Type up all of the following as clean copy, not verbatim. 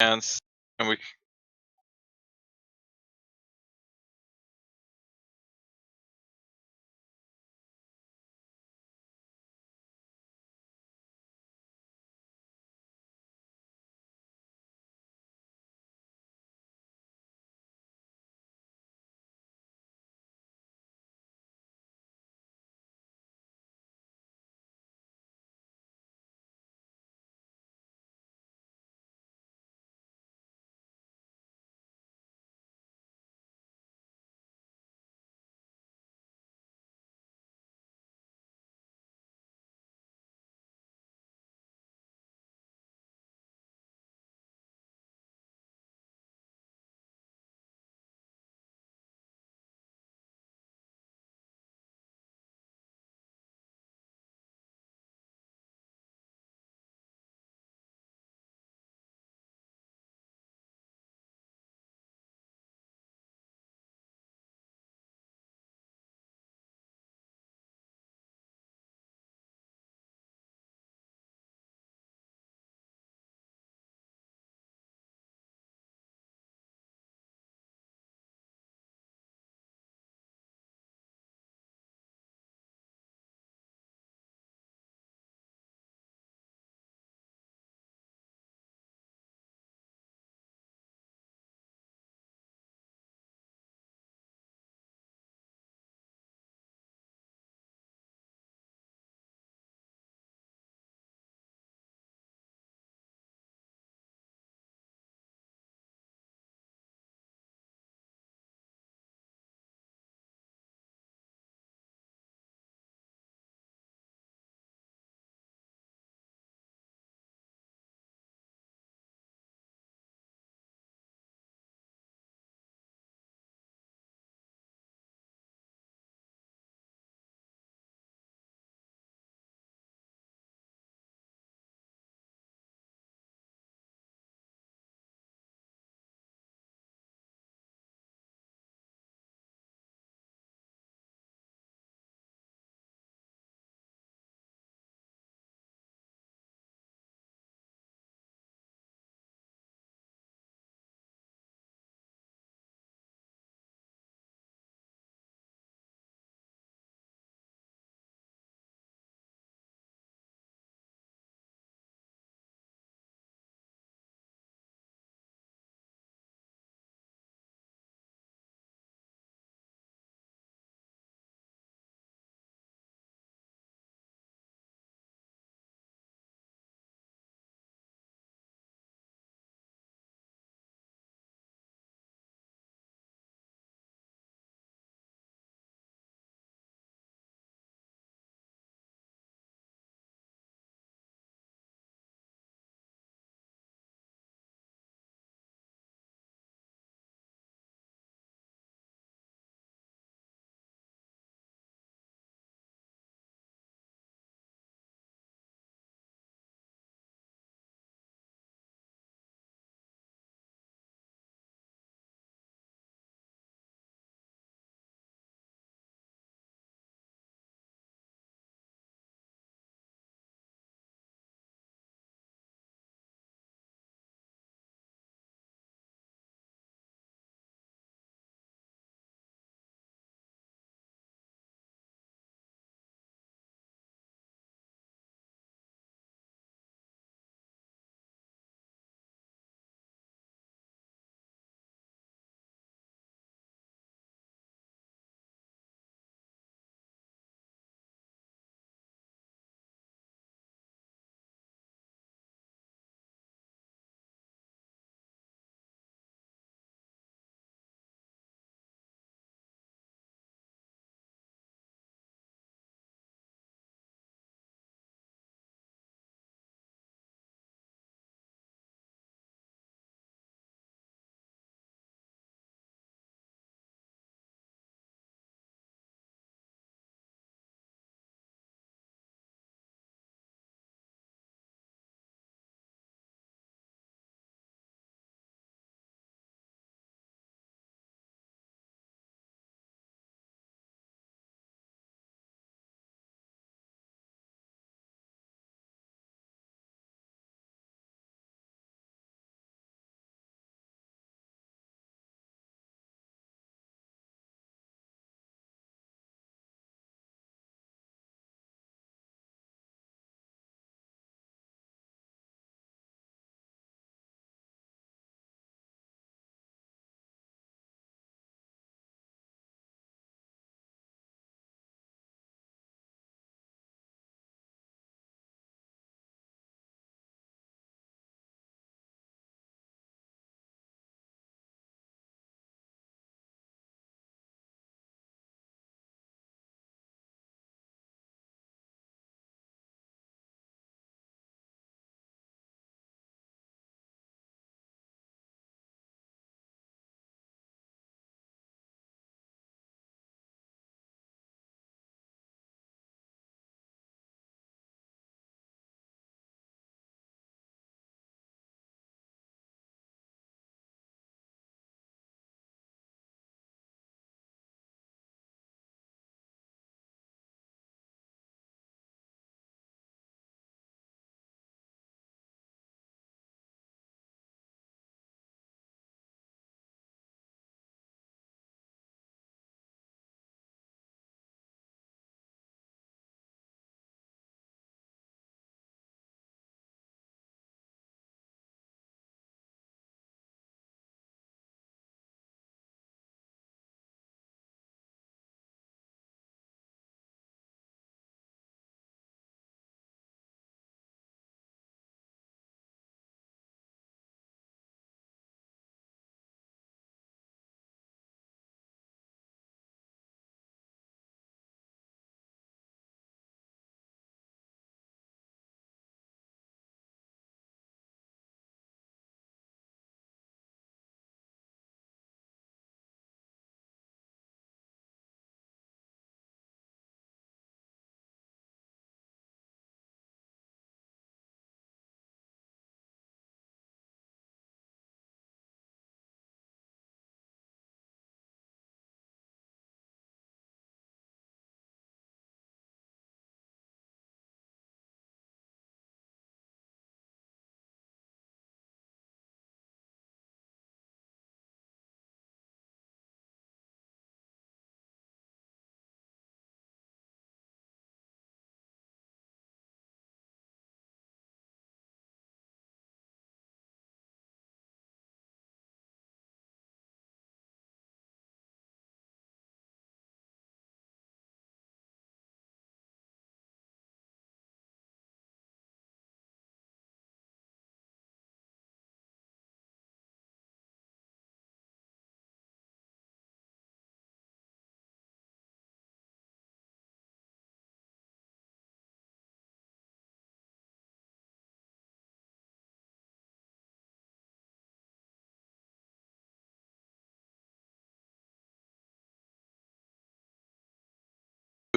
chance, and we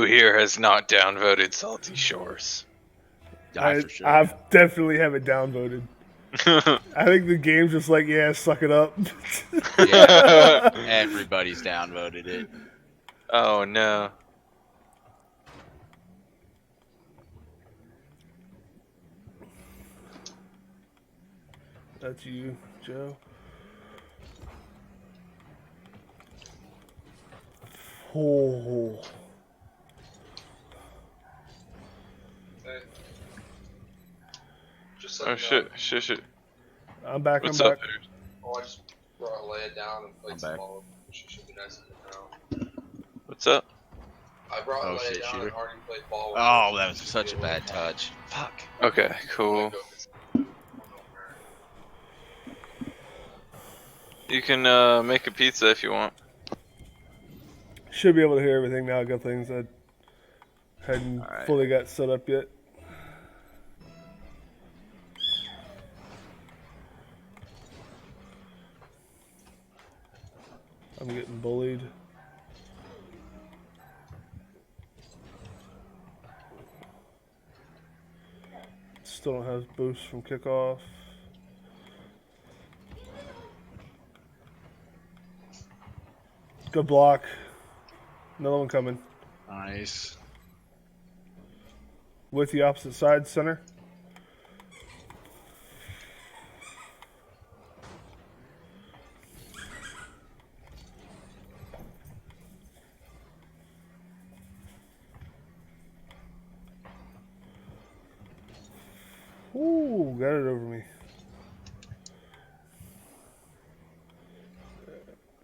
Who here has not downvoted Salty Shores? For sure. I've definitely have it downvoted. I think the game's just like, yeah, suck it up. Yeah, everybody's downvoted it. Oh no. That's you, Joe. Oh. Oh shit, shit. I'm back. What's I'm up? back. Oh, I just brought Leia down and played I'm some back. ball. She should be nice in the ground. What's up? I brought Oh, Leia shit, down shooter. and already played ball with Oh, her. that was such a bad touch. Fuck. Okay, cool. You can make a pizza if you want. Should be able to hear everything now. Got things that hadn't Alright. fully got set up yet. I'm getting bullied. Still don't have boost from kickoff. Good block. Another one coming. Nice. With the opposite side, center. Ooh, got it over me.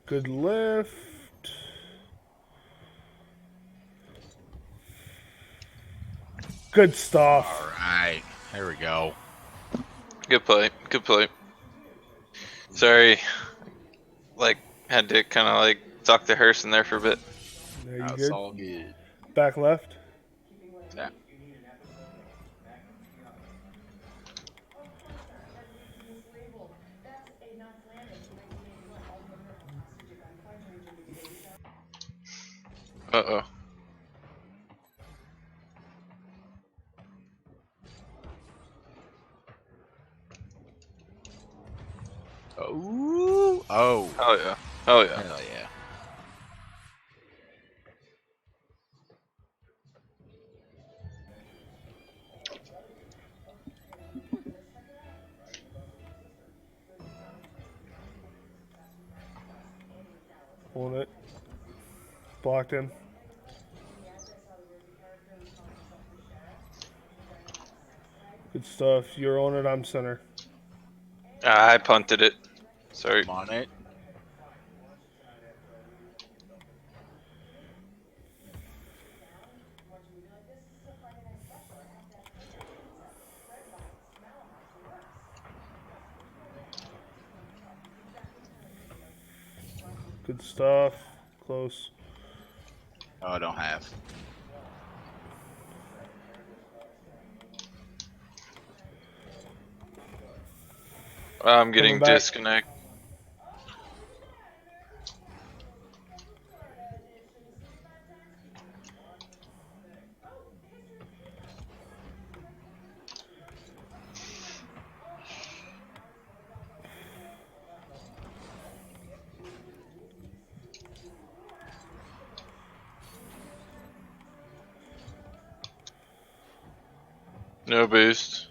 Good lift. Good stuff. Alright. There we go. Good play. Good play. Sorry. Like, had to kind of like talk to Hearst in there for a bit. There you That's go. all good. Back left. Yeah. Uh-oh. Ooh. Oh. Oh yeah. Oh yeah. Hell yeah. On it. Blocked him. Good stuff. You're on it. I'm center. I punted it. Sorry. I'm on it. Good stuff. Close. Oh, I don't have. I'm getting Coming back. disconnect. No boost.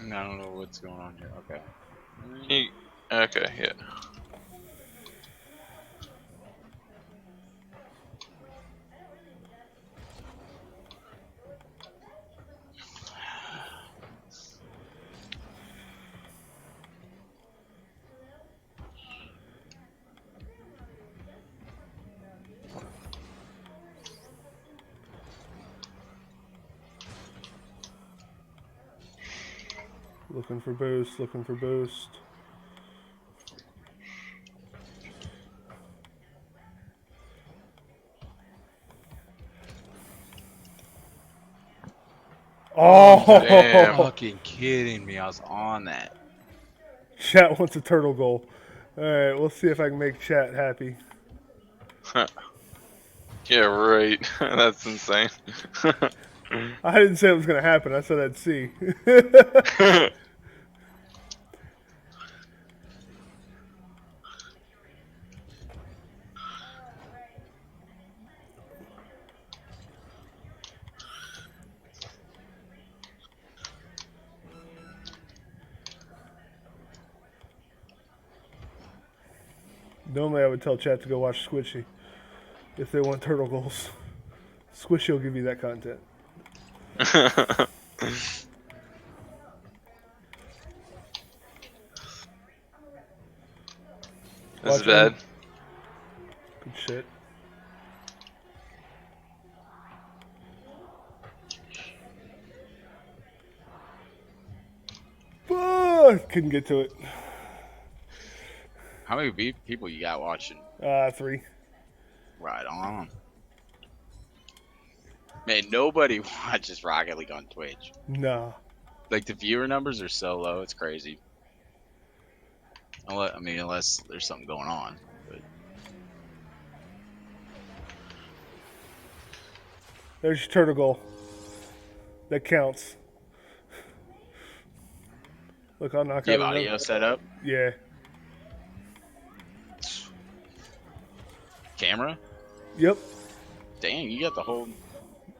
I don't know what's going on here. Okay. Okay, yeah. Looking for boost. Looking for boost. Oh, Damn. Fucking kidding me. I was on that. Chat wants a turtle goal. All right, we'll see if I can make chat happy. Yeah, right. That's insane. I didn't say it was gonna happen. I said I'd see. Normally, I would tell chat to go watch Squishy if they want turtle goals. Squishy will give you that content. This is Watch bad. him. Good shit. Couldn't get to it. How many people you got watching? 3. Right on. Man, nobody watches Rocket League on Twitch. Nah. Like, the viewer numbers are so low, it's crazy. Unless there's something going on. But There's your turtle goal. That counts. Look, I'll knock do you out have another. audio set up? Yeah. Camera? Yep. Dang, you got the whole...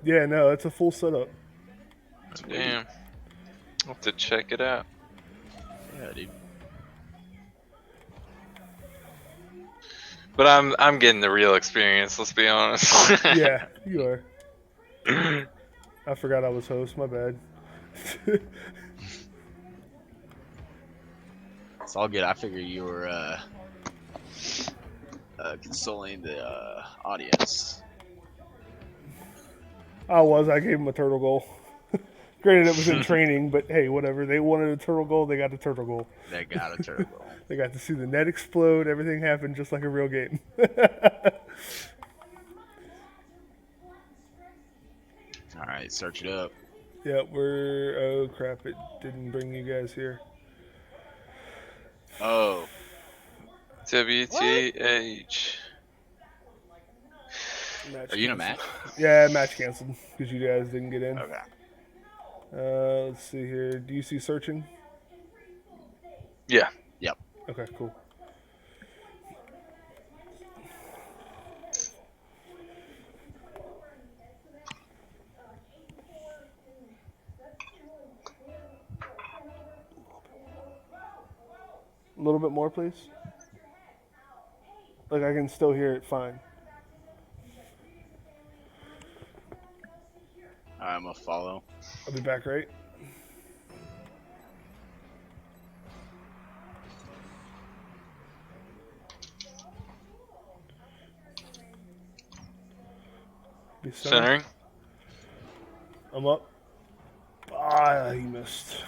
Yeah, no, it's a full setup. Damn. I'll have to check it out. Yeah, dude. But I'm getting the real experience, let's be honest. Yeah, you are. I forgot I was host. My bad. It's all good. I figure you were consoling the audience. I gave him a turtle goal. Granted, it was in training, but hey, whatever. They wanted a turtle goal. They got a turtle goal. They got a turbo. They got to see the net explode. Everything happened just like a real game. All right, search it up. Yeah, we're. Oh crap! It didn't bring you guys here. Oh, WTH. Match are you in a canceled. match? Yeah, match canceled because you guys didn't get in. Okay. Let's see here. Do you see searching? Yeah. Yep. Okay, cool. A little bit more, please. Like I can still hear it fine. All right, I'm gonna follow. I'll be back, right? Be center. Centering. I'm up. Ah, he missed.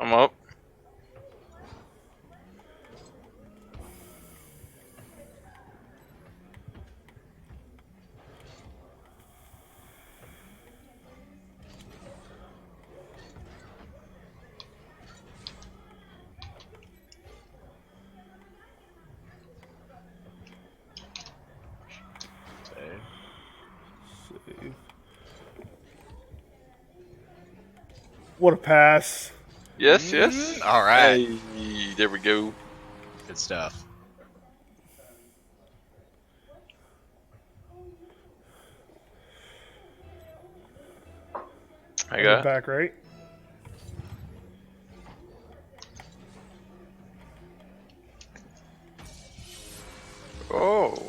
I'm up. Save. What a pass. Yes, yes. All right. Hey, there we go. Good stuff. I I'll be got. back, right? Oh.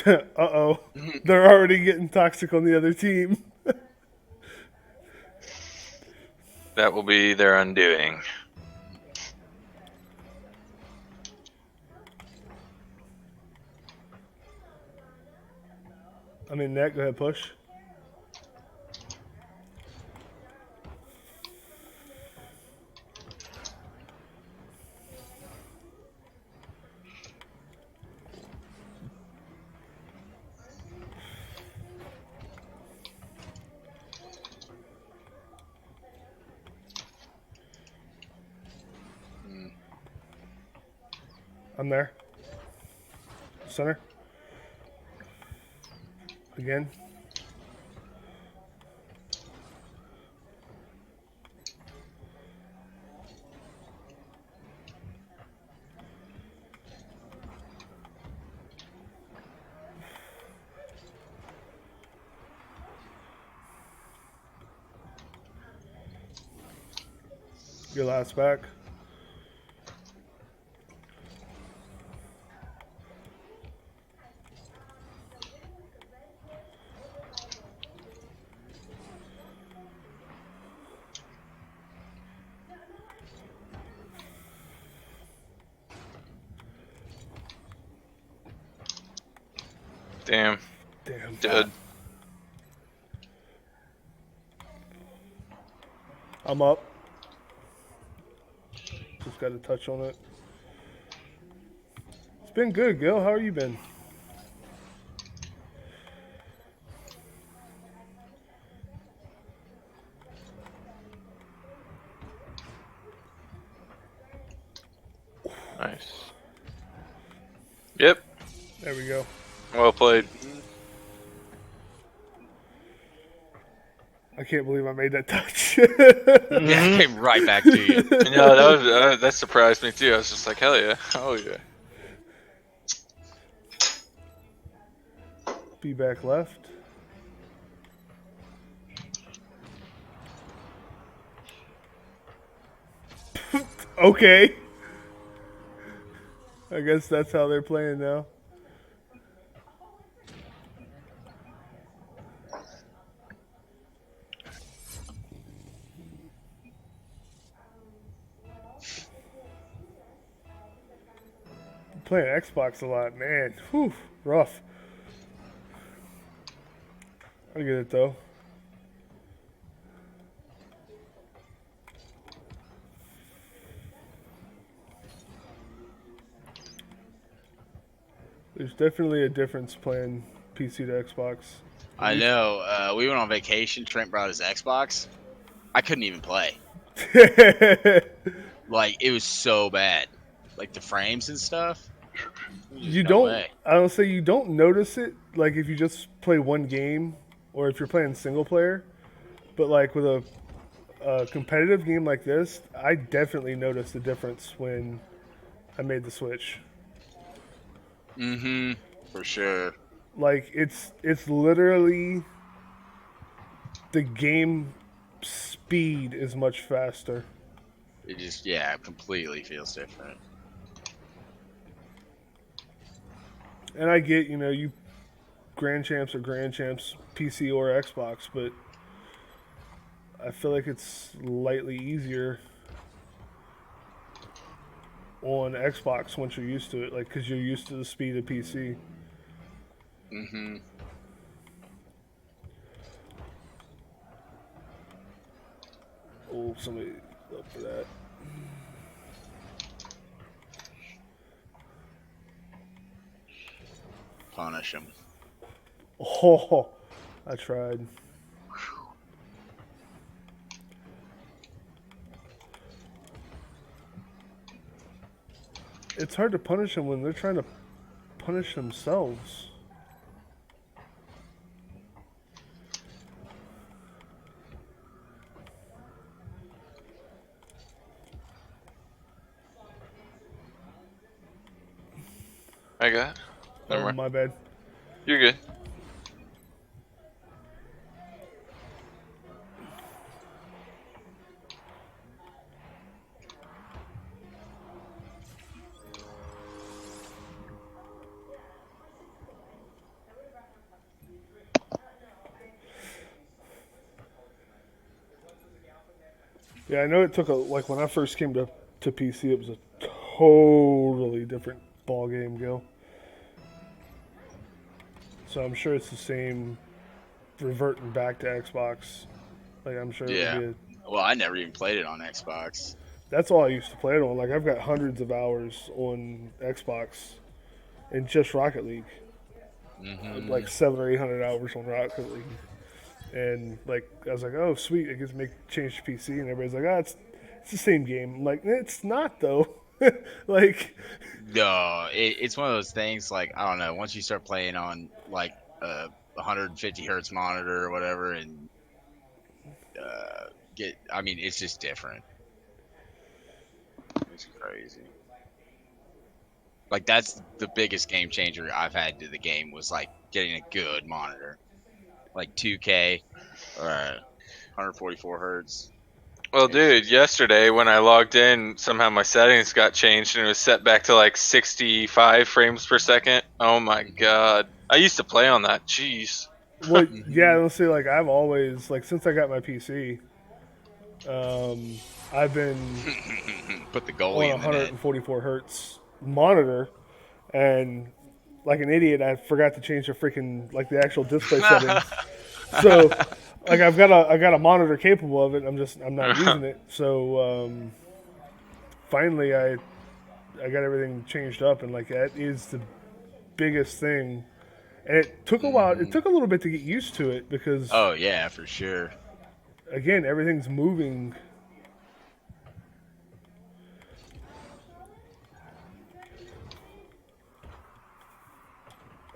Uh-oh. They're already getting toxic on the other team. That will be their undoing. I'm in net. Go ahead, push. I'm there. Center. Again. Your last back. Damn. Damn. Dead. I'm up. Just got to touch on it. It's been good, Gil. How you been? Nice. Yep. There we go. Well played. I can't believe I made that touch. Yeah, it came right back to you. No, that was that surprised me too. I was just like, hell yeah, oh yeah. Be back left. Okay. I guess that's how they're playing now. Playing Xbox a lot, man. Whew, rough. I get it though. There's definitely a difference playing PC to Xbox. I know. We went on vacation. Trent brought his Xbox. I couldn't even play. Like, it was so bad. Like, the frames and stuff. You no don't. way. I don't say you don't notice it. Like if you just play one game, or if you're playing single player. But like with a competitive game like this, I definitely noticed the difference when I made the switch. Mm-hmm. For sure. Like it's literally the game speed is much faster. It just, yeah, completely feels different. And I get, you grand champs or grand champs, PC or Xbox, but I feel like it's slightly easier on Xbox once you're used to it, like because you're used to the speed of PC. Mm-hmm. Oh, somebody up for that. Punish him. Oh, I tried. It's hard to punish them when they're trying to punish themselves. I got. Never Oh, mind. my bad. You're good. Yeah, I know it took like when I first came to PC, it was a totally different ball game, Gil. So I'm sure it's the same, reverting back to Xbox. Like I'm sure. Yeah. It'll be Well, I never even played it on Xbox. that's all I used to play it on. Like I've got hundreds of hours on Xbox, in just Rocket League. Mm-hmm. Like 700 or 800 hours on Rocket League. And like I was like, oh sweet, I get to change to PC, and everybody's like, it's the same game. I'm like, it's not though. Like, No, it's one of those things. Like I don't know. Once you start playing on like a 150 hertz monitor or whatever, and I mean, it's just different. It's crazy. Like that's the biggest game changer I've had to the game was like getting a good monitor, like 2K or 144 hertz. Well, It's dude, just, yesterday when I logged in, somehow my settings got changed and it was set back to like 65 frames per second. Oh my god. I used to play on that. Jeez. what? Yeah, Mhm. let's say like I've always like since I got my PC, um, I've been Put the on goalie a in the net. 144 hertz monitor, and like an idiot, I forgot to change the freaking like the actual display settings. So like I got a monitor capable of it. I'm not using it. So finally I got everything changed up, and like that is the biggest thing. And it took a while. It Mhm. took a little bit to get used to it because Oh yeah, for sure. again everything's moving.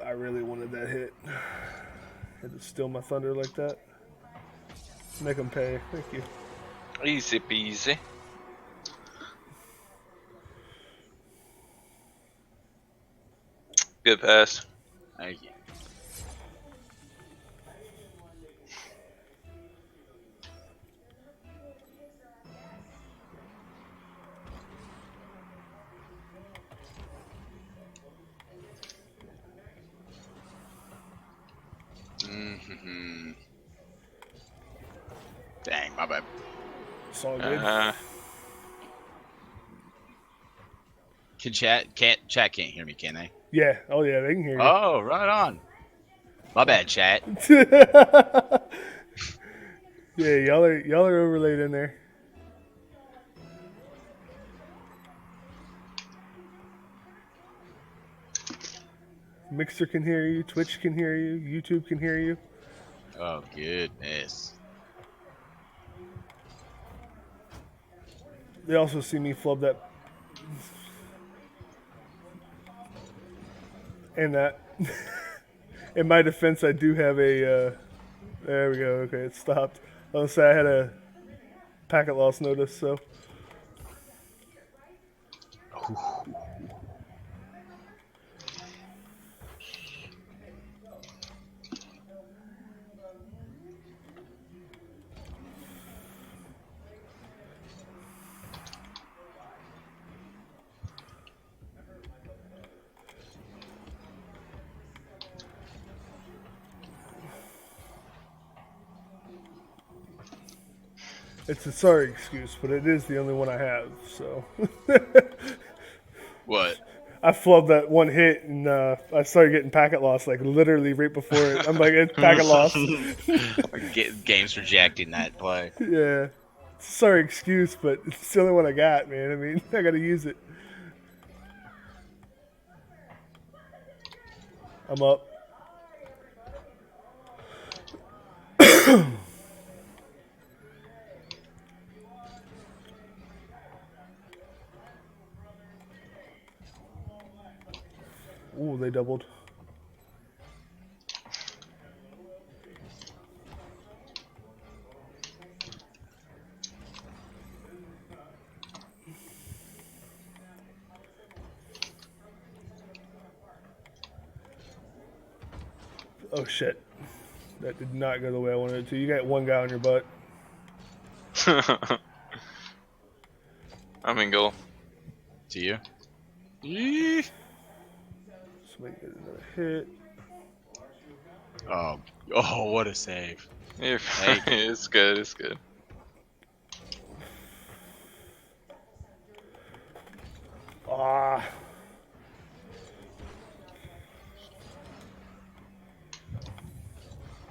I really wanted that hit. Had to steal my thunder like that. Make them pay. Thank you. Easy peasy. Good pass. Thank you. Mhm. Dang, my bad. It's all good. Chat can't hear me, can they? Yeah. Oh yeah, they can hear you. Oh, right on. My bad, chat. Yeah, y'all are overlaid in there. Mixer can hear you. Twitch can hear you. YouTube can hear you. Oh goodness. They also see me flub that and that. In my defense, I do have a. There we go. Okay, it stopped. I was say I had a packet loss notice, so it's a sorry excuse, but it is the only one I have. So What? I flubbed that one hit, and I started getting packet loss like literally right before it. I'm like, it's packet loss. Games rejecting that play. Yeah. Sorry excuse, but it's the only one I got, man. I mean, I gotta use it. I'm up. Ooh, they doubled. Oh shit. That did not go the way I wanted it to. You got one guy on your butt. I'm in goal. To you? Somebody get another hit. Oh, what a save. You're Hey. it's good. It's good. Ah.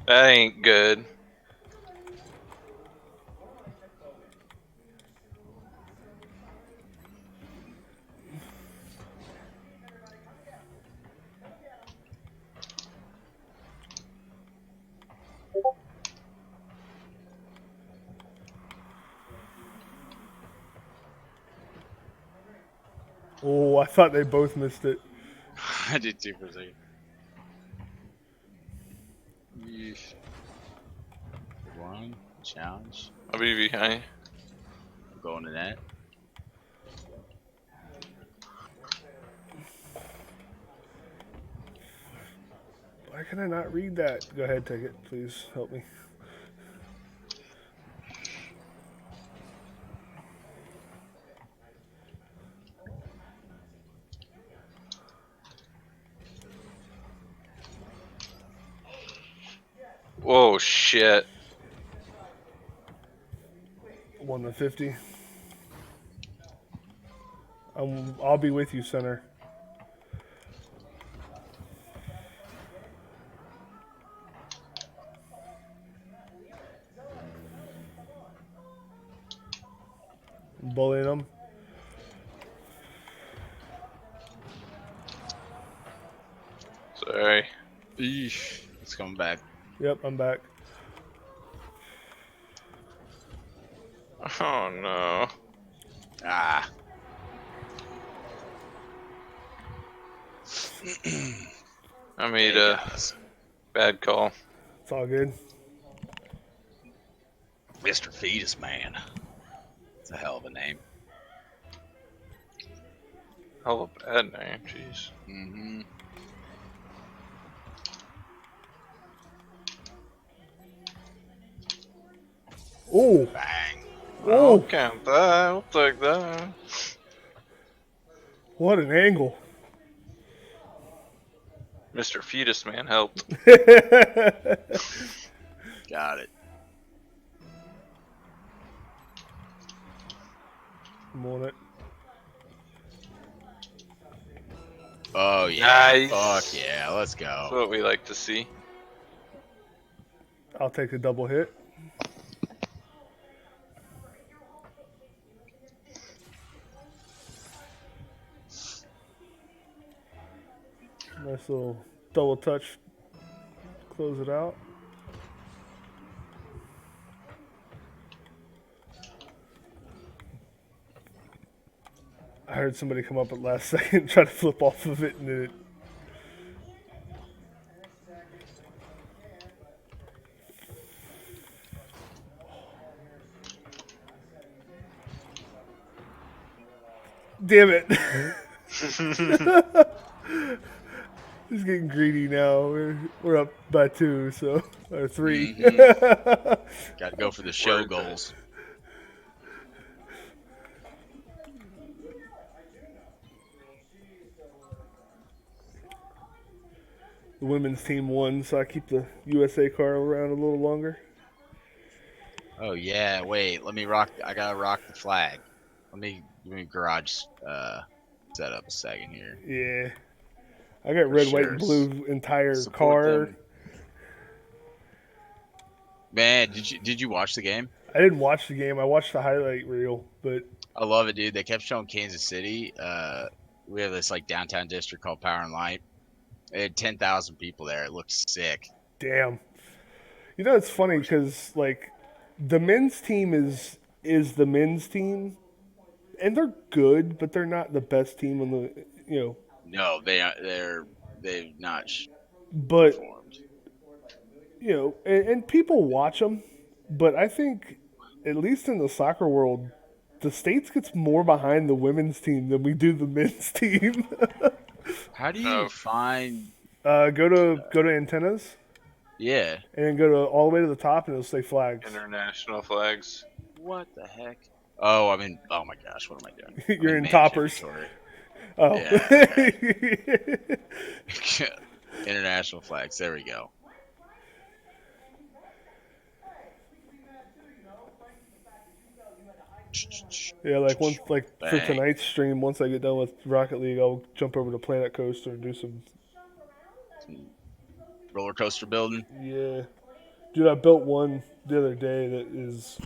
That ain't good. Oh, I thought they both missed it. I did too for a second. Yeesh. Good one. Challenge. I'll be behind. I'm going to that. Why can I not read that? Go ahead, take it. Please help me. Whoa, shit. 1 to 50. I'll be with you, center. Bullying them. Sorry. Eesh. It's coming back. Yep, I'm back. Oh no. Ah. I made Hey, a guys. bad call. It's all good. Mr. Fetus Man. It's a hell of a name. Hell of a bad name, jeez. Mm-hmm. Oh, Bang. I'll oh, count that. I'll take that. what an angle. Mr. Fetus Man helped. Got it. I'm on it. Oh, yeah. Nice. Fuck yeah. Let's That's go. what we like to see. I'll take the double hit. Nice little double touch. Close it out. I heard somebody come up at last second and try to flip off of it, and it. Damn it! He's getting greedy now. We're up by 2, so or 3. Got to go for the show Word. goals. The women's team won, so I keep the USA card around a little longer. Oh, yeah. Wait. Let me rock. I got to rock the flag. Let me garage set up a second here. Yeah, I got red, white, sure. and blue entire Support card. them. Man, did you watch the game? I didn't watch the game. I watched the highlight reel, but I love it, dude. They kept showing Kansas City. We have this like downtown district called Power and Light. They had 10,000 people there. It looked sick. damn. You know, it's funny because like the men's team is the men's team, and they're good, but they're not the best team on the No, they've not But performed. and people watch them, but I think at least in the soccer world, the States gets more behind the women's team than we do the men's team. How do you Oh. find? Go to antennas Yeah. and then go to all the way to the top and it'll say flags. International flags. What the heck? Oh, I'm in. Oh my gosh, what am I doing? I'm You're in manage toppers. inventory. Oh. Yeah. International flags. There we go. Yeah, like once, like for Bang. tonight's stream, once I get done with Rocket League, I'll jump over to Planet Coaster and do some. Roller coaster building. Yeah, dude, I built one the other day that is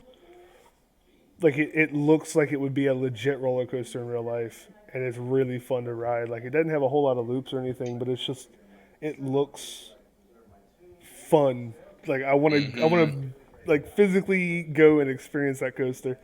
like it looks like it would be a legit roller coaster in real life, and it's really fun to ride. Like it doesn't have a whole lot of loops or anything, but it looks fun. Like I want to like physically go and experience that coaster.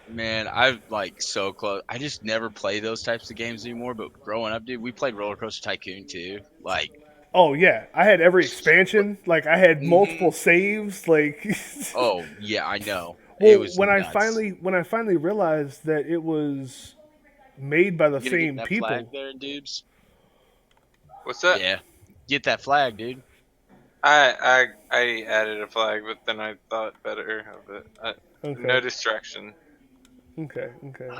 Man, I'm like so close. I just never play those types of games anymore. But growing up, dude, we played Roller Coaster Tycoon too. Like, Oh yeah, I had every expansion. Like I had hmm multiple saves. Like, oh yeah, I know. It well, was nuts. when I finally realized that it was made by the You gonna get same that flag people. there, dudes? What's that? Yeah, get that flag, dude. I added a flag, but then I thought better of it. No Okay, distraction. okay.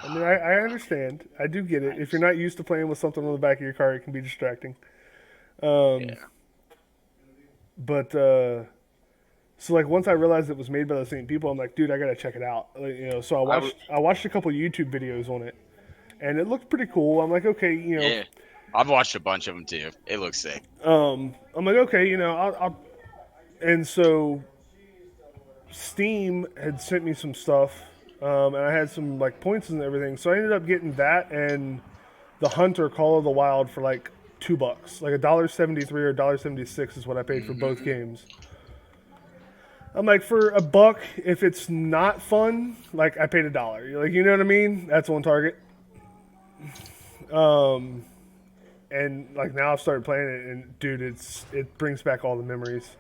I mean, I understand. I do get it. If you're not used to playing with something on the back of your car, it can be distracting. Um, Yeah. but so like once I realized it was made by the same people, I'm like, dude, I gotta check it out. Like, so I watched a couple YouTube videos on it, and it looked pretty cool. I'm like, okay, Yeah. I've watched a bunch of them too. It looks sick. I'm like, okay, and so Steam had sent me some stuff, and I had some like points and everything. So I ended up getting that and the Hunter Call of the Wild for like $2, like $1.73 or $1.76 is what I paid for both games. I'm like, for $1, if it's not fun, like I paid $1. Like, you know what I mean? That's on target. And like now I've started playing it, and dude, it brings back all the memories.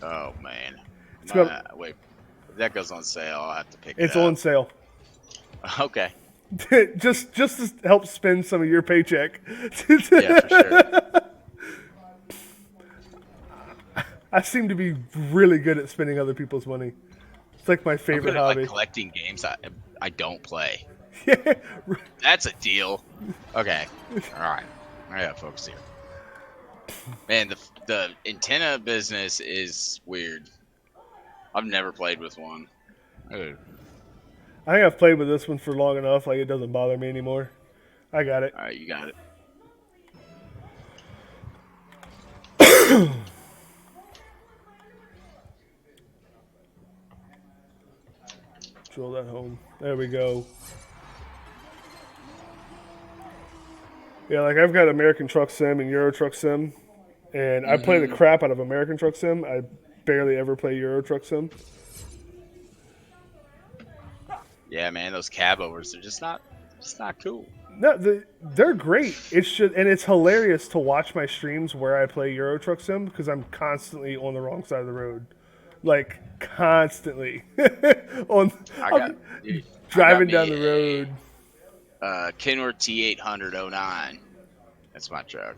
Oh man. It's got Wait. If that goes on sale, I'll have to pick it it's on up. sale. Okay. just to help spend some of your paycheck. Yeah, for sure. I seem to be really good at spending other people's money. It's like my I'm favorite good at like hobby. collecting games I don't play. Yeah, That's a deal. Okay. All right. I gotta focus here. Man, the antenna business is weird. I've never played with one. Ooh. I think I've played with this one for long enough. Like it doesn't bother me anymore. I got it. All right, you got it. Drill that home. There we go. Yeah, like I've got American Truck Sim and Euro Truck Sim, and I play the crap out of American Truck Sim. I barely ever play Euro Truck Sim. Yeah, man, those cab overs, they're just not cool. No, they're great. It's just, and it's hilarious to watch my streams where I play Euro Truck Sim because I'm constantly on the wrong side of the road, like constantly on I I'm got dude, driving down the road. Kenworth T800 09. That's my truck.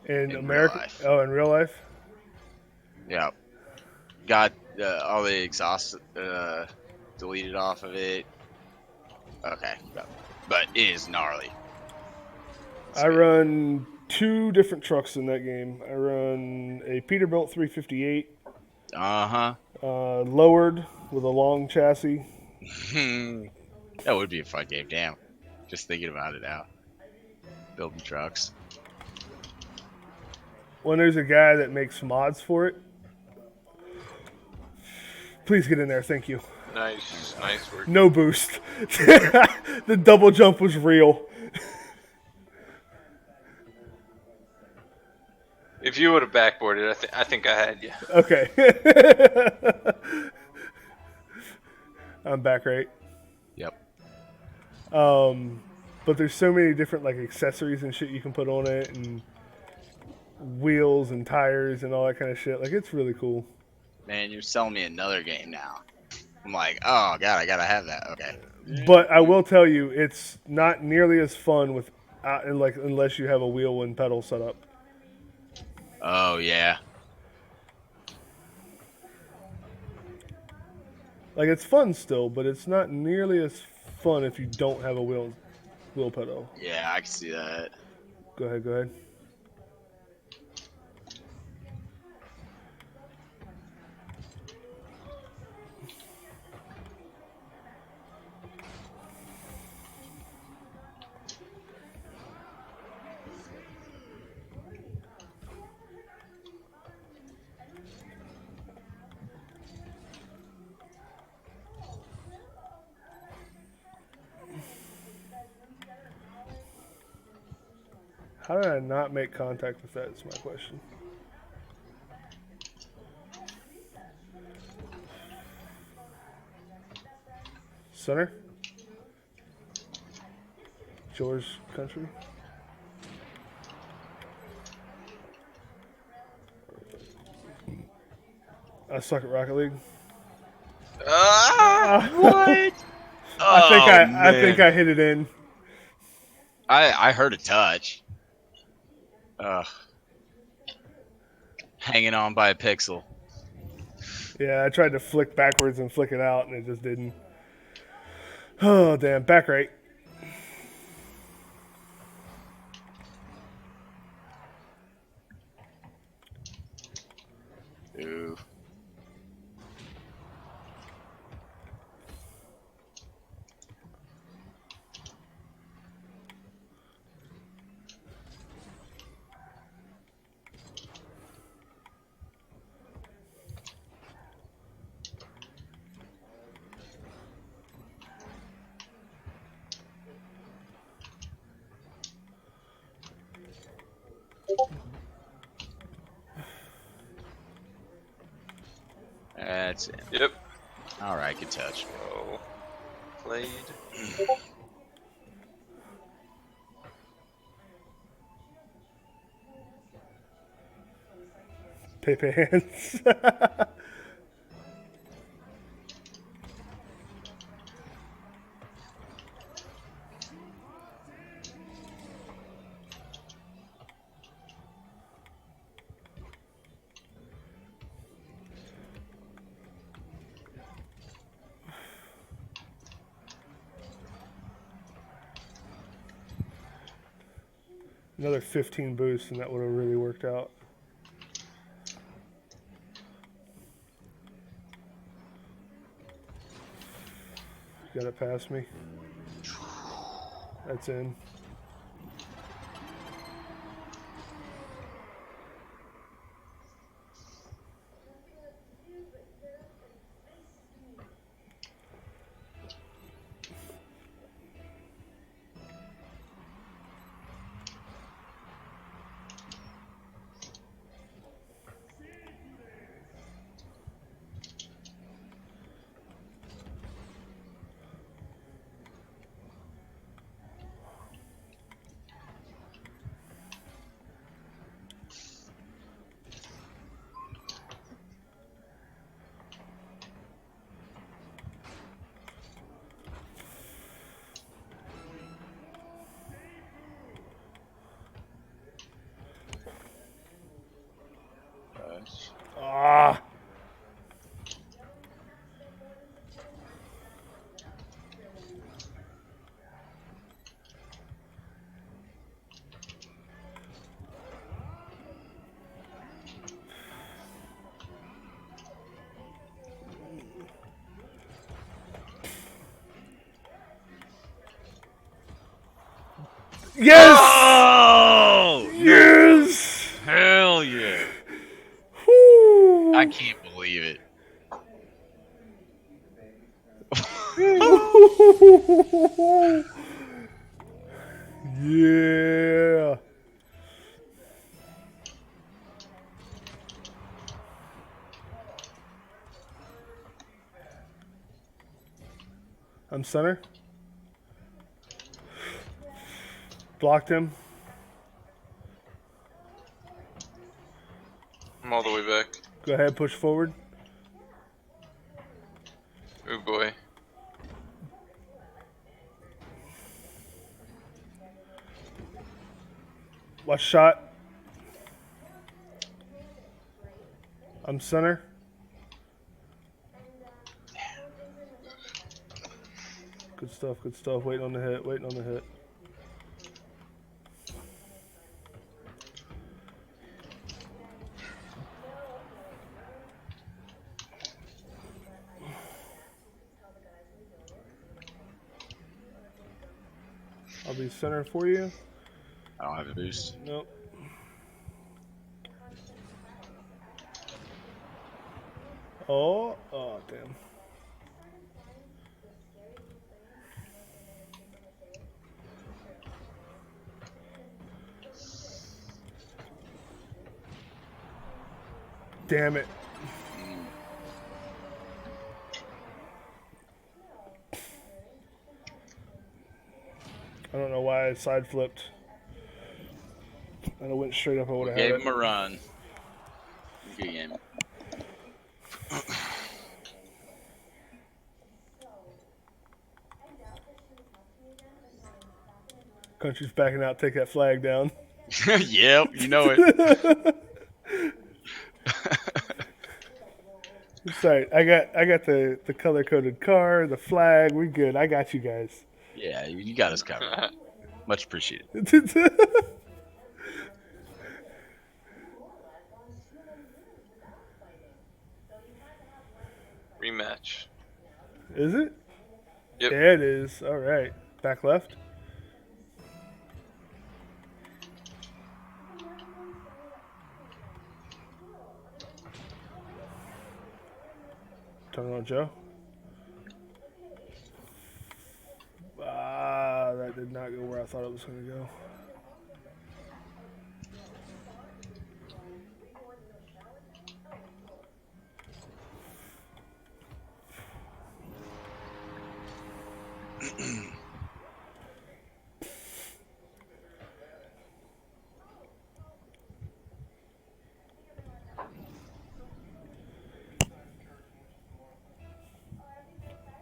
In in real America, life. oh, in real life, Yeah. Got all the exhaust deleted off of it. Okay. But it is gnarly. It's I good. run two different trucks in that game. I run a Peterbilt 358, Uh-huh. lowered with a long chassis. That would be a fun game, damn. Just thinking about it now. Building trucks. When there's a guy that makes mods for it, please get in there. Thank you. Nice work. No boost. The double jump was real. If you would have backboarded, I think I had you. Okay. I'm back, right? Yep. But there's so many different like accessories and shit you can put on it, and wheels and tires and all that kind of shit. Like it's really cool. Man, you're selling me another game now. I'm like, oh god, I gotta have that. Okay. But I will tell you, it's not nearly as fun with, like unless you have a wheel and pedal set up. Oh yeah. Like it's fun still, but it's not nearly as fun if you don't have a wheel pedal. Yeah, I can see that. Go ahead. How did I not make contact with that is my question. Center. George Country. I suck at Rocket League. What? I think I hit it in. I heard a touch. Hanging on by a pixel. Yeah, I tried to flick backwards and flick it out, and it just didn't. Oh, damn. Back right. Ooh. That's it. Yep. All right, good touch. Oh. Played. Pepe hands. Another 15 boosts, and that would have really worked out. Got it past me. That's in. Ah. Yes! Oh! Yes! Hell yeah! Woo! I can't believe it. Yeah. I'm center. Blocked him. I'm all the way back. Go ahead, push forward. Oh boy. Watch shot. I'm center. Good stuff, good stuff. Waiting on the hit, waiting on the hit. I'll be center for you. I don't have a boost. Nope. Oh, damn. Damn it. why I side flipped. And it went straight up. I would have had Gave it. him a run. Good game. Country's backing out. Take that flag down. Yep, you know it. It's alright. I got the color coded car, the flag. We good. I got you guys. Yeah, you got us covered. Much appreciated. Rematch. Is it? Yep. Yeah, it is. All right. Back left. Turn on Joe. Ah, that did not go where I thought it was going to go.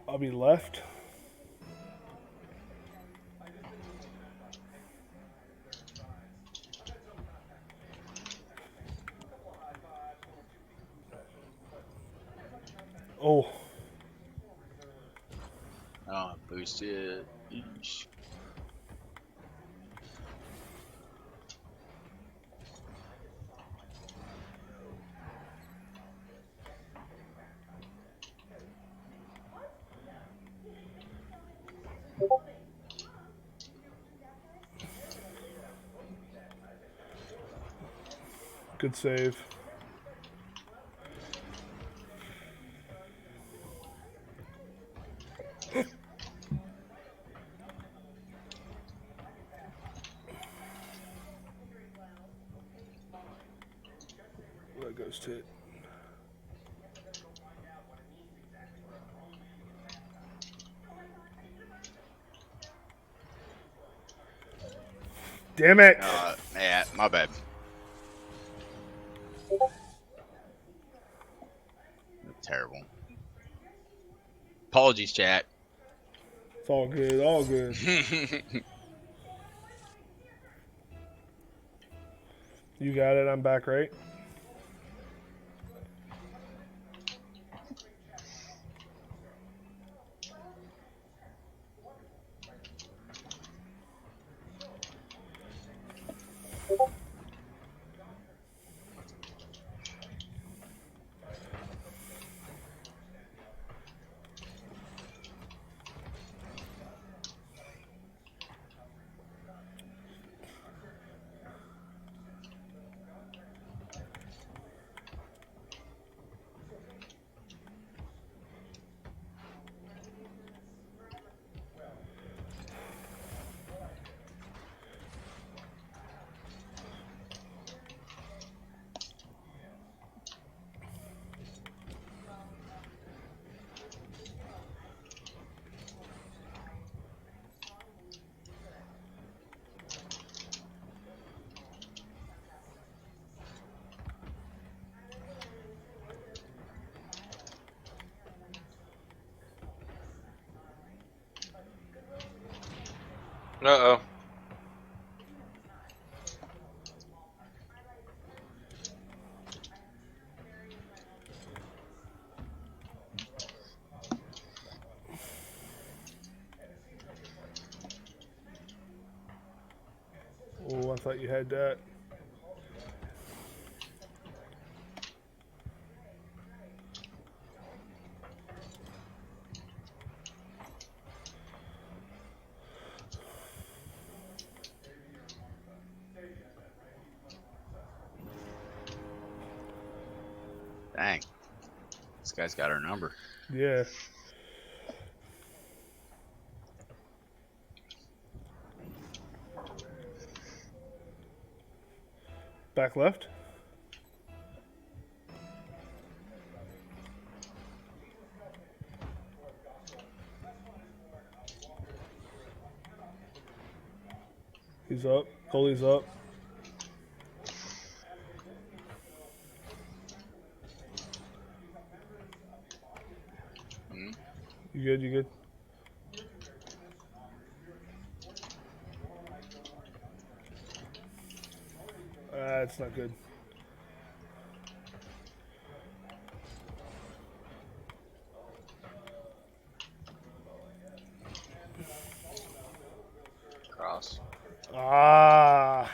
I'll be left. Oh, Oh, boosted. Eesh. good save. That goes to it. Damn it! Yeah, my bad. Terrible. Apologies, chat. It's all good. All good. You got it. I'm back, right? Uh-oh. Oh, I thought you had that. Dang. This guy's got our number. Yeah. Back left. Goalie's up. Goalie's up. Mhm. You good? You good? It's not good. Cross. Ah.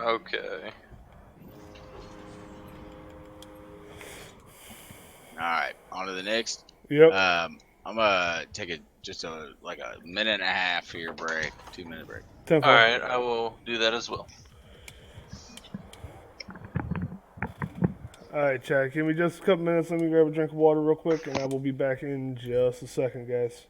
Okay. All right, on to the next. Yep. I'm gonna take a minute and a half here break, 2 minute break. 10-4. All right, I will do that as well. All right, Chad. Give me just a couple minutes. Let me grab a drink of water real quick, and I will be back in just a second, guys.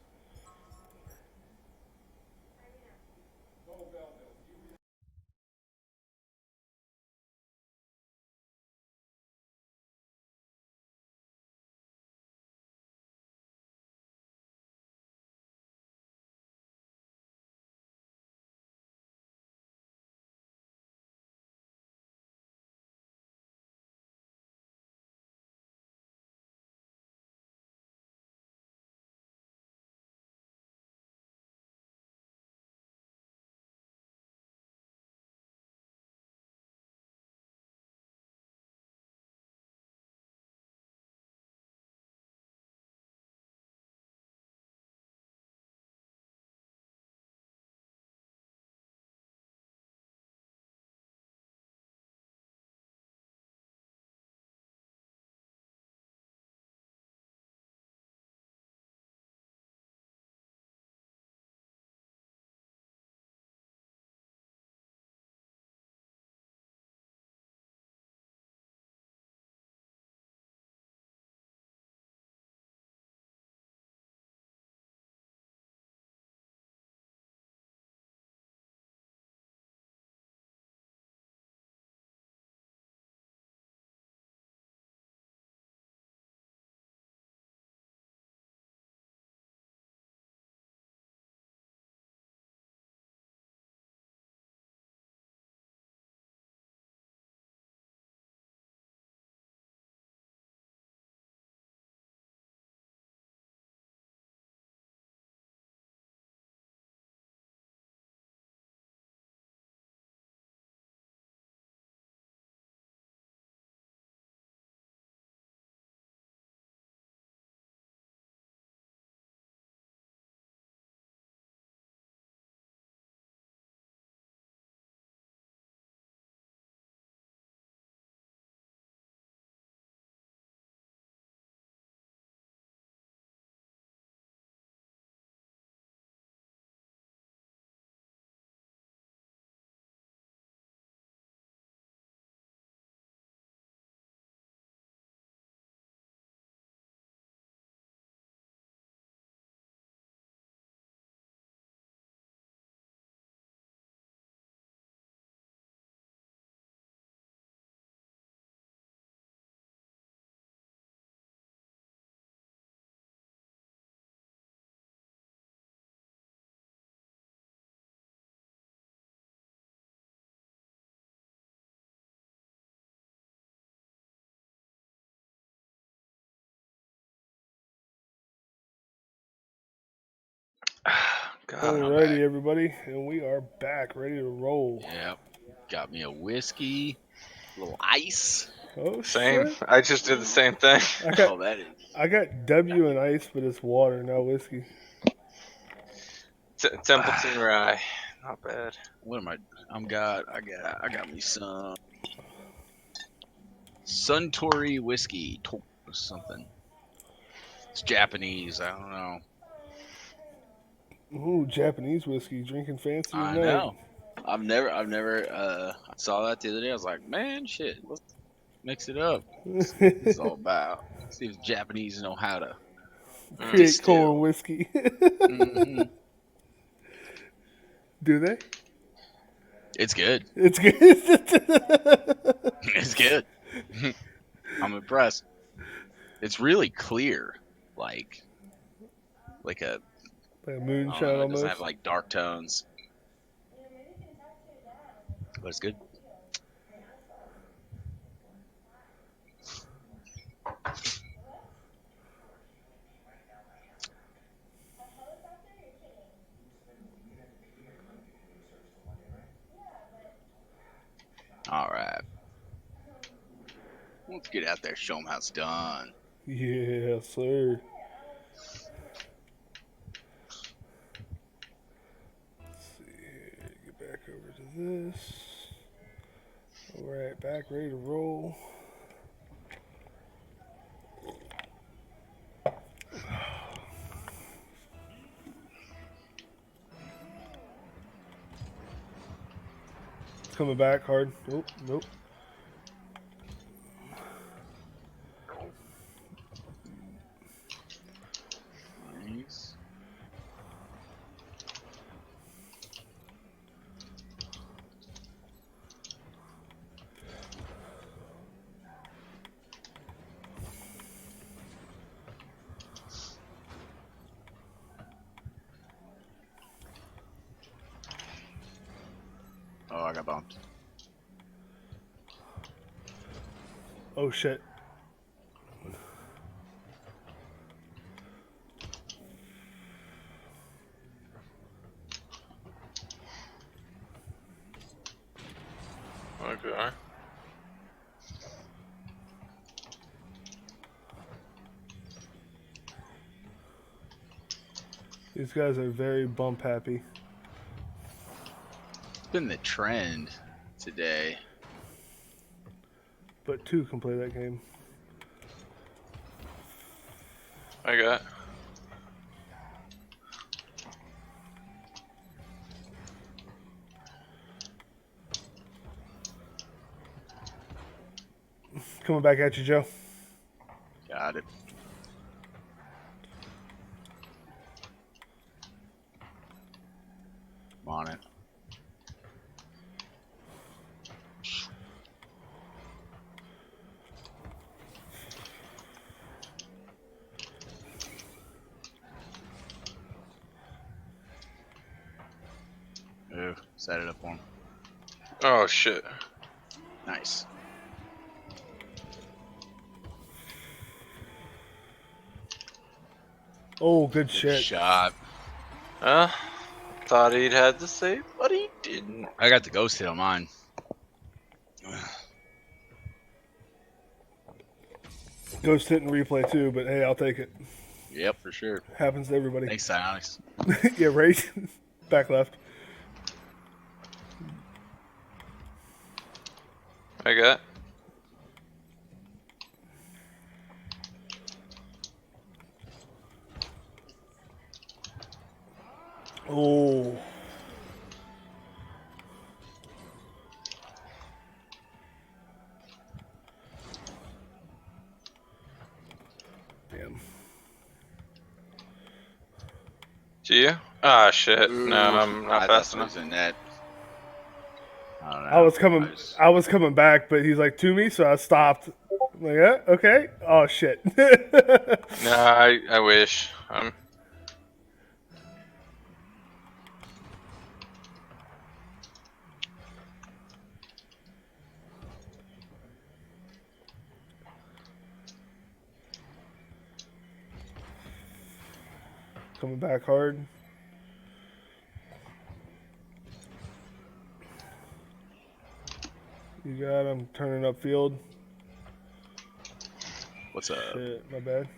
God. Alrighty, everybody, and we are back, ready to roll. Yep. Got me a whiskey, a little ice. Oh Same. shit! I just did the same thing. Oh, that is. I got W and ice, but it's water, not whiskey. Templeton Rye. Not bad. What am I? I got me some Suntory whiskey, or something. It's Japanese. I don't know. Ooh, Japanese whiskey, drinking fancy I tonight. know. I've never. I saw that the other day. I was like, man, shit, let's mix it up. See what this is all about. See if Japanese know how to Create distill. corn whiskey. hmm Do they? It's good. It's good. It's good. I'm impressed. It's really clear, like a Like a I don't moonshine know, it almost. doesn't have like dark tones, but it's good. All right, let's get out there, show them how it's done. Yeah, sir. Let's see here. Get back over to this. Alright, back ready to roll. It's coming back hard. Nope, nope. Nice. Oh, I got bumped. Oh shit. Okay. These guys are very bump happy. It's been the trend today. But two can play that game. I got. Coming back at you, Joe. Got it. I'm on it. Ooh, set it up for him. Oh shit. Nice. Oh, good Good shit. shot. Thought he'd had the save, but he didn't. I got the ghost hit on mine. Ghost hit and replay too, but hey, I'll take it. Yep, for sure. Happens to everybody. Thanks, Psionics. Yeah, right? Back left. I got. Oh. Damn. To you? Ah, shit. No, I'm not fast I enough. was in that. I don't know. I was coming back, but he's like to me, so I stopped. I'm like, yeah, okay. Oh shit. No, I wish. Coming back hard. You got him turning up field. What's up? Shit, my bad.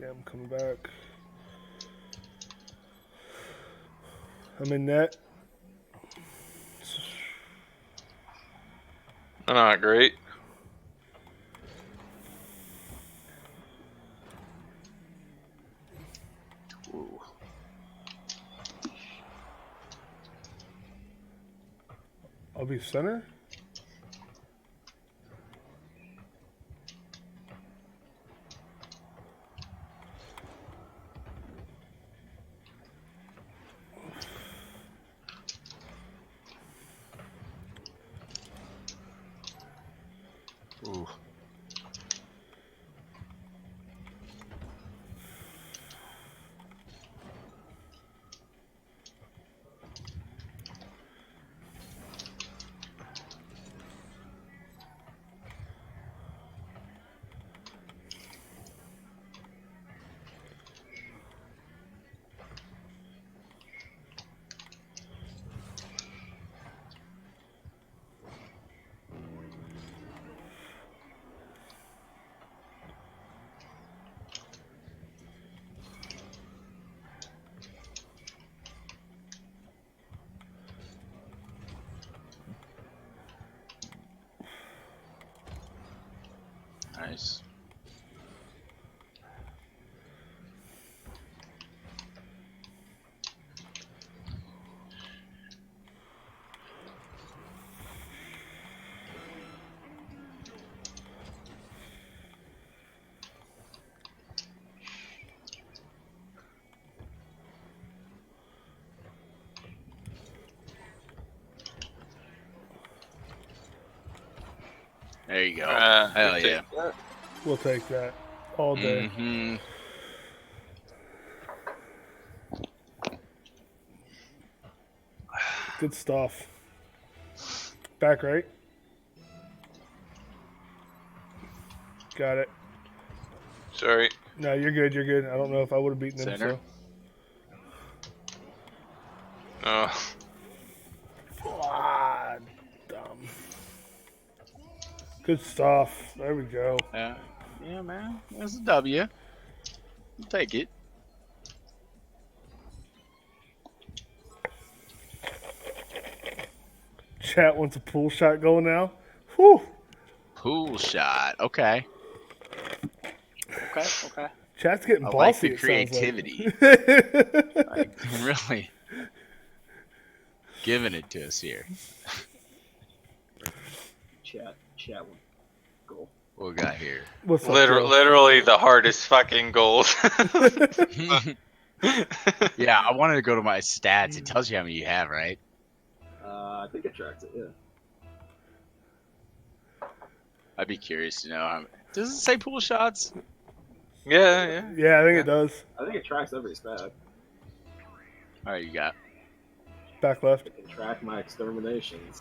Damn, coming back. I'm in net. Not great. Ooh. I'll be center. Ooh. Nice. There you go. Hell Take yeah. that. We'll take that all day. Mm-hmm. Good stuff. Back right. Got it. Sorry. No, you're good. You're good. I don't know if I would have beaten him. Center. So. Oh, Ah, dumb. Good stuff. There we go. Yeah. Yeah, man. That's a W. I'll take it. Chat wants a pool shot going now. Whew. Pool shot. Okay. Okay. Okay. Chat's getting I like bossy. the it sounds creativity. like. Like, really giving it to us here. Chat one. Goal. What we got here? What's up, Joe? literally the hardest fucking goals. Yeah, I wanted to go to my stats. It tells you how many you have, right? I think it tracks it. Yeah. I'd be curious to know how many. Does it say pool shots? Yeah, yeah. Yeah, I think it does. I think it tracks every stat. All right, you got. Back left. It can track my exterminations.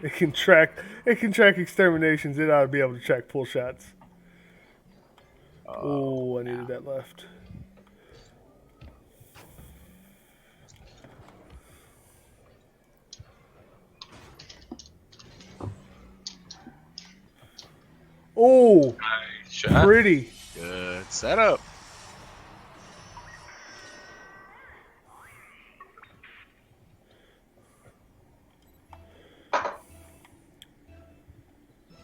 It can track. It can track exterminations. It ought to be able to track pull shots. Oh, I needed that left. Oh, Shot. pretty. Good setup.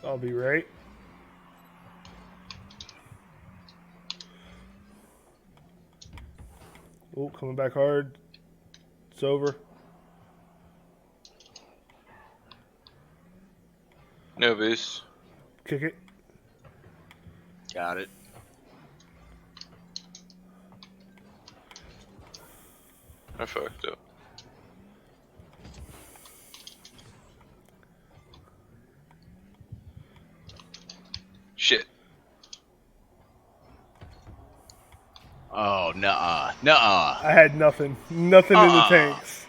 I'll be right. Oh, coming back hard. It's over. No boost. Kick it. Got it. I fucked up. Shit. Oh, nuh-uh. Nuh-uh. I had nothing. Nothing in the tanks.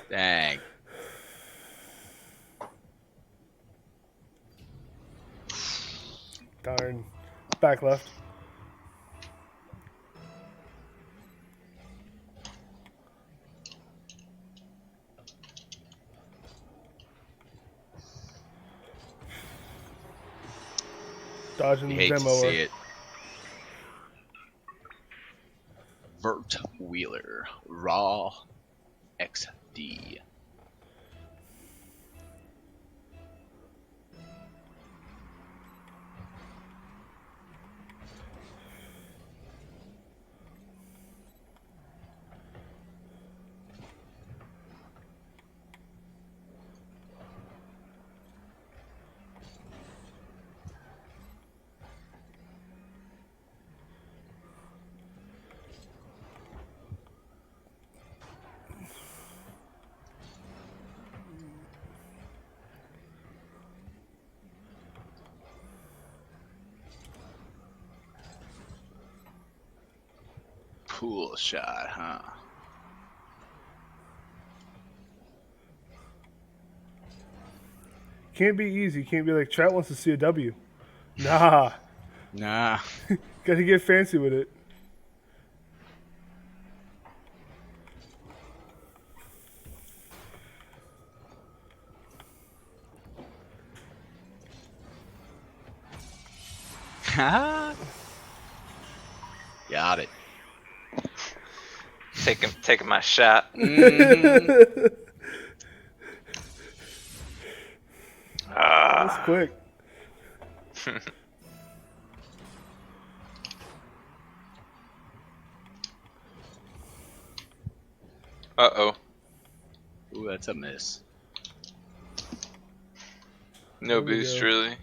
Dang. Darn. Back left. Dodging You the hate to demoer. see it. Vert Wheeler, Raw XD. Pool shot, huh? Can't be easy. Can't be like chat wants to see a W. Nah, Nah. gotta get fancy with it. Got it. Taking my shot. Mhm. That's Ah. quick. Uh-oh. Ooh, that's a miss. No There we boost, go. really.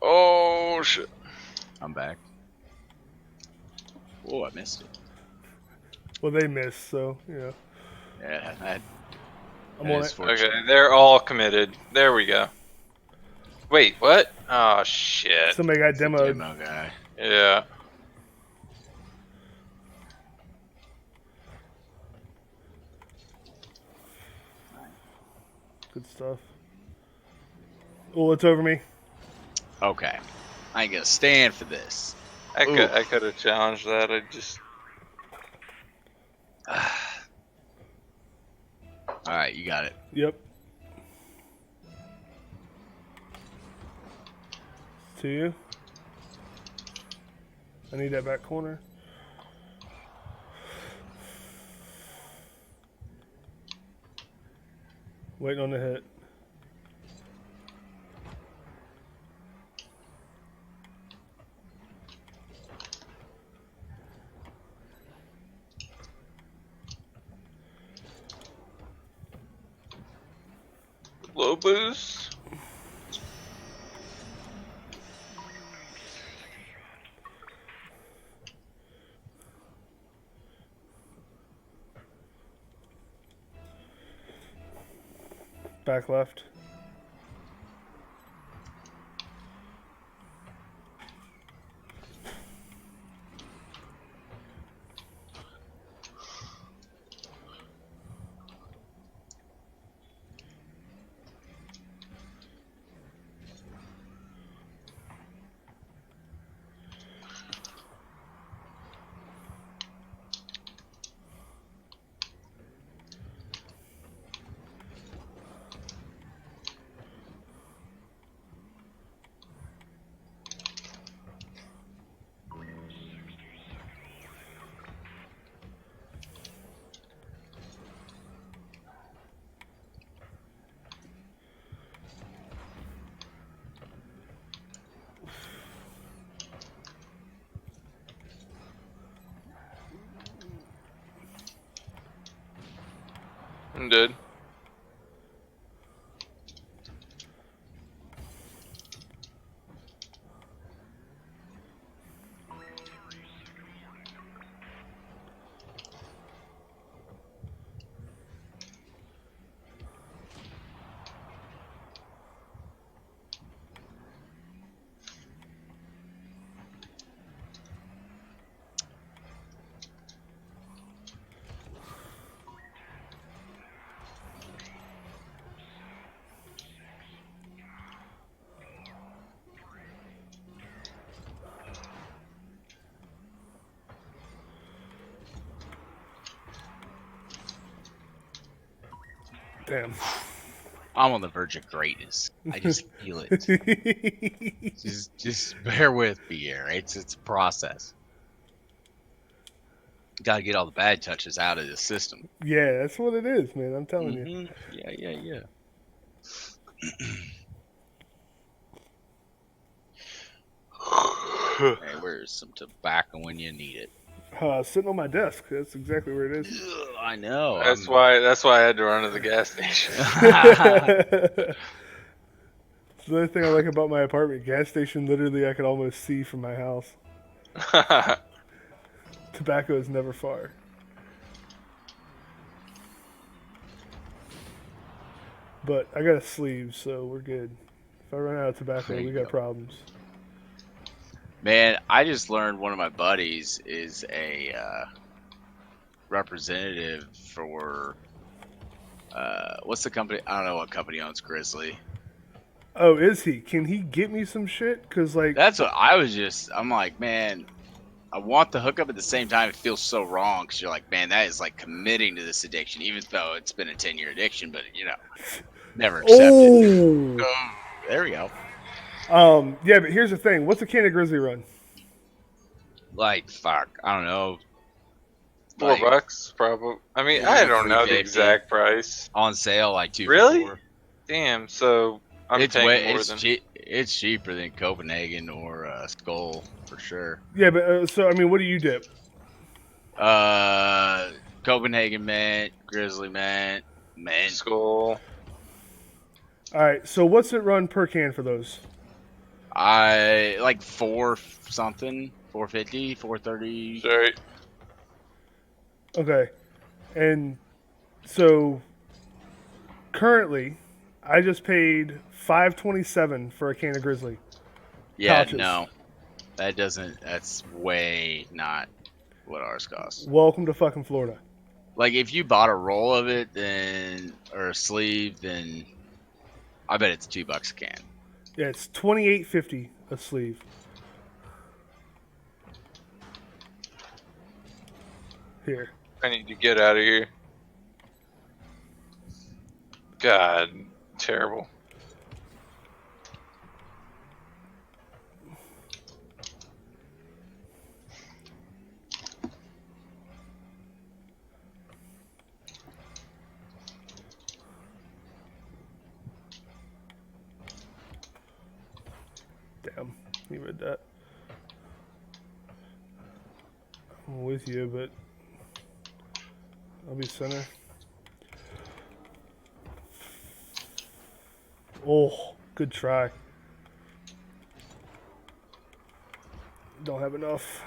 Oh, shit. I'm back. Oh, I missed it. Well, they missed, so yeah. Yeah, that I'm that on is it. fortunate. Okay, they're all committed. There we go. Wait, what? Oh, shit. Somebody got It's the demoed. demo guy. Yeah. Good stuff. Oh, it's over me. Okay. I ain't gonna stand for this. I Ooh. could have challenged that. I just... Alright, you got it. Yep. To you. I need that back corner. Waiting on the hit. Low boost? Back left. I'm dead. Damn. I'm on the verge of greatness. I just feel it. Just bear with me here. It's a process. Got to get all the bad touches out of the system. Yeah, that's what it is, man. I'm telling you. Mhm. Yeah. Hey, where's some tobacco when you need it? Sitting on my desk. That's exactly where it is. Ugh, I know. That's why I had to run to the gas station. It's the other thing I like about my apartment. Gas station, literally, I could almost see from my house. Tobacco is never far. But I got a sleeve, so we're good. If I run out of tobacco, There we you got go. problems. Man, I just learned one of my buddies is a representative for what's the company? I don't know what company owns Grizzly. Oh, is he? Can he get me some shit? Cause like, That's what I was just. I'm like, man, I want the hookup at the same time. It feels so wrong because you're like, man, that is like committing to this addiction, even though it's been a 10-year addiction. But never accept it. oh, Oh, there we go. yeah. But here's the thing. What's a can of Grizzly run? Like, fuck, I don't know. $4 probably. I mean, I don't know the $3.50. exact price. On sale, like 2 Really? for $4. Damn. So I'm It's paying more it's than. cheap. It's cheaper than Copenhagen or Skull for sure. Yeah, but so I mean, what do you dip? Copenhagen mint, Grizzly mint. Skull. All right. So what's it run per can for those? I like 4 something, 450, 430. Sorry. Okay. And so currently, I just paid $5.27 for a can of Grizzly. Yeah, Pouches. no, that doesn't. That's way not what ours costs. Welcome to fucking Florida. Like if you bought a roll of it, then or a sleeve, then I bet it's $2 a can. Yeah, it's $28.50 a sleeve. Here. I need to get out of here. God, terrible. Damn, you read that. I'm with you, but I'll be center. Oh, good try. Don't have enough.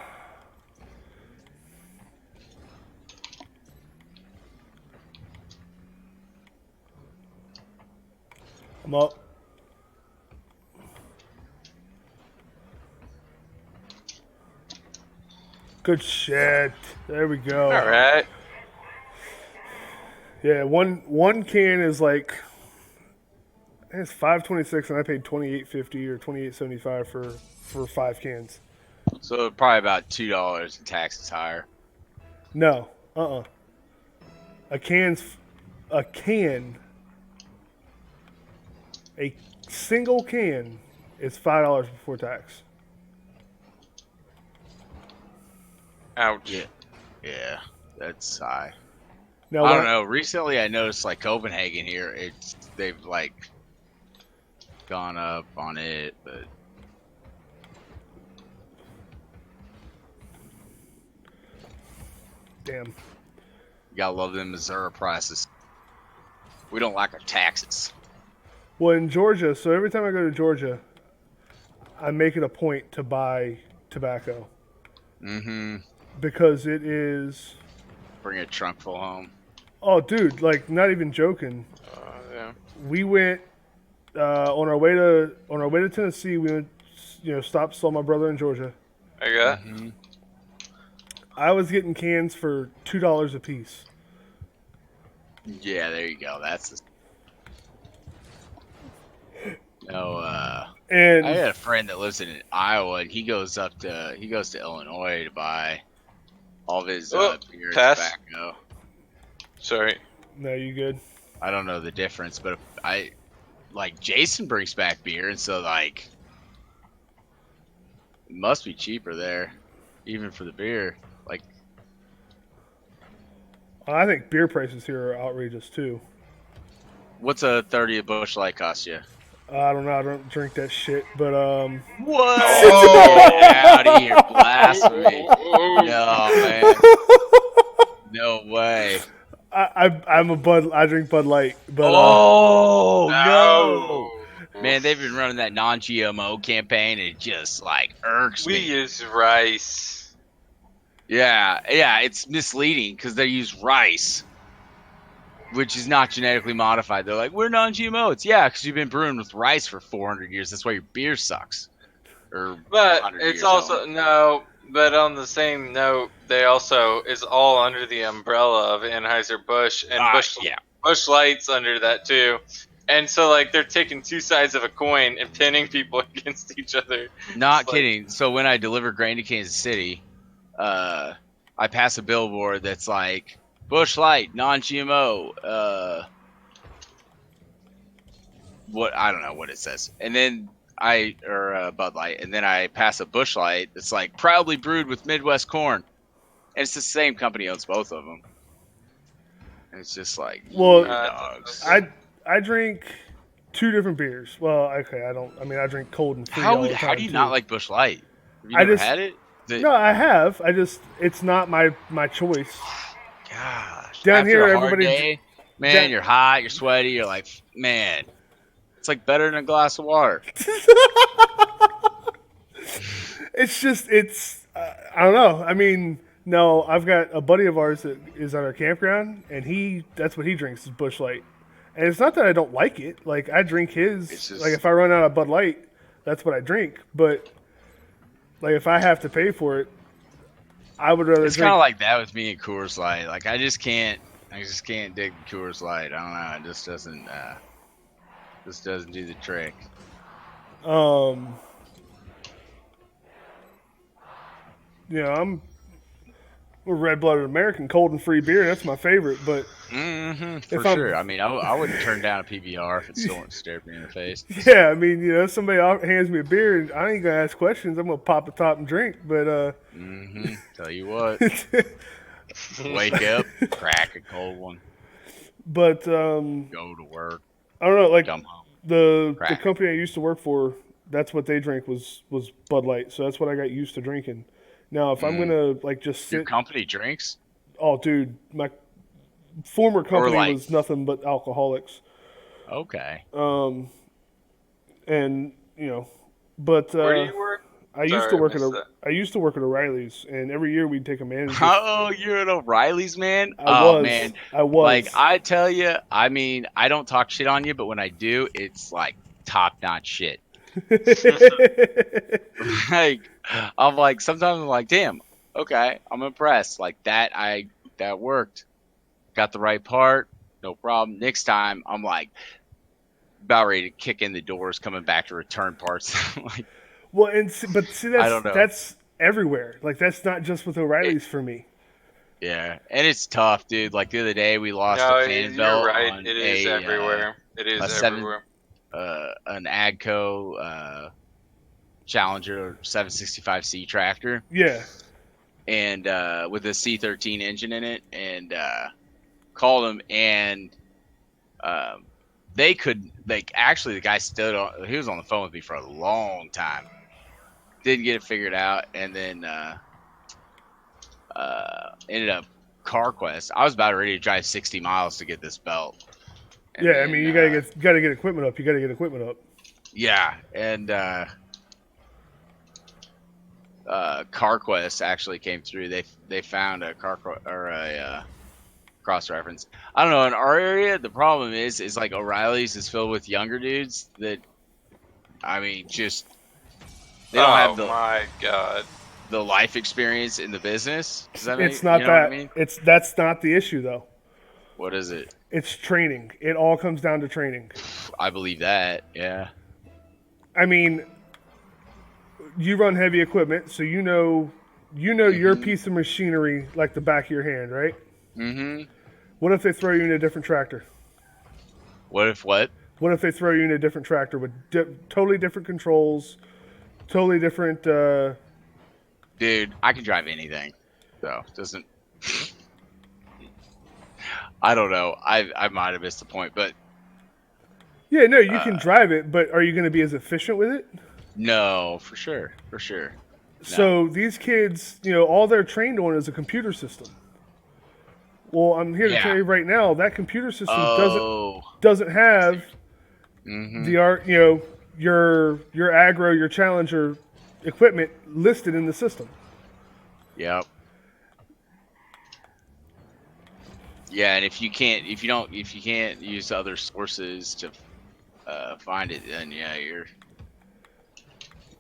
I'm up. Good shit. There we go. All right. Yeah, one can is like I think it's $5.26, and I paid $28.50 or $28.75 for 5 cans. So probably about $2 in taxes higher. No, a single can is $5 before tax. Ouch. Yeah, that's high. Now, I when don't know. Recently, I noticed like Copenhagen here. They've like gone up on it, but damn. you gotta love them Missouri prices. We don't like our taxes. Well, in Georgia, so every time I go to Georgia, I make it a point to buy tobacco Mm-hmm. because it is. Bring a trunk full home. Oh, dude! Like, not even joking. Yeah. We went on our way to Tennessee. We went, stopped, saw my brother in Georgia. I got. Mm-hmm. I was getting cans for $2 a piece. Yeah, there you go. That's no. And I had a friend that lives in Iowa, and he goes to Illinois to buy all of his Oh, beer and pass. tobacco. Sorry. no, you good? I don't know the difference, but I like Jason brings back beer, and so like it must be cheaper there, even for the beer. Like, I think beer prices here are outrageous too. what's a 30 of Busch Light cost you? I don't know. I don't drink that shit, but What? Oh. Get out of here, blasphemy! No, man, no way. I'm a Bud. I drink Bud Light, but Oh no. No. Man, they've been running that non-GMO campaign, and it just like irks We me. use rice. Yeah, it's misleading because they use rice, which is not genetically modified. They're like, we're non-GMO. It's because you've been brewing with rice for 400 years. That's why your beer sucks. Or But 100 it's years also old. no. But on the same note, they also is all under the umbrella of Anheuser-Busch and Yeah. Busch Light's under that too. And so like they're taking two sides of a coin and pinning people against each other. Not It's like- kidding. So when I deliver grain to Kansas City, I pass a billboard that's like Busch Light, non-GMO. What I don't know what it says, and then Bud Light, and then I pass a Busch Light that's like proudly brewed with Midwest corn, and it's the same company owns both of them. And it's just like, Well, you dogs. I drink two different beers. Well, okay, I don't. I mean, I drink cold and free all the time. How do you too. not like Busch Light? Have you I never just- had it? No, I have. It's not my choice. Gosh. Down After here, a hard everybody- day, man, down- you're hot, you're sweaty, you're like, man, it's like better than a glass of water. It's just I don't know. I mean, no, I've got a buddy of ours that is on our campground, and that's what he drinks is Busch Light. And it's not that I don't like it. Like I drink his. It's just- Like if I run out of Bud Light, that's what I drink. But like if I have to pay for it, I would rather It's drink. kind of like that with me and Coors Light. Like I just can't dig Coors Light. I don't know. It just doesn't do the trick. You know, I'm a red-blooded American, cold and free beer. That's my favorite. But Mm-hmm, If for I'm- sure. I mean, I wouldn't turn down a PBR if it still wouldn't stare me in the face. yeah, I mean, you know, if somebody hands me a beer, and I ain't gonna ask questions. I'm gonna pop the top and drink. But Mm-hmm. Tell you what, wake up, crack a cold one, but go to work, I don't know. Like come home. the Crack. company I used to work for, that's what they drank was Bud Light. So that's what I got used to drinking. Now, if I'm gonna like just Your sit, company drinks? oh, dude, my former company like- was nothing but alcoholics. Okay. And you know, but Where do you work? I used Sorry, to I work missed that. I used to work at O'Reilly's, and every year we'd take a manager. Oh, you're at O'Reilly's, man. I Oh was, man. I was. Like I tell you, I mean, I don't talk shit on you, but when I do, it's like top notch shit. Like I'm like sometimes I'm like, damn, okay, I'm impressed. Like that worked. Got the right part, no problem. Next time I'm like about ready to kick in the doors coming back to return parts. Like Well, but see, I don't know. that's everywhere. Like that's not just with O'Reilly's for me. yeah. And it's tough, dude. Like the other day we lost No, a fan you're belt right. on It is everywhere. It is a seven- everywhere. An Agco Challenger 765C tractor. Yeah. And with a C13 engine in it, and called them, and they could actually the guy stood on. He was on the phone with me for a long time. Didn't get it figured out, and then ended up CarQuest. I was about ready to drive 60 miles to get this belt. And Yeah, I then, mean, you gotta get equipment up. You gotta get equipment up. yeah, and CarQuest actually came through. They found a cross reference. I don't know. In our area, the problem is like O'Reilly's is filled with younger dudes that, I mean, just they don't have my god. the life experience in the business. Does that make, It's not you know that. What I mean? That's not the issue though. What is it? It's training. It all comes down to training. I believe that. Yeah. I mean, you run heavy equipment, so you know your piece of machinery like the back of your hand, right? Mm-hmm. What if they throw you in a different tractor? What if what? What if they throw you in a different tractor with totally different controls, totally different? Dude, I can drive anything. So doesn't. I don't know. I might have missed the point, but Yeah, no, you can drive it, but are you going to be as efficient with it? no, for sure. So these kids, all they're trained on is a computer system. Well, I'm here to Yeah. tell you right now that computer system Oh. doesn't have Mm-hmm. the art, your aggro, your challenger equipment listed in the system. Yep. Yeah, and if you can't use other sources to find it, then yeah, you're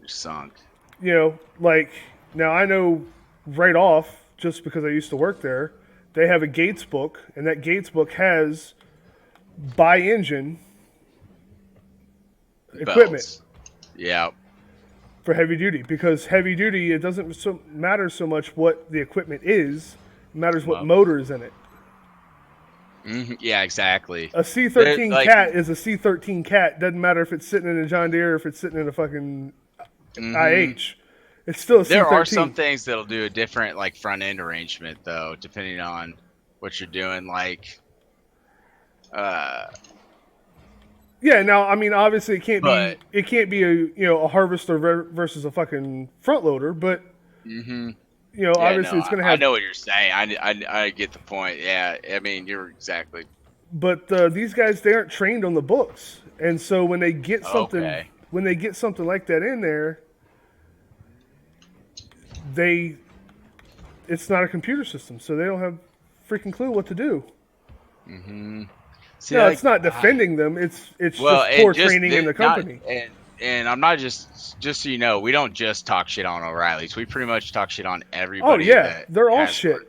sunk. Like now I know right off just because I used to work there, they have a Gates book, and that Gates book has by engine equipment Belts. Yeah. for heavy duty, because heavy duty, it doesn't matter so much what the equipment is, it matters what motor is in it. Yeah, exactly. A C13 Like- Cat is a C13 Cat. Doesn't matter if it's sitting in a John Deere or if it's sitting in a fucking IH. It's still a C13. There are some things that'll do a different like front end arrangement though, depending on what you're doing. Like, Yeah, now I mean obviously it can't But- be a harvester versus a fucking front loader, but yeah, obviously no, it's going to I have. know what you're saying. I get the point. Yeah, I mean you're exactly. But these guys, they aren't trained on the books, and so when they get something Okay. like that in there, it's not a computer system, so they don't have freaking clue what to do. See, No, like, it's not defending them. It's well, just poor and just- training in the not- company. and I'm not just so you know, we don't just talk shit on O'Reilly's. We pretty much talk shit on Oh everybody. yeah, that they're all has shit. one.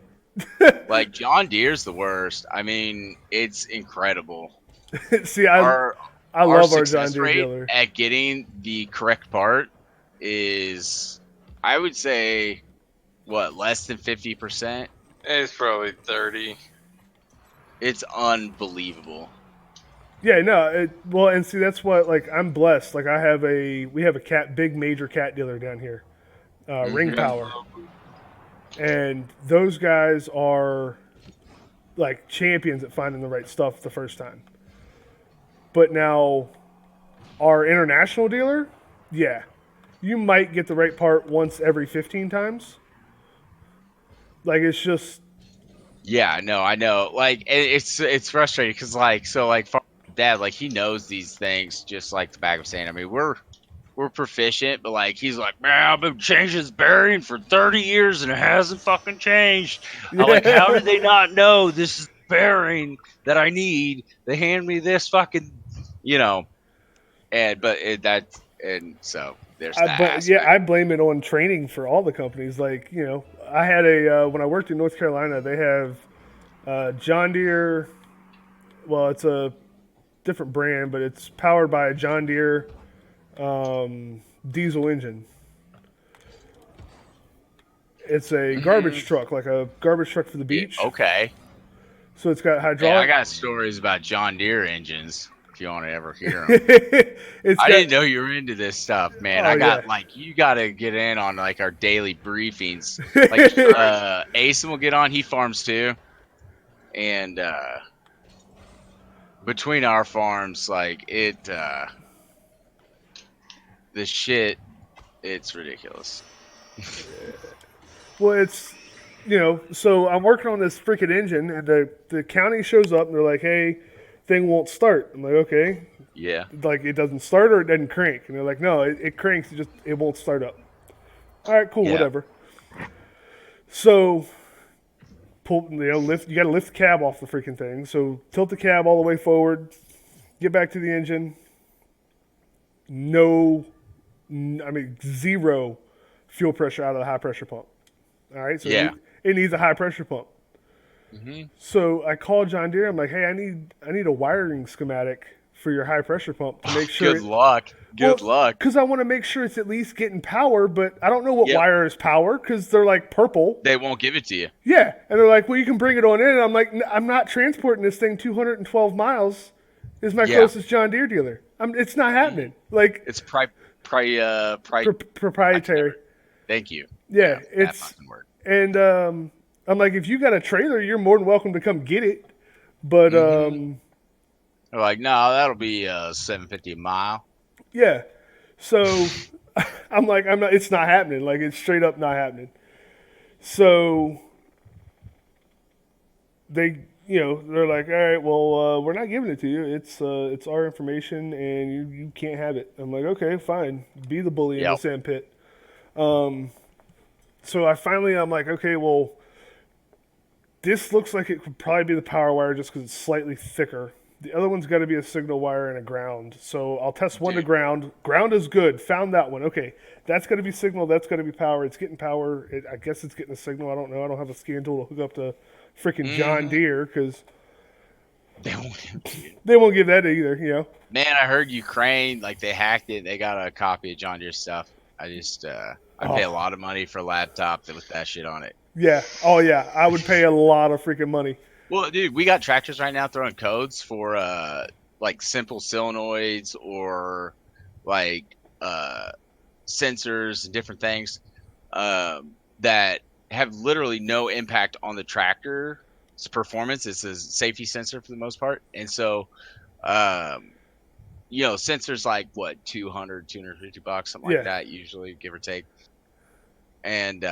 Like John Deere's the worst. I mean, it's incredible. See, I love our John success Deere rate dealer. at getting the correct part is, I would say, less than 50%. It's probably 30. It's unbelievable. Yeah, no, well, and see, that's what, like, I'm blessed. Like, we have a big major cat dealer down here, Ring Power. And those guys are, like, champions at finding the right stuff the first time. But now, our international dealer, yeah, you might get the right part once every 15 times. Like, it's just, Yeah, no, I know. Like, it's frustrating because, like, Dad, like, he knows these things just like the back of his hand. I mean, we're proficient, but like, he's like, man, I've been changing this bearing for 30 years and it hasn't fucking changed. I'm like, how did they not know this is the bearing that I need? They hand me this fucking, and so there's that. aspect. I blame it on training for all the companies. Like, I had when I worked in North Carolina, they have John Deere. Well, it's a different brand, but it's powered by a John Deere diesel engine. It's a garbage truck, like a garbage truck for the beach. Okay. So it's got Man, hydraulic. I got stories about John Deere engines. If you want to ever hear them. It's I got- didn't know you were into this stuff, man. Oh, I got yeah. like, you got to get in on like our daily briefings. Like Asen will get on. He farms too, and between our farms, like the shit, it's ridiculous. Well, it's, so I'm working on this freaking engine, and the county shows up, and they're like, hey, thing won't start. I'm like, okay. Yeah. Like, it doesn't start or it doesn't crank. And they're like, no, it cranks, it won't start up. All right, cool, Yeah. whatever. So, you got to lift the cab off the freaking thing. So, tilt the cab all the way forward, get back to the engine. Zero fuel pressure out of the high pressure pump. All right, so Yeah. it needs a high pressure pump. So I called John Deere. I'm like, hey, I need a wiring schematic for your high pressure pump to make sure. Good luck. Good luck. Because I want to make sure it's at least getting power, but I don't know what Yep. wire is power because they're like purple. They won't give it to you. Yeah, and they're like, well, you can bring it on in. And I'm like, I'm not transporting this thing 212 miles is my Yeah. closest John Deere dealer. It's not happening. Like It's proprietary. Thank you. Yeah, that it's fucking word. and I'm like, if you got a trailer, you're more than welcome to come get it. But Mhm. They're like, no, that'll be $7.50 a mile. yeah, so I'm like, I'm not. It's not happening. Like it's straight up not happening. So they, they're like, all right, well, we're not giving it to you. It's our information, and you can't have it. I'm like, okay, fine. Be the bully in the Yep. sandpit. So I'm like, okay, well, this looks like it could probably be the power wire just because it's slightly thicker. The other one's got to be a signal wire and a ground. So I'll test one to Dude. ground. Ground is good. Found that one. Okay, that's got to be signal. That's got to be power. It's getting power. I guess it's getting a signal. I don't know. I don't have a scan tool to hook up to freaking John Deere because They won't- they won't give that either. Man, I heard Ukraine, like they hacked it. They got a copy of John Deere stuff. I just, I pay a lot of money for a laptop with that shit on it. Yeah. Oh yeah. I would pay a lot of freaking money. Well, dude, we got tractors right now throwing codes for like simple solenoids or like sensors and different things that have literally no impact on the tractor's performance. It's a safety sensor for the most part, and so sensors like what $250, something Yeah. like that, usually, give or take, and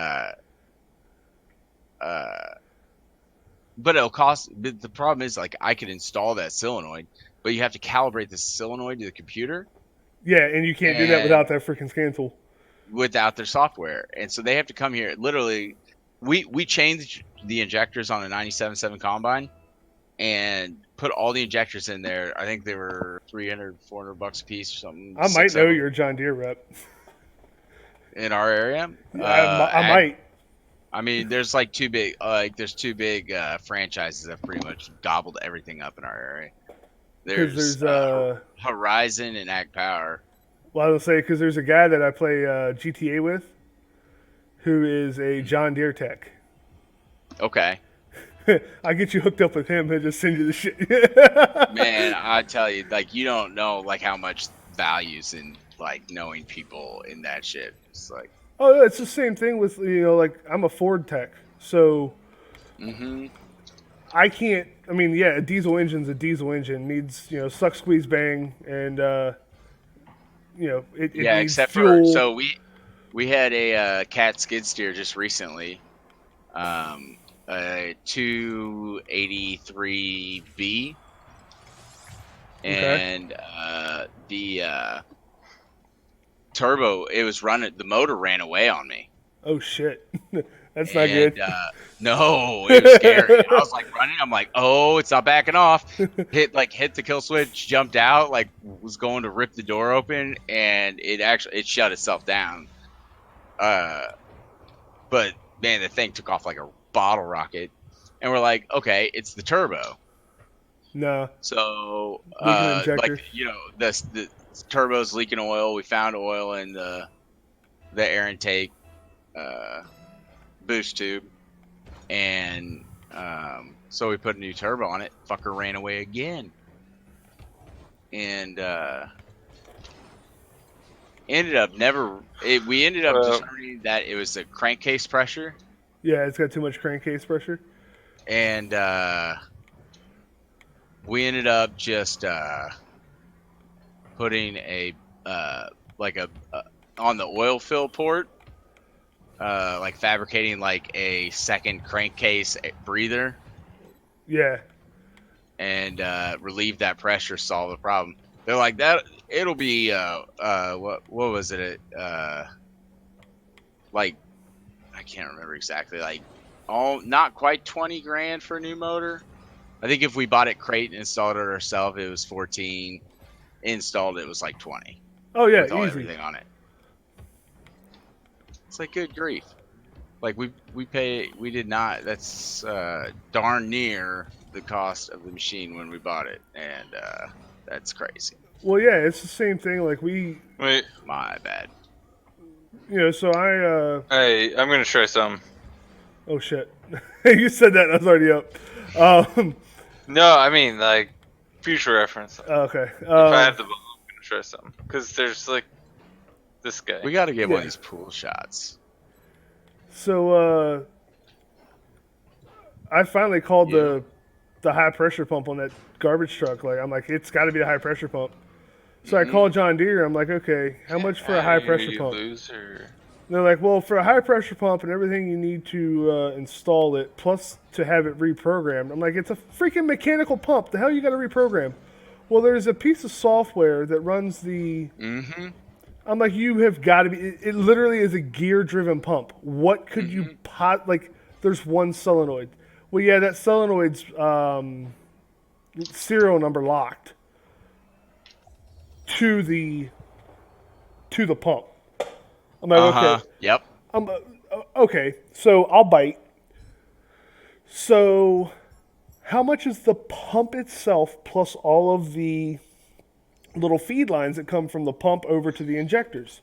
but it'll cost. But the problem is, like, I could install that solenoid, but you have to calibrate the solenoid to the computer Yeah, and you can't do that And- without that freaking scan tool. without their software, and so they have to come here. Literally, we changed the injectors on a 97.7 combine and put all the injectors in there. I think they were $300-$400 a piece or something. I might six know of them your John Deere rep. in our area. I might. I mean, there's like two big franchises that pretty much gobbled everything up in our area. Because There's Horizon and Ag Power. Well, I was gonna say because there's a guy that I play GTA with, who is a John Deere tech. Okay, I get you hooked up with him and just send you the shit. man, I tell you, like, you don't know like how much values in like knowing people in that shit. It's like, Oh, yeah, it's the same thing with like I'm a Ford tech, so I can't. I mean, yeah, a diesel engine's a diesel engine, needs suck, squeeze, bang, and it yeah, needs except fuel. for so we had a cat skid steer just recently, a 283B, and the turbo, it was running, the motor ran away on me. Oh shit, that's not And, good. no, it was scary. I was like running. I'm like, oh, it's not backing off. Hit the kill switch, jumped out, like was going to rip the door open, and it shut itself down. But man, the thing took off like a bottle rocket, and we're like, okay, it's the turbo. No, So Leaking injector. the turbo's leaking oil. We found oil in the air intake boost tube, and so we put a new turbo on it. Fucker ran away again, and ended up determining that it was the crankcase pressure, yeah, it's got too much crankcase pressure. and we ended up just putting a on the oil fill port, like fabricating like a second crankcase breather, Yeah, and relieve that pressure, solve the problem. They're like, that it'll be what was it, like, I can't remember exactly, like, not quite 20 grand for a new motor. I think if we bought it crate and installed it ourselves, it was 14. Installed, it was like 20 oh yeah, with all easy. everything on it. It's like, good grief. Like, we did not, that's darn near the cost of the machine when we bought it, and that's crazy. Well, yeah, it's the same thing. Like Wait, My bad. so I. hey, I'm gonna try some. Oh shit, you said that. I was already up. No, I mean like Future reference. Okay. If I have the ball, I'm gonna try something. Because there's like this guy. We got to get one of Yeah. these pool shots. So I finally called Yeah. the high pressure pump on that garbage truck. Like I'm like, it's got to be the high pressure pump. So I Mhm. called John Deere. I'm like, okay, how much for a high pressure You pump? lose or... And they're like, well, for a high pressure pump and everything, you need to install it, plus to have it reprogrammed. I'm like, it's a freaking mechanical pump. The hell you got to reprogram? Well, there's a piece of software that runs the. Mm-hmm. I'm like, you have got to be. It literally is a gear-driven pump. What could you like? There's one solenoid. Well, yeah, that solenoid's serial number locked to the pump. I'm like, Uh-huh. okay. Yep. Okay, so I'll bite. So, how much is the pump itself plus all of the little feed lines that come from the pump over to the injectors?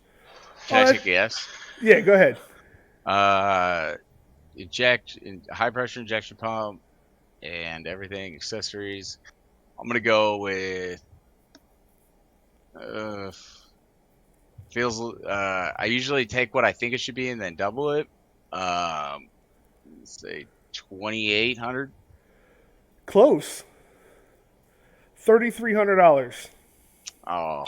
Can I Uh, take a guess? Yeah, go ahead. High pressure injection pump and everything, accessories. I'm gonna go with I usually take what I think it should be and then double it. Let's say 2,800. Close. $3,300. Oh,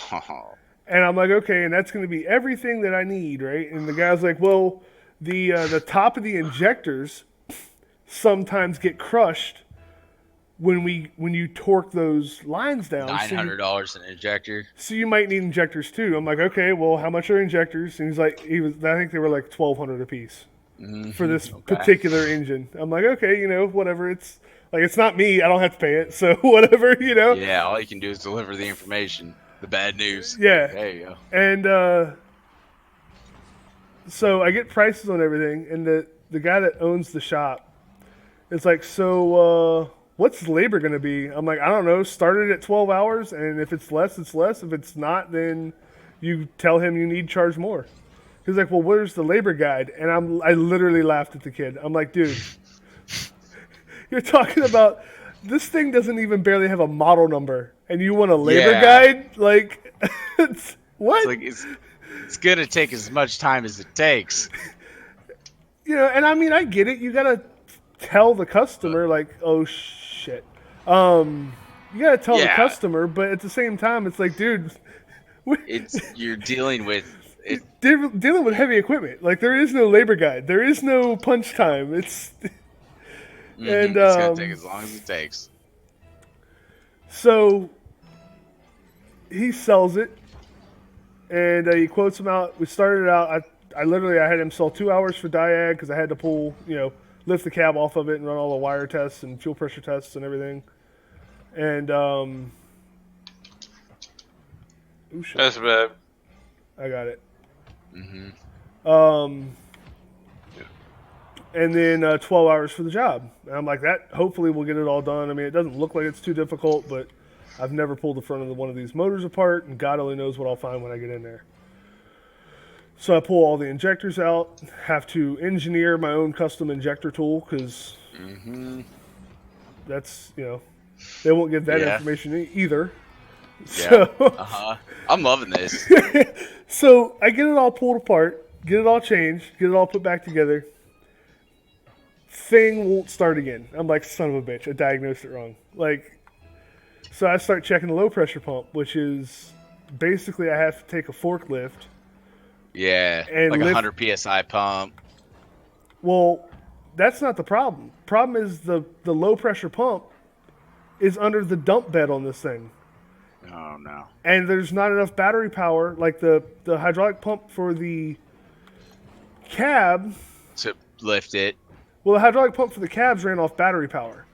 And I'm like, okay, and that's going to be everything that I need, right? And the guy's like, well, the top of the injectors sometimes get crushed when you torque those lines down. $900 an injector. So you might need injectors too. I'm like, okay, well, how much are injectors? And I think they were like $1,200 a piece for this particular engine. I'm like, okay, whatever. It's like, it's not me. I don't have to pay it. So whatever, Yeah, all you can do is deliver the information, the bad news. Yeah. There you go. And so I get prices on everything, and the guy that owns the shop is like, so what's labor going to be? I'm like, I don't know. Start it at 12 hours, and if it's less, it's less. If it's not, then you tell him you need to charge more. He's like, well, where's the labor guide? And I literally laughed at the kid. I'm like, dude, you're talking about this thing doesn't even barely have a model number, and you want a labor Yeah. guide? Like, what? It's like it's gonna take as much time as it takes. And I mean, I get it. You gotta tell the customer, like, oh shit. You gotta tell the Yeah. customer, but at the same time, it's like, dude, You're dealing with it. dealing with heavy equipment. Like, there is no labor guide. There is no punch time. It's and It's gonna take as long as it takes. so he sells it, and he quotes him out. We started out. I literally had him sell 2 hours for Diag because I had to pull, lift the cab off of it and run all the wire tests and fuel pressure tests and everything. And ooh, shit. That's bad. I got it. Mm-hmm. And then 12 hours for the job. And I'm like, that hopefully we'll get it all done. I mean, it doesn't look like it's too difficult, but I've never pulled the front of one of these motors apart, and God only knows what I'll find when I get in there. So I pull all the injectors out, have to engineer my own custom injector tool because that's, they won't get that Yeah. information either. Yeah. So, I'm loving this. so I get it all pulled apart, get it all changed, get it all put back together. Thing won't start again. I'm like, son of a bitch, I diagnosed it wrong. Like, so I start checking the low pressure pump, which is basically I have to take a forklift. Yeah, And like a lift- 100 psi pump. Well, that's not the problem. Problem is the low pressure pump is under the dump bed on this thing. Oh no. And there's not enough battery power. Like the hydraulic pump for the cab, To lift it. well, the hydraulic pump for the cabs ran off battery power.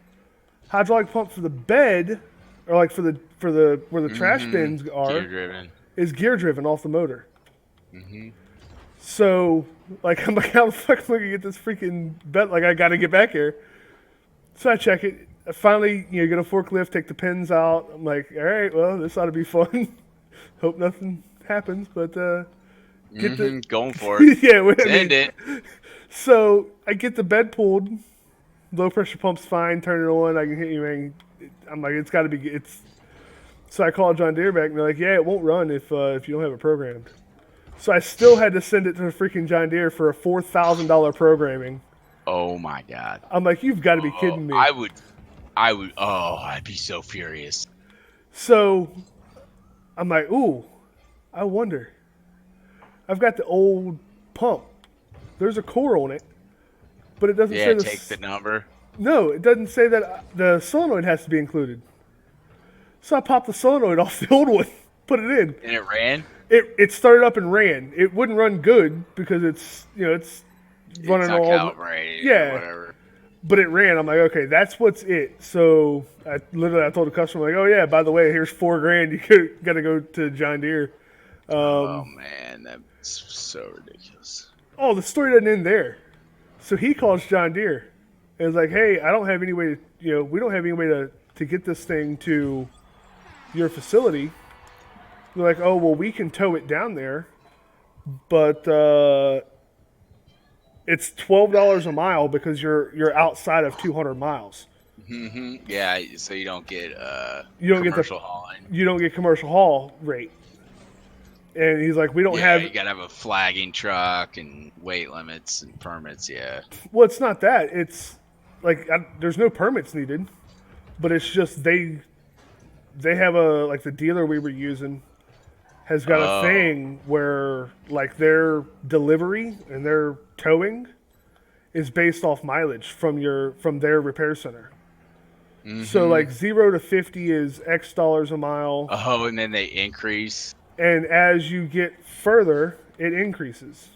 Hydraulic pump for the bed, or like for the where the trash bins are, Gear driven. is gear driven off the motor. So, like, I'm like, how the fuck am I gonna get this freaking bed? Like, I gotta get back here. So I check it. I finally, get a forklift, take the pins out. I'm like, all right, well, this ought to be fun. Hope nothing happens, but get the Going for it. yeah. I Send mean, it. so I get the bed pulled. Low pressure pump's fine. Turn it on. I can hit you. I'm like, it's got to be. It's So I called John Deere back, and they're like, "Yeah, it won't run if you don't have it programmed." So I still had to send it to the freaking John Deere for a $4,000 programming. Oh my god. I'm like, "You've got to be kidding me!" I would. Oh, I'd be so furious. So I'm like, "Ooh, I wonder." I've got the old pump. There's a core on it, but it doesn't Yeah, say take the number. No, it doesn't say that the solenoid has to be included. So I popped the solenoid off the old one, put it in. And it ran. It started up and ran. It wouldn't run good because it's running It's not all. calibrated. Yeah. Or whatever. But it ran. I'm like, okay, that's what's it. So I told the customer, like, oh yeah, by the way, here's $4,000. You got to go to John Deere. Oh man, that's so ridiculous. Oh, the story doesn't end there. So he calls John Deere and is like, hey, I don't have any way to, we don't have any way to get this thing to your facility. They're like, oh, well, we can tow it down there, but it's $12 a mile because you're outside of 200 miles. Yeah, so you don't get You don't get commercial hauling. You don't get commercial haul rate. And he's like, we don't have. You gotta have a flagging truck and weight limits and permits. Yeah. Well, it's not that. It's like there's no permits needed, but it's just they have the dealer we were using has got a thing where like their delivery and their towing is based off mileage from their repair center. So like 0 to 50 is X dollars a mile. Oh, and then they increase. And as you get further, it increases.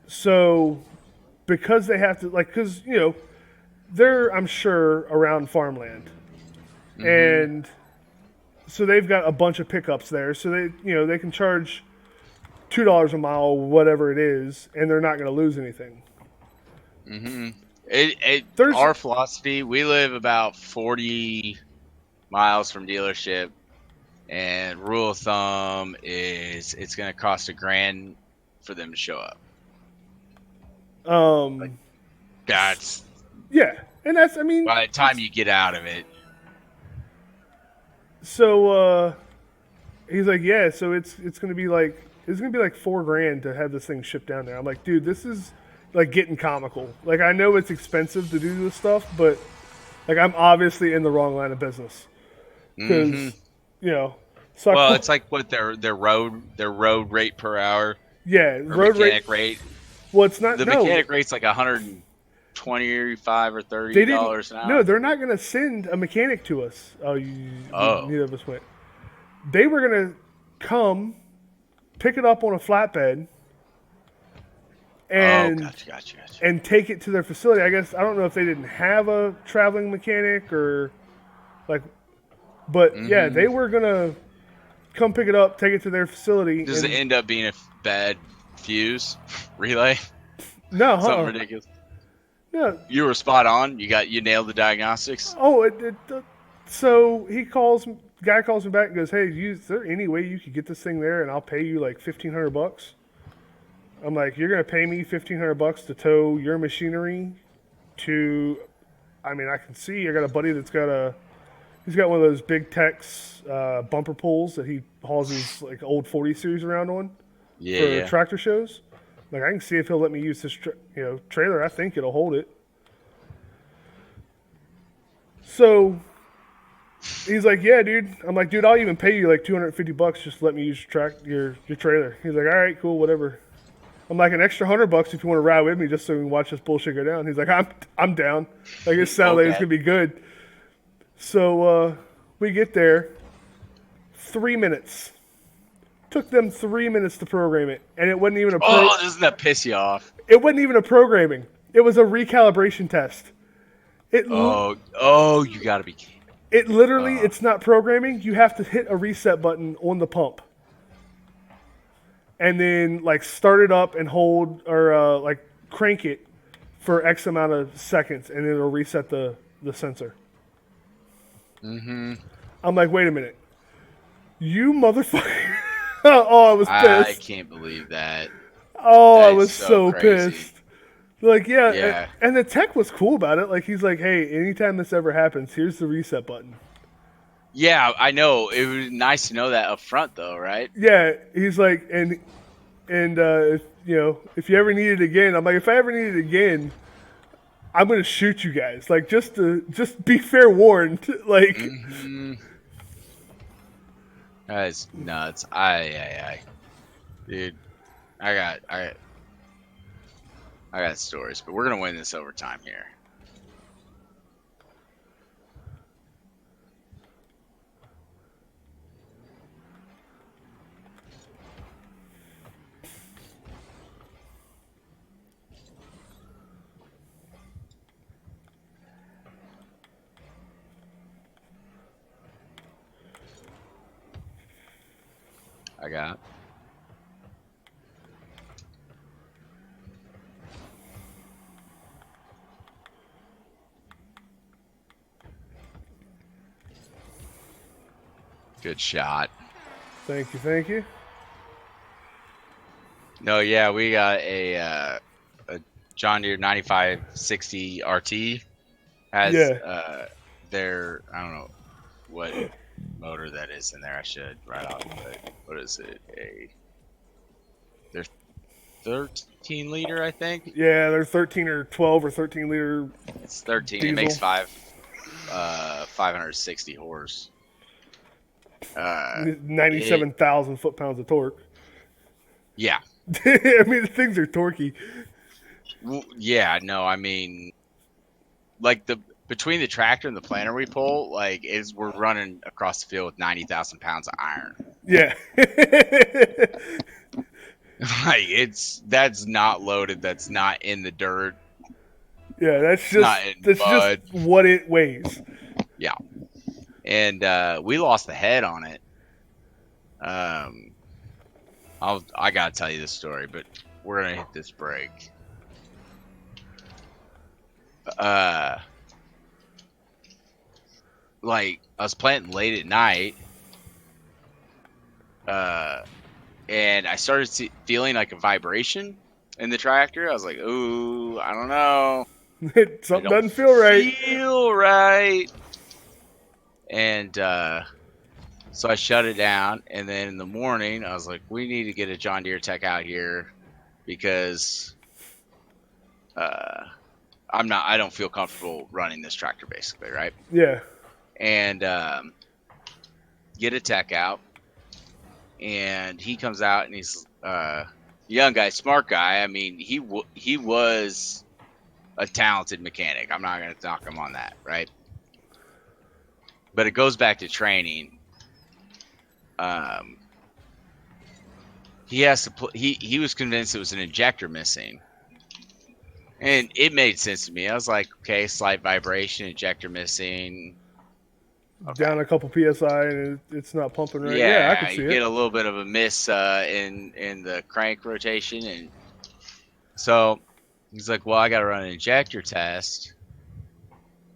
So, because they have to, because, they're, I'm sure, around farmland. And so they've got a bunch of pickups there. So they can charge $2 a mile, whatever it is, and they're not going to lose anything. Our philosophy, we live about 40 miles from dealership. And rule of thumb is it's going to cost $1,000 for them to show up. That's Yeah, and that's by the time you get out of it. So he's like, yeah, so it's gonna be like $4,000 to have this thing shipped down there. I'm like, dude, this is like getting comical. Like I know it's expensive to do this stuff, but like I'm obviously in the wrong line of business because So well, it's like what their road rate per hour. Yeah, road mechanic rate. Well, it's not the mechanic rate's like $125 or $30 an hour. No, they're not going to send a mechanic to us. Neither of us went. They were going to come, pick it up on a flatbed, and gotcha. and take it to their facility. I guess I don't know if they didn't have a traveling mechanic or but yeah, they were going to come pick it up, take it to their facility. Does it end up being a bad fuse relay? No, Something ridiculous. No. You were spot on. You nailed the diagnostics. Oh, so guy calls me back and goes, "Hey, is there any way you could get this thing there, and I'll pay you like $1,500?" I'm like, "You're gonna pay me $1,500 to tow your machinery to?" I mean, I can see I got a buddy that's he's got one of those big Tex bumper pulls that he hauls his like old 40 series around on for tractor shows. Like I can see if he'll let me use this trailer. I think it'll hold it. So he's like, "Yeah, dude." I'm like, "Dude, I'll even pay you like $250 just to let me use your trailer." He's like, "All right, cool, whatever." I'm like, "An extra $100 if you want to ride with me just so we can watch this bullshit go down." He's like, "I'm down." Like it sounds like it's gonna be good. So we get there. 3 minutes. Took them 3 minutes to program it, and it wasn't even a. Doesn't that piss you off? It wasn't even a programming. It was a recalibration test. You gotta be kidding. It literally, it's not programming. You have to hit a reset button on the pump, and then like start it up and hold or like crank it for X amount of seconds, and then it'll reset the sensor. I'm like, wait a minute, you motherfucker! Oh, I was pissed. I can't believe that. Oh, That I was is so crazy. pissed. Like, Yeah. and the tech was cool about it. Like, he's like, "Hey, anytime this ever happens, here's the reset button." Yeah, I know. It was nice to know that up front, though, right? Yeah, he's like, and if if you ever need it again, I'm like, if I ever need it again, I'm gonna shoot you guys. Like, just be fair warned. Like, Mm-hmm. That's nuts. Dude, I got stories, but we're gonna win this overtime here. I got. Good shot. thank you, thank you. No, yeah, we got a John Deere 9560 RT. Has Yeah. their, I don't know what motor that is in there. I should right off, but what is it? They're 13 liter, I think. Yeah, they're 13 or 12 or 13 liter. It's 13. Diesel. It makes 560 horse. 97,000 foot-pounds of torque. Yeah. I mean, the things are torquey. Well, yeah, no, I mean, like between the tractor and the planter we pull, like we're running across the field with 90,000 pounds of iron. Yeah. Like that's not loaded. That's not in the dirt. Yeah, that's Not in just mud. what it weighs. Yeah, and we lost the head on it. I gotta tell you this story, but we're gonna hit this break. Like I was planting late at night, and I started feeling like a vibration in the tractor. I was like, "Ooh, I don't know, Something don't doesn't feel right. Feel right." And so I shut it down, and then in the morning I was like, "We need to get a John Deere tech out here because I don't feel comfortable running this tractor, basically, right?" Yeah. And get a tech out, and he comes out, and he's young guy, smart guy. I mean, he was a talented mechanic. I'm not gonna knock him on that, right? But it goes back to training. He has to he was convinced it was an injector missing, and it made sense to me. I was like, okay, slight vibration, injector missing. Okay. Down a couple psi and it's not pumping right. Yeah, I can see you it. get a little bit of a miss in the crank rotation, and so he's like, well, I got to run an injector test,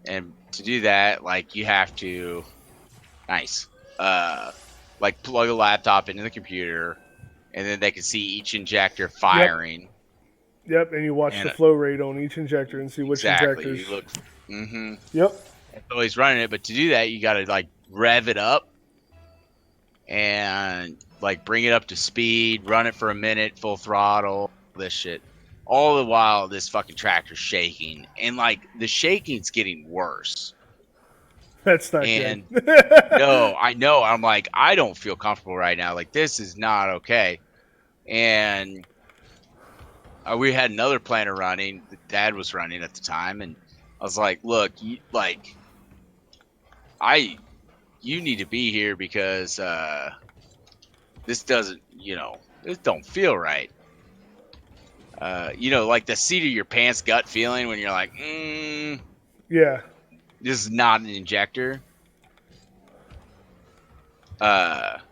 and to do that, like you have to, like plug a laptop into the computer, and then they can see each injector firing. Yep, and you watch the flow rate on each injector and see which injectors. You look. Mm-hmm. Yep. So he's running it, but to do that, you got to like rev it up and like bring it up to speed, run it for a minute, full throttle, this shit. All the while, this fucking tractor's shaking, and like the shaking's getting worse. That's not and good. No, I know. I'm like, I don't feel comfortable right now. Like this is not okay. And we had another planter running. Dad was running at the time, and I was like, look, you need to be here because this doesn't, this don't feel right. Like the seat of your pants gut feeling when you're like, yeah, this is not an injector. So I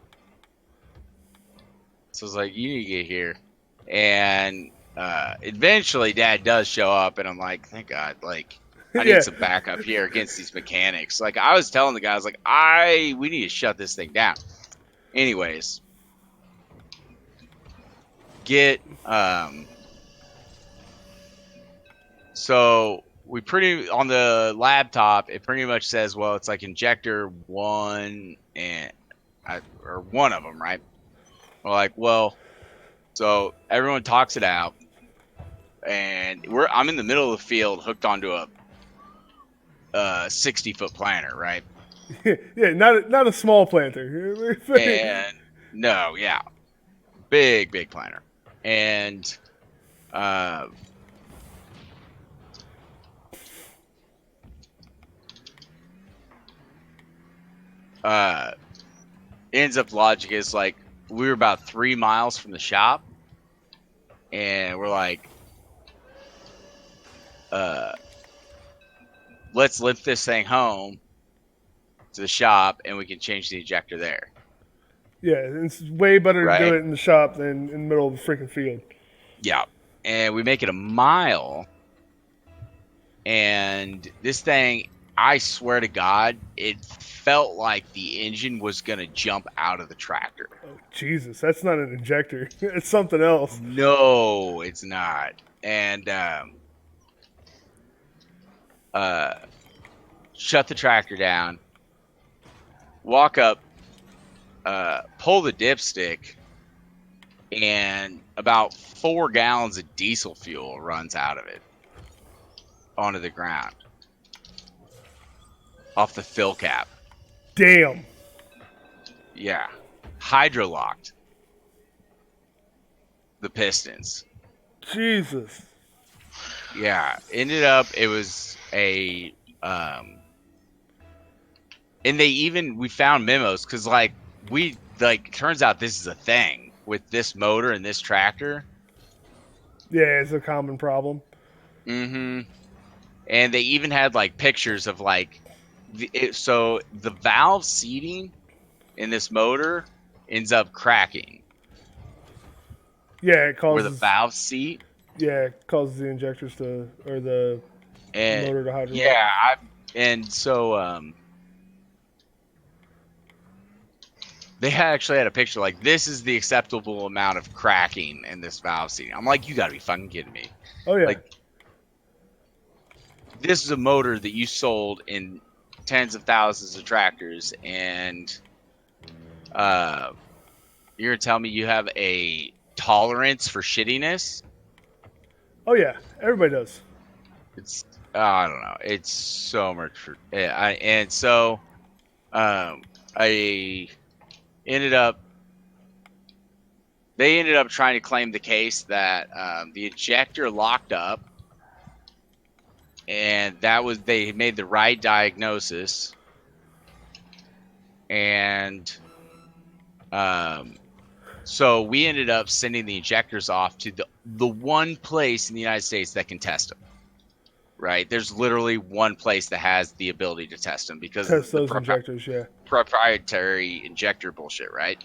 was like, you need to get here. And eventually Dad does show up, and I'm like, thank God, like, I need some backup here against these mechanics. Like I was telling the guys, like, we need to shut this thing down. Anyways, so we pretty on the laptop. It pretty much says, well, it's like injector one or one of them, right? We're like, well, so everyone talks it out, and I'm in the middle of the field, hooked onto a 60-foot planter, right? Yeah, not a small planter. And no, yeah, big planter, and ends up logic is like we were about 3 miles from the shop, and we're like, let's lift this thing home to the shop, and we can change the injector there. Yeah, it's way better to do Right. it in the shop than in the middle of the freaking field. Yeah. And we make it a mile, and this thing, I swear to God, it felt like the engine was going to jump out of the tractor. Oh, Jesus, that's not an injector. It's something else. No, it's not. And shut the tractor down, walk up, pull the dipstick, and about 4 gallons of diesel fuel runs out of it onto the ground off the fill cap. Damn. Yeah. Hydrolocked the pistons. Jesus. Yeah. Ended up, it was a, and we found memos because turns out this is a thing with this motor and this tractor. Yeah, it's a common problem. Mm-hmm. And they even had like pictures of like, so the valve seating in this motor ends up cracking Yeah, it where causes the valve seat. Yeah, it causes the injectors to or the And motor to hydraulic. yeah, and so they actually had a picture like this is the acceptable amount of cracking in this valve seating. I'm like, you gotta be fucking kidding me. Oh yeah. Like, this is a motor that you sold in tens of thousands of tractors, and you're gonna tell me you have a tolerance for shittiness? Oh yeah. Everybody does. It's I don't know. It's so much. I ended up. They ended up trying to claim the case that the injector locked up, and they made the right diagnosis, and so we ended up sending the injectors off to the one place in the United States that can test them. Right? There's literally one place that has the ability to test them because Test of the those injectors, yeah. proprietary injector bullshit, right?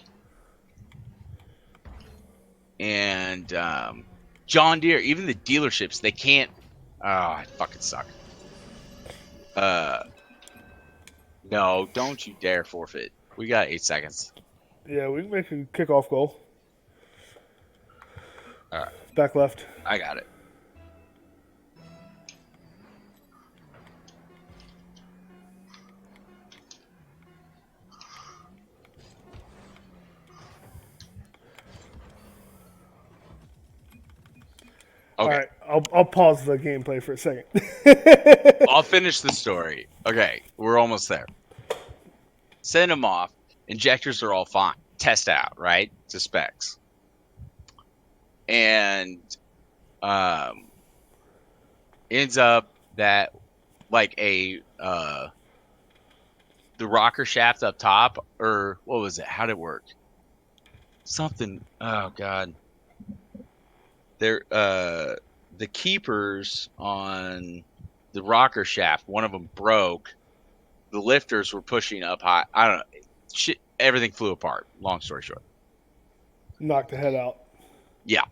And John Deere, even the dealerships, they can't. Oh, I fucking suck. No, don't you dare forfeit. We got 8 seconds. Yeah, we can make a kickoff goal. All right. Back left. I got it. Okay. All right, I'll pause the gameplay for a second. I'll finish the story. Okay, we're almost there. Send them off. Injectors are all fine. Test out, right? To specs. And ends up that like the rocker shaft up top, or what was it? How did it work? Something. Oh god. There, the keepers on the rocker shaft, one of them broke. The lifters were pushing up high. I don't know. Shit, everything flew apart. Long story short. Knock the head out. Yeah.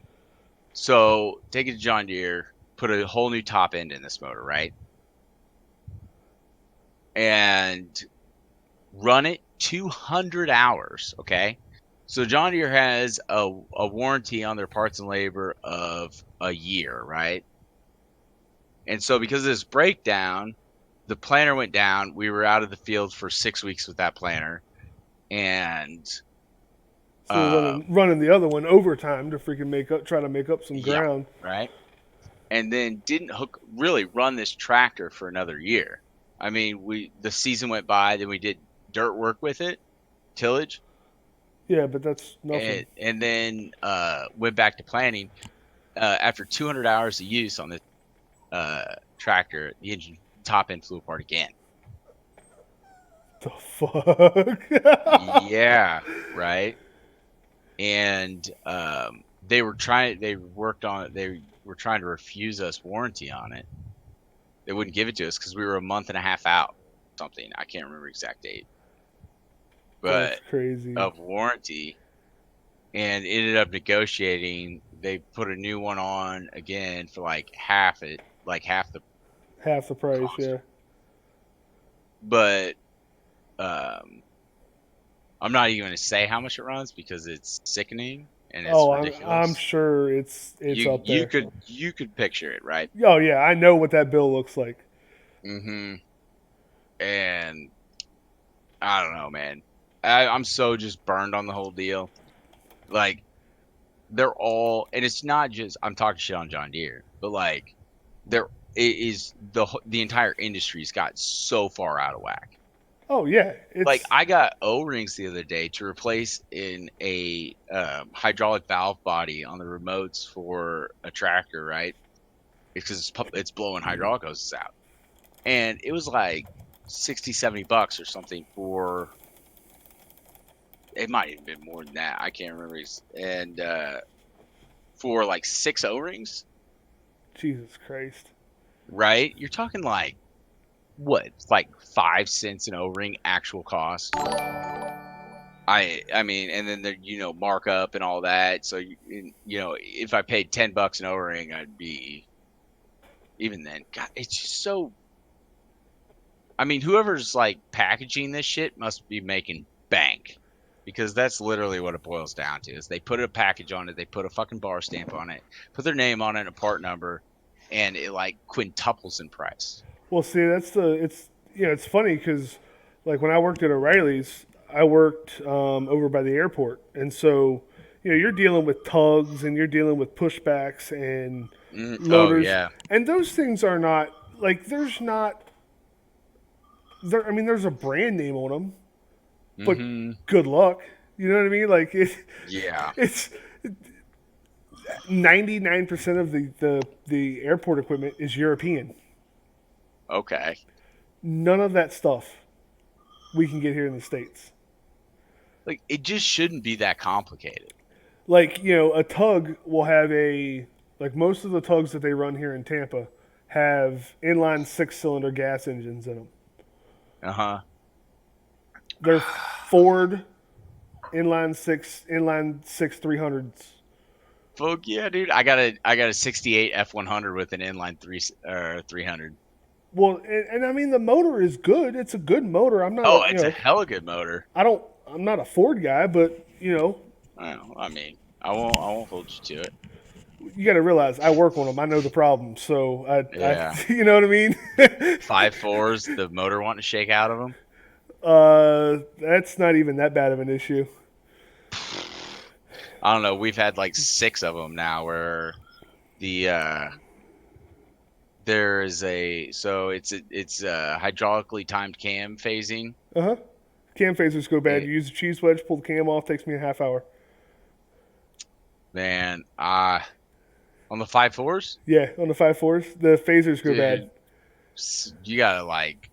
So take it to John Deere, put a whole new top end in this motor, right? And run it 200 hours, okay? So John Deere has a warranty on their parts and labor of a year, right? And so because of this breakdown, the planter went down. We were out of the field for 6 weeks with that planter, and So we're running the other one overtime to freaking try to make up some Yeah. ground. right, and then didn't really run this tractor for another year. I mean, the season went by, then we did dirt work with it, tillage, Yeah, but that's nothing. and then went back to planting. After 200 hours of use on the tractor, the engine top end flew apart again. The fuck? Yeah, right. And they were trying to refuse us warranty on it. They wouldn't give it to us because we were a month and a half out, something. I can't remember exact date, but That's crazy. of warranty, and ended up negotiating. They put a new one on again for like half the Half the price, cost. yeah. But I'm not even gonna say how much it runs because it's sickening and it's ridiculous. I'm sure it's up there. You could picture it, right? Oh yeah, I know what that bill looks like. Mm-hmm. And I don't know, man. I'm so just burned on the whole deal. Like, they're all, and it's not just I'm talking shit on John Deere, but like, the entire industry's got so far out of whack. Oh yeah, it's Like, I got O-rings the other day to replace in a hydraulic valve body on the remotes for a tractor, right? Because it's blowing hydraulic hoses out, and it was like $60-$70 or something for. It might have been more than that. I can't remember. And for like 6 O-rings, Jesus Christ. right? You're talking like what? Like 5 cents an O-ring actual cost. I mean, and then the markup and all that. So if I paid $10 an O-ring, I'd be even then. God, it's just so. I mean, whoever's like packaging this shit must be making bank. Because that's literally what it boils down to. Is they put a package on it, they put a fucking bar stamp on it, put their name on it and a part number, and it like quintuples in price. Well, see, it's funny because like when I worked at O'Reilly's, I worked over by the airport, and so you're dealing with tugs and you're dealing with pushbacks and loaders, Oh yeah. and those things are not like there's a brand name on them, but good luck. You know what I mean? Like Yeah. it's 99% of the airport equipment is European. Okay. None of that stuff we can get here in the States. Like, it just shouldn't be that complicated. Like, a tug will have most of the tugs that they run here in Tampa have inline 6-cylinder gas engines in them. Uh-huh. They're Ford inline six 300s. Fuck yeah, dude. I got a 68 F100 with an inline 300. Well, and I mean the motor is good. It's a good motor. I'm not. It's a hella good motor. I'm not a Ford guy, but Well, I mean, I won't hold you to it. you got to realize I work on them. I know the problem, so Yeah. you know what I mean. 5.4s, the motor wanting to shake out of them. That's not even that bad of an issue. I don't know. We've had like 6 of them now where it's a hydraulically timed cam phasing. Cam phasers go bad. You use a cheese wedge, pull the cam off, takes me a half hour. Man, on the 5.4s? Yeah, on the 5.4s, the phasers go bad. You gotta like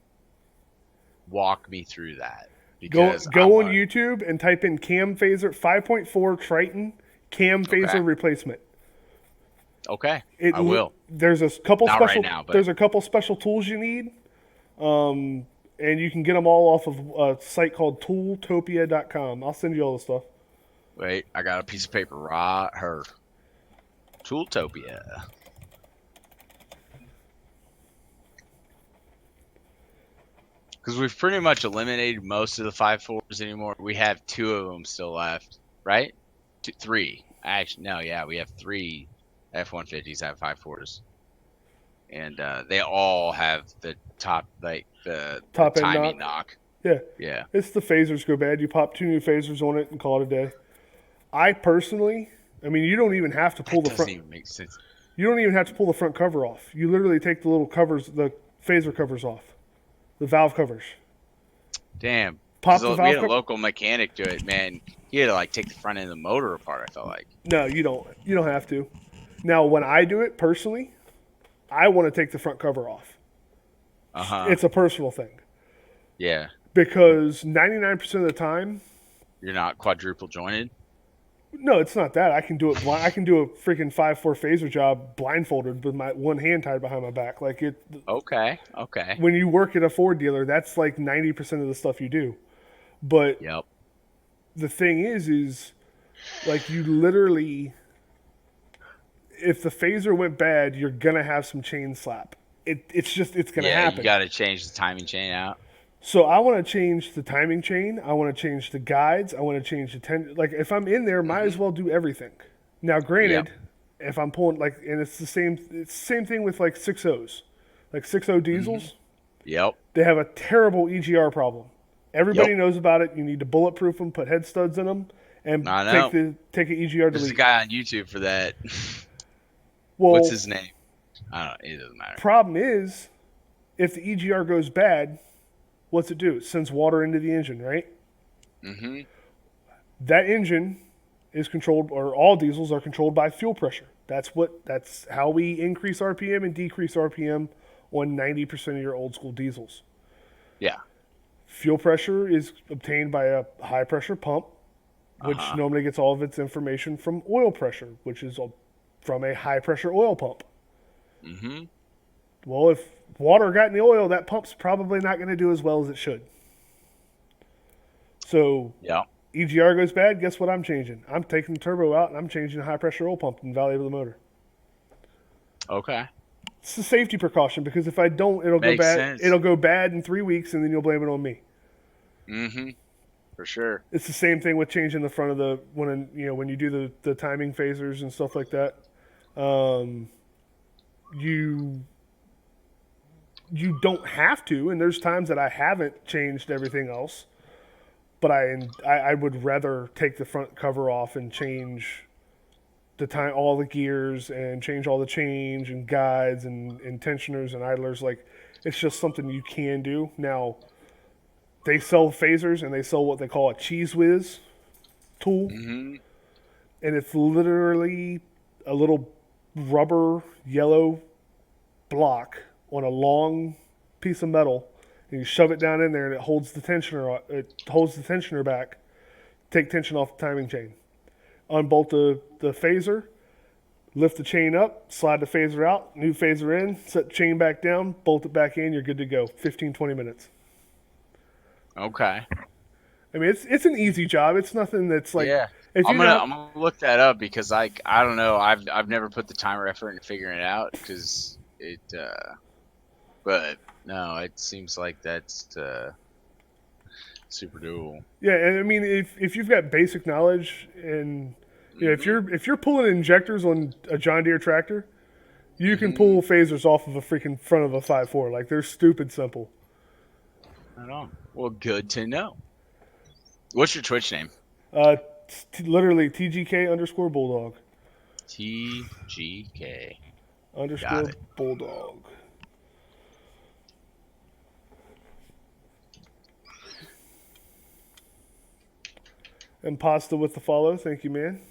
walk me through that. Go on YouTube and type in cam phaser 5.4 Triton cam phaser replacement. Okay, I will. There's a couple Not special. right now, but... There's a couple special tools you need, and you can get them all off of a site called Tooltopia.com. I'll send you all the stuff. Wait, I got a piece of paper right here. Tooltopia. Because we've pretty much eliminated most of the 5.4s anymore. We have 2 of them still left, right? 3. Actually, no, yeah, we have 3 F-150s that have 5.4s. and they all have the top the Top end timing knock. knock. Yeah. Yeah. It's the phasers go bad. You pop 2 new phasers on it and call it a day. I personally, I mean, you don't even have to pull That the doesn't front. even make sense. You don't even have to pull the front cover off. You literally take the little covers, the phaser covers off, the valve covers. Damn. Pop 'Cause the we valve had a cover. local mechanic do it, man. He had to like take the front end of the motor apart. I felt like. No, you don't. You don't have to. Now, when I do it personally, I want to take the front cover off. It's a personal thing Yeah. because 99% of the time, You're not quadruple jointed. no, it's not that. I can do it blind. I can do a freaking 5/4 phaser job blindfolded with my one hand tied behind my back. Like it. Okay. Okay. When you work at a Ford dealer, that's like 90% of the stuff you do. But Yep. the thing is like you literally, if the phaser went bad, you're gonna have some chain slap. It's gonna Yeah. happen. You got to change the timing chain out. So I want to change the timing chain. I want to change the guides. I want to change the like if I'm in there, might as well do everything. Now, granted, if I'm pulling like, and it's the same thing with like 6.0s, like 6.0 diesels. Yep. They have a terrible EGR problem. Everybody Yep. knows about it. You need to bulletproof them, put head studs in them, and I know. take an EGR There's a delete. guy on YouTube for that. Well, What's his name? I don't know. It doesn't matter. problem is, if the EGR goes bad, what's it do? It sends water into the engine, right? Mm-hmm. That engine is controlled, or all diesels are controlled by fuel pressure. That's how we increase RPM and decrease RPM on 90% of your old school diesels. Yeah. Fuel pressure is obtained by a high pressure pump, which normally gets all of its information from oil pressure, which is from a high pressure oil pump. Mm-hmm. Well, if water got in the oil, that pump's probably not going to do as well as it should. So Yeah. EGR goes bad, guess what I'm changing? I'm taking the turbo out and I'm changing a high pressure oil pump in the value of the motor. Okay. It's a safety precaution because if I don't, it'll Makes go bad. sense. It'll go bad in 3 weeks and then you'll blame it on me. Mm-hmm. For sure. It's the same thing with changing the front of the when you do the timing phasers and stuff like that. You don't have to, and there's times that I haven't changed everything else, but I would rather take the front cover off and change all the gears and change all the change and guides and tensioners and idlers. Like it's just something you can do. Now they sell phasers and they sell what they call a cheese whiz tool, Mm-hmm. and it's literally a little rubber yellow block on a long piece of metal, and you shove it down in there, and it holds the tensioner. It holds the tensioner back. Take tension off the timing chain. Unbolt the phaser. Lift the chain up. Slide the phaser out. New phaser in. Set the chain back down. Bolt it back in. You're good to go. 15-20 minutes. Okay. I mean, it's an easy job. It's nothing that's like. Yeah. If I'm you gonna look that up because I don't know. I've never put the time or effort into figuring it out because it. But no, it seems like that's super doable. Yeah, and I mean, if you've got basic knowledge, and if you're pulling injectors on a John Deere tractor, you can pull phasers off of a freaking front of a 5.4. Like they're stupid simple. Right on. Well, good to know. What's your Twitch name? Literally TGK_Bulldog TGK. _ Bulldog. And pasta with the follow. Thank you, man.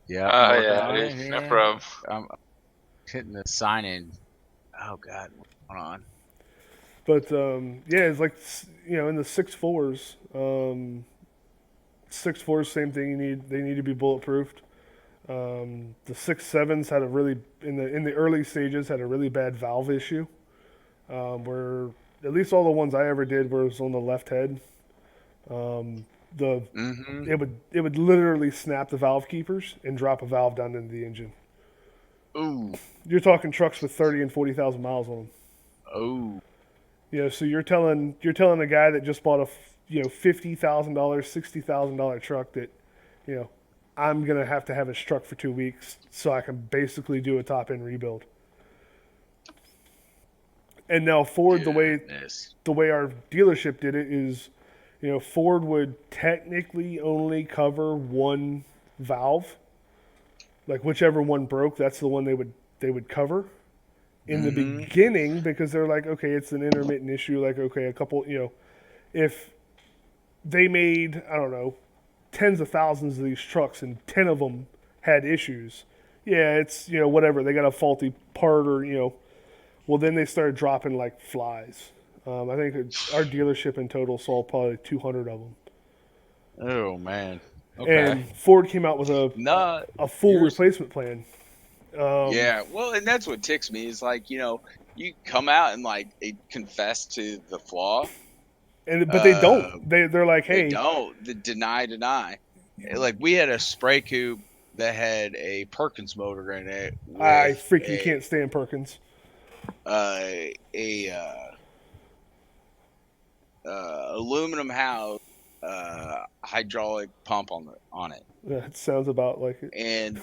Yeah. Oh, I'm yeah, working on dude. it No here. problem. I'm hitting the sign in. Oh God, what's going on? But yeah, it's like in the 6.4s, 6.4s, same thing. They need to be bulletproofed. The 6.7s had a really in the early stages had a really bad valve issue, where at least all the ones I ever did was on the left head. It would literally snap the valve keepers and drop a valve down into the engine. Ooh. You're talking trucks with 30 and 40,000 miles on them. Oh. So you're telling a guy that just bought a $50,000, $60,000 truck that, I'm gonna have his truck for 2 weeks so I can basically do a top end rebuild. And now Ford, the way Goodness. our dealership did it is, Ford would technically only cover one valve, like whichever one broke, that's the one they would cover in the beginning, because they're like, okay, it's an intermittent issue. Like, okay, a couple, if they made, I don't know, tens of thousands of these trucks and 10 of them had issues, yeah, it's, whatever, they got a faulty part, or, well, then they started dropping like flies. I think our dealership in total saw probably 200 of them. Oh man. Okay. And Ford came out with Nah, a full yours- replacement plan. yeah. Well, and that's what ticks me is like, you come out and like confess to the flaw. But they don't. They're like, hey, They don't. The deny. Like we had a spray coupe that had a Perkins motor in it. I with freaking can't stand Perkins. a aluminum house hydraulic pump on it, That sounds about like it. and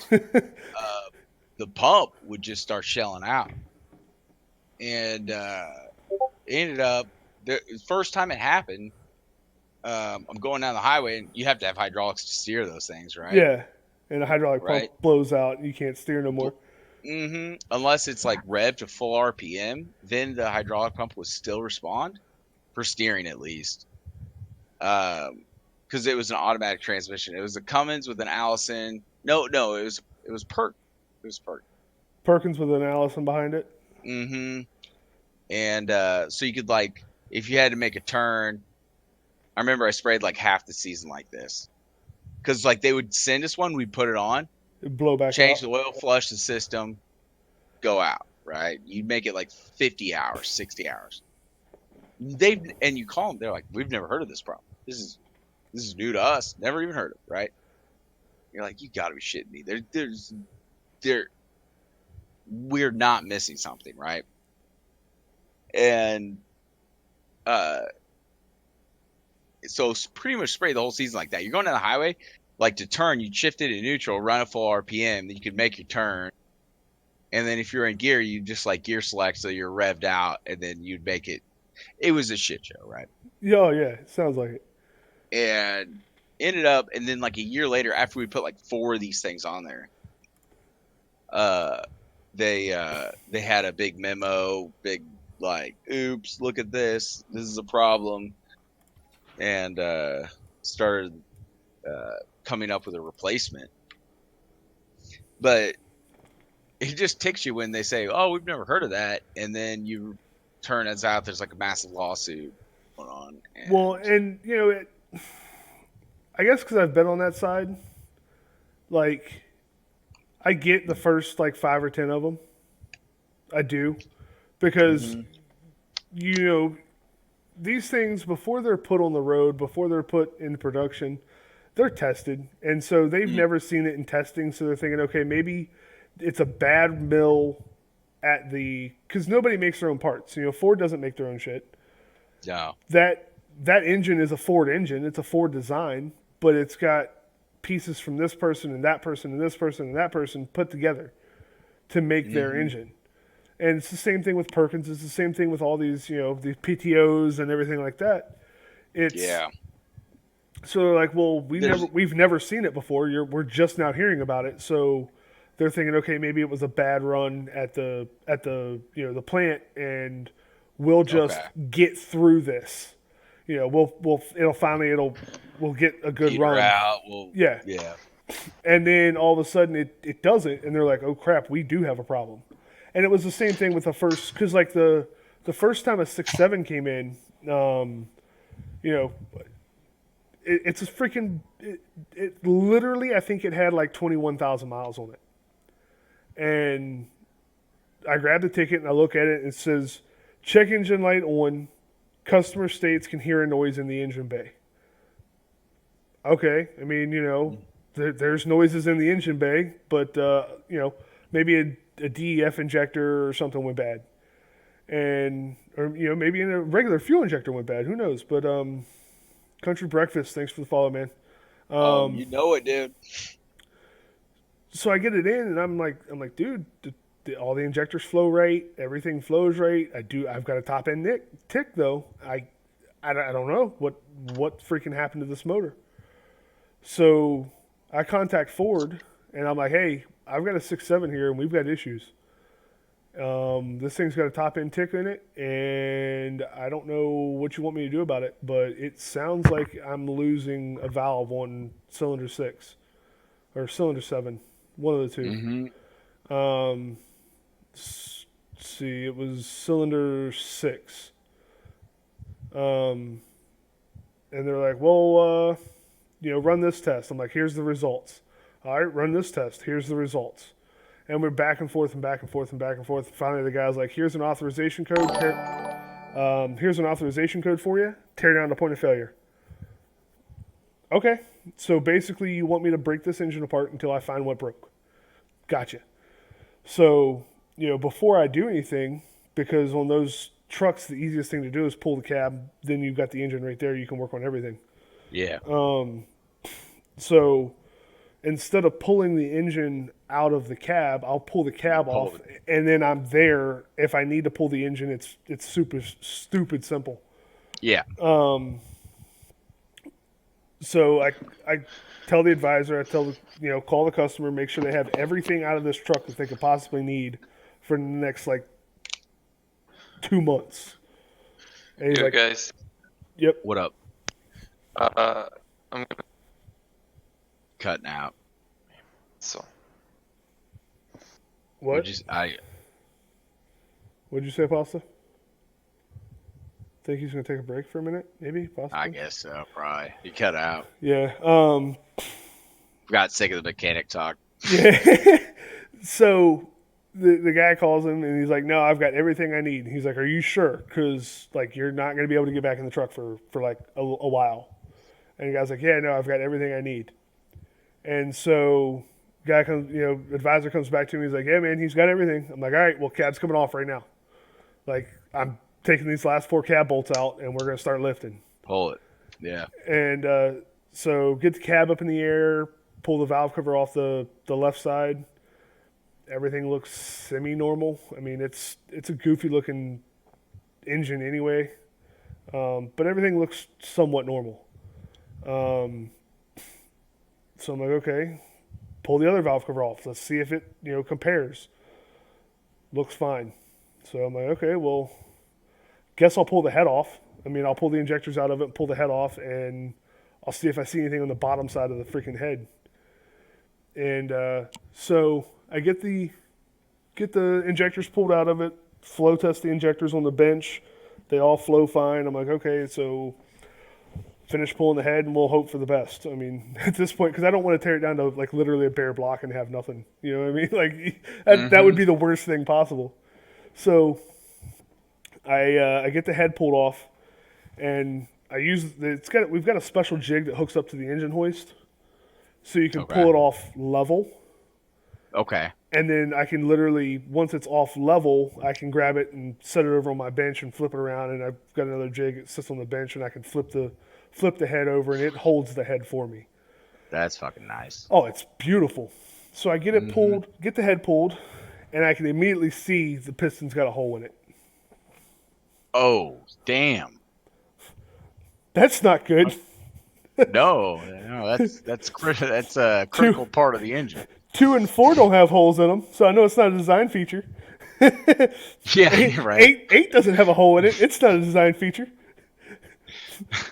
the pump would just start shelling out, and ended up the first time it happened. I'm going down the highway, and you have to have hydraulics to steer those things, right? Yeah, and a hydraulic Right. pump blows out, and you can't steer no more. Unless it's like rev to full RPM, then the hydraulic pump would still respond for steering at least. Because it was an automatic transmission. It was a Cummins with an Allison. No, it was Perk. It was Perk. Perkins with an Allison behind it. And so you could like, if you had to make a turn, I remember I sprayed like half the season like this, because like they would send us one, we'd put it on, It'd blow back change out. the oil, flush the system, go out. Right? You'd make it like 50 hours, 60 hours. And you call them, they're like, we've never heard of this problem. This is new to us. Never even heard of it, right? You're like, you got to be shitting me. We're not missing something, right? And so pretty much spray the whole season like that. You're going down the highway, like to turn, you'd shift it in neutral, run at full RPM, then you could make your turn. And then if you're in gear, you just like gear select so you're revved out, and then you'd make it. It was a shit show, right? Yeah, it sounds like it. And ended up, and then like a year later, after we put like 4 of these things on there, they had a big memo, big like, oops, look at this is a problem, and started coming up with a replacement. But it just ticks you when they say, oh, we've never heard of that, and then you turns out there's like a massive lawsuit going on. Well, and I guess because I've been on that side, like, I get the first like 5 or 10 of them. I do, because these things, before they're put on the road, before they're put in production, they're tested, and so they've never seen it in testing. So they're thinking, okay, maybe it's a bad mill at because nobody makes their own parts. Ford doesn't make their own shit. No. That engine is a Ford engine. It's a Ford design, but it's got pieces from this person and that person and this person and that person put together to make their engine. And it's the same thing with Perkins. It's the same thing with all these, these PTOs and everything like that. So they're like, well, we've never seen it before. We're just now hearing about it. So they're thinking, okay, maybe it was a bad run at the the plant, and we'll just get through this. We'll get a good Peter run. Out. Yeah. And then all of a sudden it doesn't, and they're like, oh crap, we do have a problem. And it was the same thing with the first, because like the first time a 6.7 came in, it's a freaking, it literally, I think it had like 21,000 miles on it. And I grabbed the ticket and I look at it and it says, check engine light on, customer states can hear a noise in the engine bay. Okay, I mean, there's noises in the engine bay, but, maybe a DEF injector or something went bad. Or maybe in a regular fuel injector went bad. Who knows? But, Country Breakfast, thanks for the follow, man. You know it, dude. So I get it in, and I'm like, dude, all the injectors flow right, everything flows right. I've got a top end tick though. I don't know what freaking happened to this motor. So I contact Ford and I'm like, hey, I've got a 6.7 here and we've got issues. This thing's got a top end tick in it, and I don't know what you want me to do about it, but it sounds like I'm losing a valve on cylinder 6 or cylinder 7, one of the two. Mm-hmm. See, it was cylinder 6. And they're like, well, run this test. I'm like, here's the results. All right, run this test. Here's the results. And we're back and forth and back and forth and back and forth. Finally, the guy's like, here's an authorization code. Here's an authorization code for you. Tear down the point of failure. Okay. So basically, you want me to break this engine apart until I find what broke. Gotcha. So, before I do anything, because on those trucks, the easiest thing to do is pull the cab. Then you've got the engine right there. You can work on everything. Yeah. So instead of pulling the engine out of the cab, I'll pull the cab off, and then I'm there. If I need to pull the engine, it's super stupid simple. Yeah. So I tell the advisor, call the customer, make sure they have everything out of this truck that they could possibly need for the next 2 months. And he's Yo, like, guys. yep. What up? I'm gonna. Cutting out. So. What? What'd you say, Pasta? Think he's gonna take a break for a minute, maybe, possibly. I guess so, probably. He cut out. Yeah. Got sick of the mechanic talk. Yeah. So the guy calls him and he's like, "No, I've got everything I need." He's like, "Are you sure? Because you're not gonna be able to get back in the truck for a while." And the guy's like, "Yeah, no, I've got everything I need." And so guy comes, advisor comes back to me. He's like, "Yeah, man, he's got everything." I'm like, "All right, well, cab's coming off right now. I'm taking these last 4 cab bolts out, and we're gonna start lifting." Pull it. Yeah. And so get the cab up in the air, pull the valve cover off the left side. Everything looks semi-normal. I mean, it's a goofy-looking engine anyway, but everything looks somewhat normal. So I'm like, okay, pull the other valve cover off. Let's see if it, compares. Looks fine. So I'm like, okay, well, guess I'll pull the head off. I mean, I'll pull the injectors out of it and pull the head off, and I'll see if I see anything on the bottom side of the freaking head. And so I get the injectors pulled out of it, flow test the injectors on the bench. They all flow fine. I'm like, okay, so finish pulling the head, and we'll hope for the best. I mean, at this point, because I don't want to tear it down to literally a bare block and have nothing. You know what I mean? That would be the worst thing possible. So I get the head pulled off, and we've got a special jig that hooks up to the engine hoist, so you can pull it off level. Okay. And then I can literally, once it's off level, I can grab it and set it over on my bench and flip it around. And I've got another jig that sits on the bench, and I can flip the head over, and it holds the head for me. That's fucking nice. Oh, it's beautiful. So I get it pulled, get the head pulled, and I can immediately see the piston's got a hole in it. Oh, damn. That's not good. No, that's a critical part of the engine. 2 and 4 don't have holes in them, so I know it's not a design feature. Yeah, you're right. 8 doesn't have a hole in it. It's not a design feature.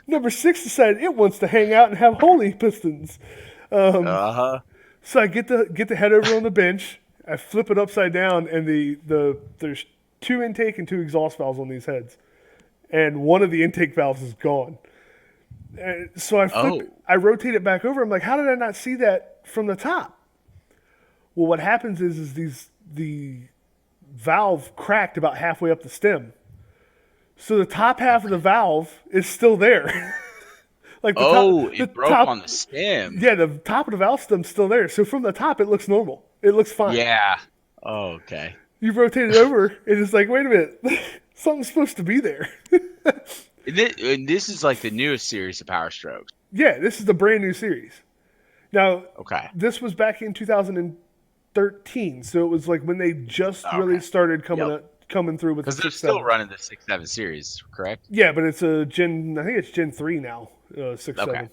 Number 6 decided it wants to hang out and have holy pistons. So I get the head over on the bench. I flip it upside down, and there's 2 intake and 2 exhaust valves on these heads, and one of the intake valves is gone. And so I rotate it back over. I'm like, how did I not see that from the top? Well, what happens is the valve cracked about halfway up the stem. So the top half of the valve is still there. It broke on the stem. Yeah, the top of the valve stem's still there. So from the top, it looks normal. It looks fine. Yeah. Oh, okay. You rotate it over, and it's like, wait a minute, something's supposed to be there. And this is the newest series of Power Strokes. Yeah, this is the brand new series. Now, Okay. this was back in 2010, 13. So it was like when they just Okay. really started coming Yep. coming through with the Because they're 6, still 7. running the 6-7 series, correct? Yeah, but it's a Gen. I think it's Gen 3 now. 6, Okay.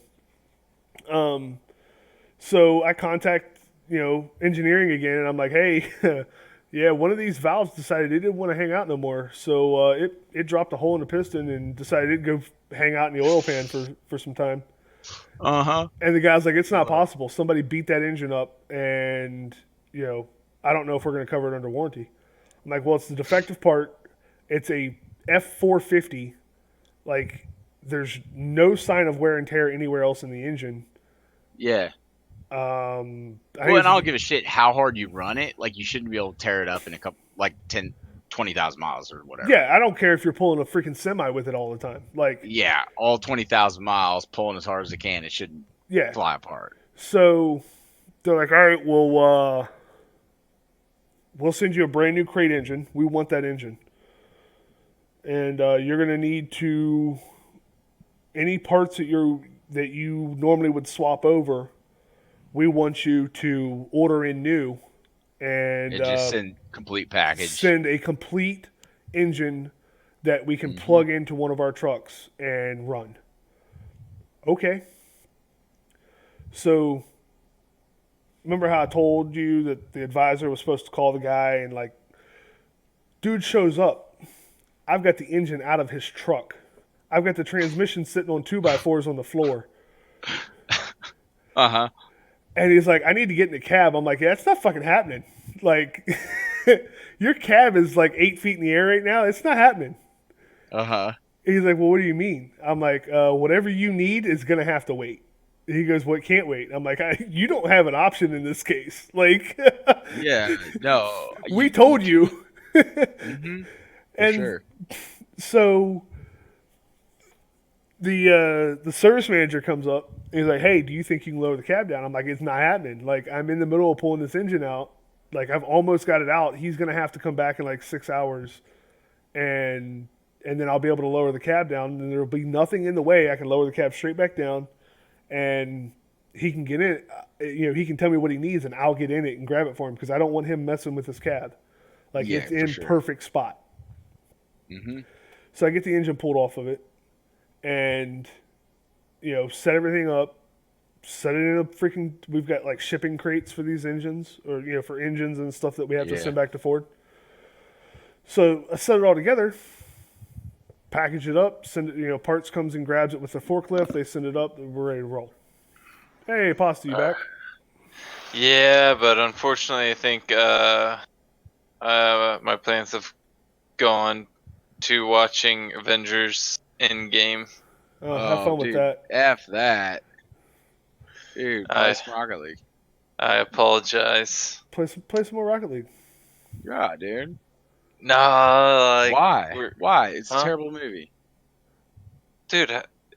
7. So I contact engineering again, and I'm like, hey, yeah, one of these valves decided it didn't want to hang out no more, so it dropped a hole in the piston and decided it'd go hang out in the oil pan for some time. Uh-huh. And the guy's like, it's not possible. Somebody beat that engine up, and I don't know if we're going to cover it under warranty. I'm like, well, it's the defective part. It's a F450. Like, there's no sign of wear and tear anywhere else in the engine. Yeah. I Well, think and I don't give a shit how hard you run it. Like, you shouldn't be able to tear it up in a couple, like 10, 20,000 miles or whatever. yeah, I don't care if you're pulling a freaking semi with it all the time. Like, Yeah, all 20,000 miles, pulling as hard as it can. It shouldn't yeah. fly apart. So they're like, all right, well, we'll send you a brand new crate engine. We want that engine. And you're going to need to, any parts that you normally would swap over, we want you to order in new and Just send complete package. send a complete engine that we can plug into one of our trucks and run. Okay. So remember how I told you that the advisor was supposed to call the guy and like, dude shows up. I've got the engine out of his truck. I've got the transmission sitting on 2x4s on the floor. Uh-huh. And he's like, I need to get in the cab. I'm like, yeah, that's not fucking happening. Like, your cab is like 8 feet in the air right now. It's not happening. Uh-huh. He's like, well, what do you mean? I'm like, whatever you need is going to have to wait. He goes, well, it can't wait. I'm like, you don't have an option in this case. Like, Yeah, no. we told you. Mhm. For And sure. so the service manager comes up and he's like, hey, do you think you can lower the cab down? I'm like, it's not happening. Like, I'm in the middle of pulling this engine out. Like, I've almost got it out. He's going to have to come back in like 6 hours and then I'll be able to lower the cab down and there'll be nothing in the way. I can lower the cab straight back down and he can get in it. He can tell me what he needs and I'll get in it and grab it for him because I don't want him messing with his cab. Like, Yeah, it's for in sure. perfect spot. Mm-hmm. So I get the engine pulled off of it and, set everything up, set it in a freaking, we've got like shipping crates for these engines or, for engines and stuff that we have to Yeah. send back to Ford. So I set it all together, package it up, send it, parts comes and grabs it with the forklift. They send it up and we're ready to roll. Hey, Pasta, you back? Yeah, but unfortunately, I think my plans have gone to watching Avengers Endgame. Oh, have fun with dude, that. F that. Dude, I- play some Rocket League. I apologize. Play some more Rocket League. Yeah, dude. No, like, Why? we're- Why? It's a Huh? terrible movie. dude,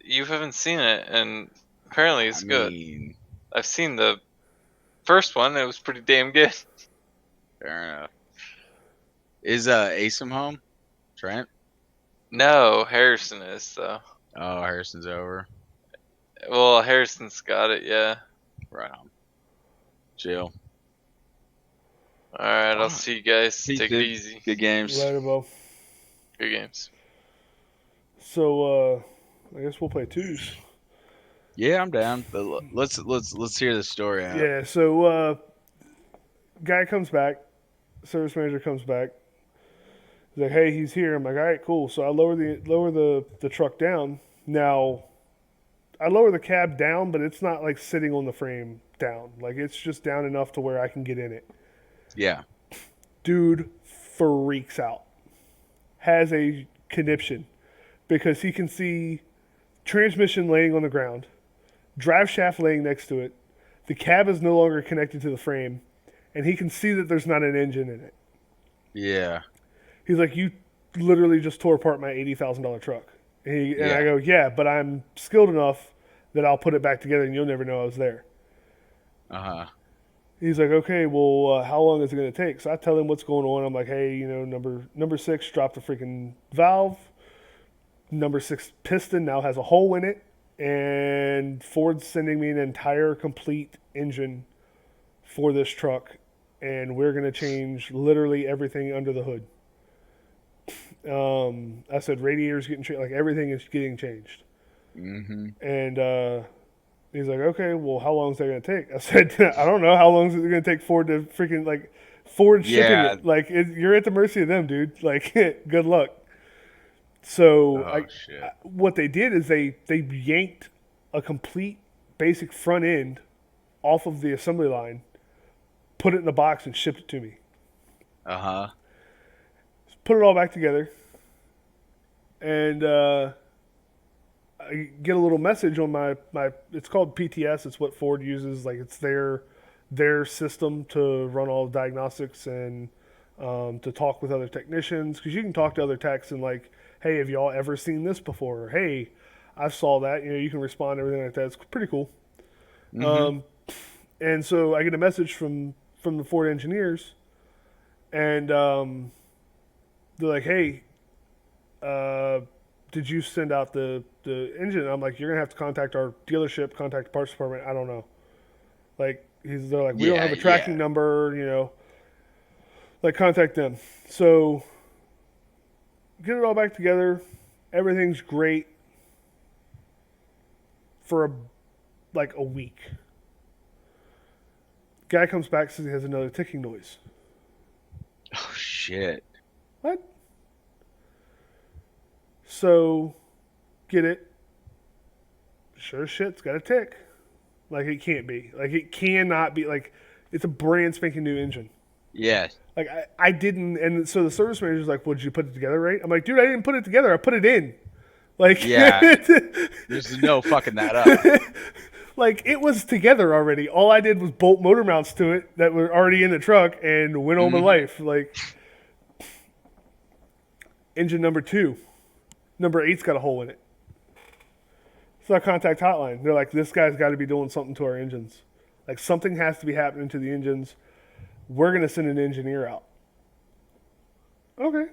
you haven't seen it, and apparently it's good. Mean, I've seen the first one; it was pretty damn good. fair enough. Is Asim home? Trent? No, Harrison is though. Oh, Harrison's over. Well, Harrison's got it, yeah. Right on. Chill. All right, I'll see you guys. Peace, Take it dude. easy. Good games. Later, Bo. Good games. So I guess we'll play twos. Yeah, I'm down. But let's hear the story out. Yeah, so guy comes back, service manager comes back. He's like, hey, he's here. I'm like, all right, cool. So I lower the truck down. Now, I lower the cab down, but it's not like sitting on the frame down. Like, it's just down enough to where I can get in it. Yeah. Dude freaks out. Has a conniption because he can see transmission laying on the ground, drive shaft laying next to it. The cab is no longer connected to the frame, and he can see that there's not an engine in it. Yeah. He's like, you literally just tore apart my $80,000 truck. And Yeah. I go, yeah, but I'm skilled enough that I'll put it back together and you'll never know I was there. Uh-huh. He's like, okay, well, how long is it going to take? So I tell him what's going on. I'm like, hey, number 6 dropped the freaking valve. Number 6 piston now has a hole in it. And Ford's sending me an entire complete engine for this truck and we're going to change literally everything under the hood. I said radiators getting changed, like everything is getting changed. Mm-hmm. And he's like, okay, well, how long is that going to take? I said, I don't know. How long is it going to take Ford to freaking, like, Ford shipping Yeah. it? Like, you're at the mercy of them, dude. Like, good luck. So Oh shit. what they did is they yanked a complete basic front end off of the assembly line, put it in a box, and shipped it to me. Uh huh. Put it all back together, and I get a little message on my it's called PTS. It's what Ford uses. Like, it's their system to run all diagnostics and to talk with other technicians, because you can talk to other techs and like, hey, have y'all ever seen this before? Or, hey, I saw that. You know, you can respond to everything like that. It's pretty cool. Mm-hmm. And so I get a message from the Ford engineers, and they're like, hey, did you send out the engine? And I'm like, you're gonna have to contact our dealership, contact the parts department. I don't know. Like, they're like, we don't have a tracking number, you know. Like, contact them. So get it all back together. Everything's great for like a week. Guy comes back, says he has another ticking noise. Oh shit. What? So, get it. Sure as shit, it's got a tick. Like, it can't be. Like, it cannot be. Like, it's a brand spanking new engine. Yeah. Like, I didn't. And so the service manager's like, well, did you put it together right? I'm like, dude, I didn't put it together. I put it in. Like, Yeah. There's no fucking that up. like, it was together already. All I did was bolt motor mounts to it that were already in the truck and went on with life. Like, engine number 2. Number 8's got a hole in it. So I contact hotline. They're like, this guy's got to be doing something to our engines. Like, something has to be happening to the engines. We're going to send an engineer out. Okay.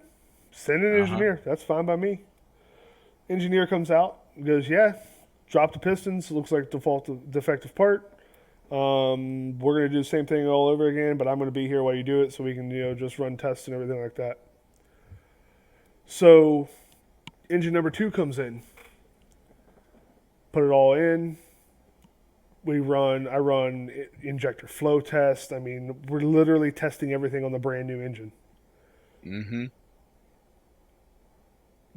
Send an engineer. That's fine by me. Engineer comes out and goes, yeah, drop the pistons. Looks like defective part. We're going to do the same thing all over again, but I'm going to be here while you do it so we can, you know, just run tests and everything like that. So engine number 2 comes in. Put it all in. I run injector flow test. I mean, we're literally testing everything on the brand new engine. Mm-hmm.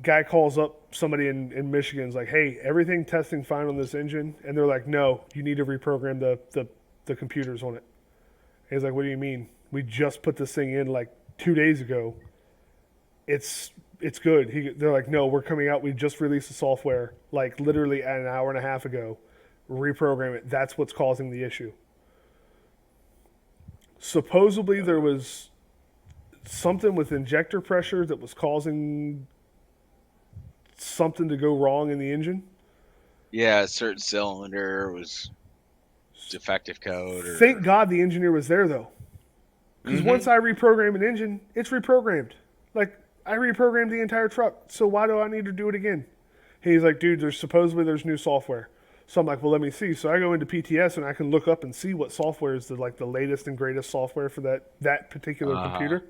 Guy calls up somebody in Michigan's like, hey, everything testing fine on this engine? And they're like, no, you need to reprogram the computers on it. And he's like, what do you mean? We just put this thing in like 2 days ago. It's good. They're like, no, we're coming out. We just released the software like literally an hour and a half ago. Reprogram it. That's what's causing the issue. Supposedly there was something with injector pressure that was causing something to go wrong in the engine. Yeah, a certain cylinder was defective code. Or... Thank God the engineer was there though, because once I reprogram an engine, it's reprogrammed. Like, I reprogrammed the entire truck, so why do I need to do it again? He's like, dude, there's new software. So I'm like, well, let me see. So I go into PTS and I can look up and see what software is the latest and greatest software for that particular computer.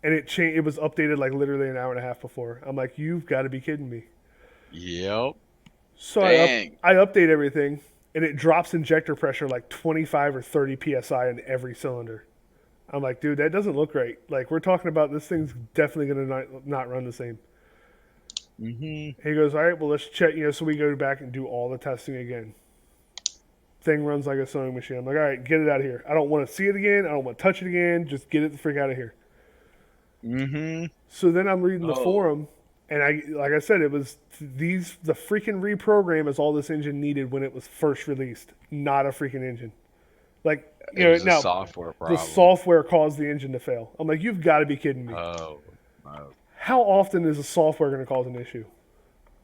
And it was updated like literally an hour and a half before. I'm like, you've got to be kidding me. Yep. So I update everything, and it drops injector pressure like 25 or 30 psi in every cylinder. I'm like, dude, that doesn't look right. Like, we're talking about this thing's definitely going to not run the same. Mm-hmm. He goes, all right, well, let's check. So we go back and do all the testing again. Thing runs like a sewing machine. I'm like, all right, get it out of here. I don't want to see it again. I don't want to touch it again. Just get it the freak out of here. Mm-hmm. So then I'm reading the forum, and like I said, it was the freaking reprogram is all this engine needed when it was first released, not a freaking engine. Like, it was a software problem. The software caused the engine to fail. I'm like, you've got to be kidding me. Oh. How often is the software going to cause an issue?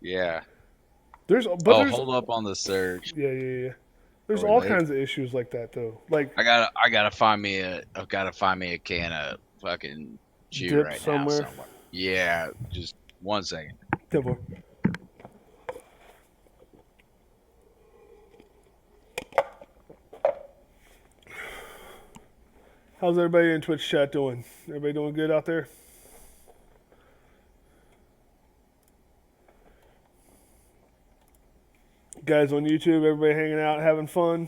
Yeah. There's hold up on the surge. Yeah. There's all kinds of issues like that though. Like, I gotta find me a can of fucking chew right now somewhere. Yeah, just 1 second. Yeah, boy. How's everybody in Twitch chat doing? Everybody doing good out there? Guys on YouTube, everybody hanging out, having fun.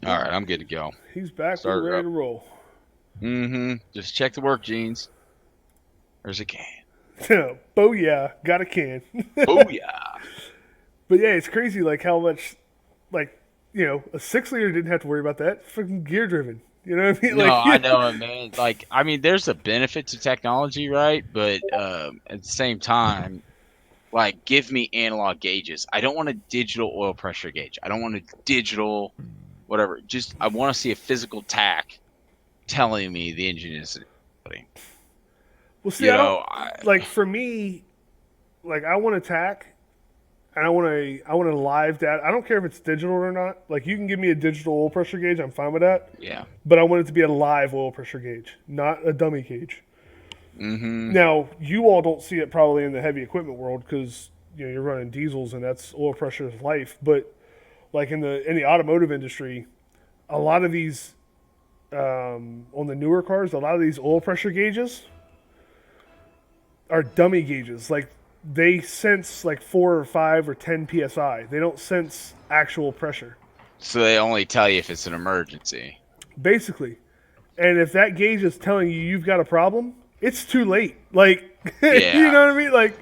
All right, I'm good to go. He's back. Start We're her ready up. to roll. Just check the work jeans. There's a can. Booyah, got a can. Oh yeah. But yeah, it's crazy like how much, like, you know, a 6-liter didn't have to worry about that. Freaking gear driven. You know what I mean? No, Like, I know it, man. Like, I mean, there's a benefit to technology, right? But at the same time, like, give me analog gauges. I don't want a digital oil pressure gauge. I don't want a digital whatever. Just I want to see a physical tack telling me the engine is. Well, see, You I know, don't, like for me, like I want to tack, and I want a live data. I don't care if it's digital or not. Like you can give me a digital oil pressure gauge, I'm fine with that. yeah. But I want it to be a live oil pressure gauge, not a dummy gauge. Now, you all don't see it probably in the heavy equipment world because you know you're running diesels and that's oil pressure is life. But like in the automotive industry, a lot of these on the newer cars, a lot of these oil pressure gauges are dummy gauges. Like they sense like 4 or 5 or 10 psi. They don't sense actual pressure. So they only tell you if it's an emergency. Basically. And if that gauge is telling you you've got a problem, it's too late. Like, Yeah. you know what I mean? Like,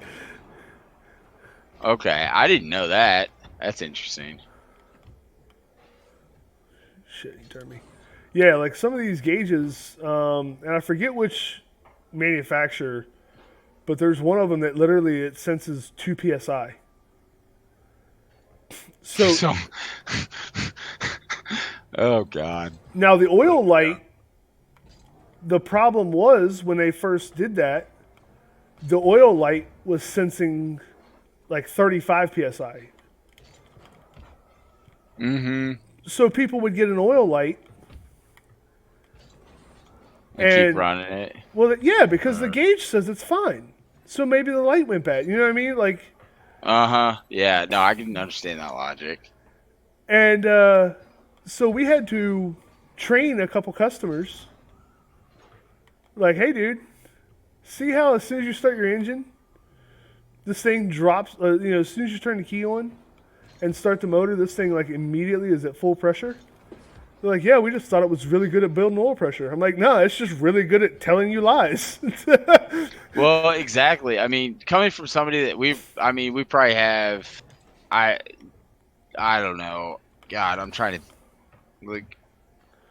Okay, I didn't know that. That's interesting. shit, you turned me. Yeah, like some of these gauges, and I forget which manufacturer, but there's one of them that literally it senses 2 psi. So Oh God. now the oil light, the problem was when they first did that, the oil light was sensing like 35 psi. So people would get an oil light. And keep running it. Well, yeah, because the gauge says it's fine. So maybe the light went bad. You know what I mean? Like, Yeah. No, I can understand that logic. and so we had to train a couple customers. Like, hey, dude, see how as soon as you start your engine, this thing drops. As soon as you turn the key on and start the motor, this thing like immediately is at full pressure. They're like, yeah, we just thought it was really good at building oil pressure. I'm like, no, it's just really good at telling you lies. Well, exactly. I mean, coming from somebody that we probably have, I don't know. God, I'm trying to, like,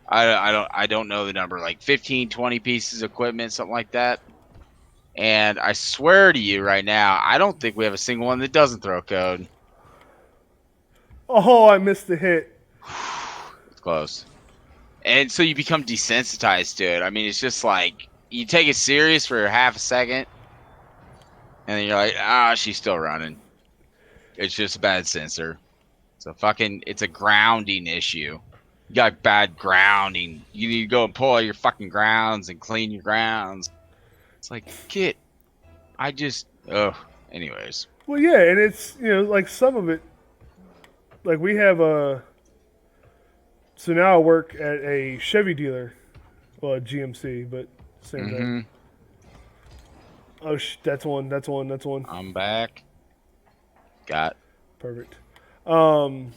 I don't know the number, like 15, 20 pieces of equipment, something like that. And I swear to you right now, I don't think we have a single one that doesn't throw code. Oh, I missed the hit. It's close. And so you become desensitized to it. I mean, it's just like, you take it serious for half a second, and then you're like, she's still running. It's just a bad sensor. It's a grounding issue. You got bad grounding. You need to go and pull all your fucking grounds and clean your grounds. It's like, anyways. Well, yeah, and it's, like some of it, like we have so now I work at a Chevy dealer, well, a GMC, but same thing. Oh, that's one. I'm back. Got. Perfect. And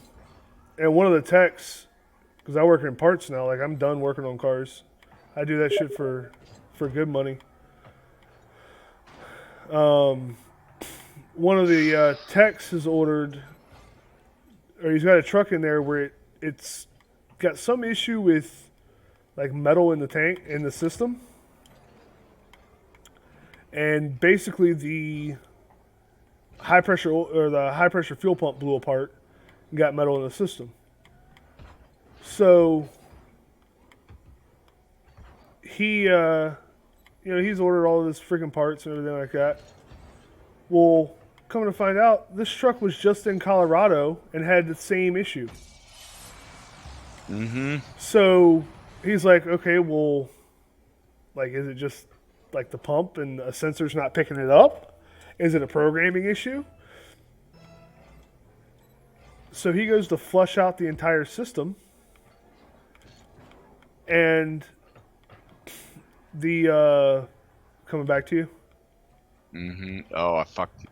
one of the techs, because I work in parts now, like I'm done working on cars. I do that shit for good money. One of the techs has ordered, or he's got a truck in there where it's got some issue with like metal in the tank, in the system. And basically the high pressure fuel pump blew apart and got metal in the system. So he he's ordered all of this freaking parts and everything like that. Well, coming to find out, this truck was just in Colorado and had the same issue. So he's like, okay, well, like, is it just like the pump and a sensor's not picking it up? Is it a programming issue? So he goes to flush out the entire system, And the coming back to you. Mm-hmm. Oh, I fucked.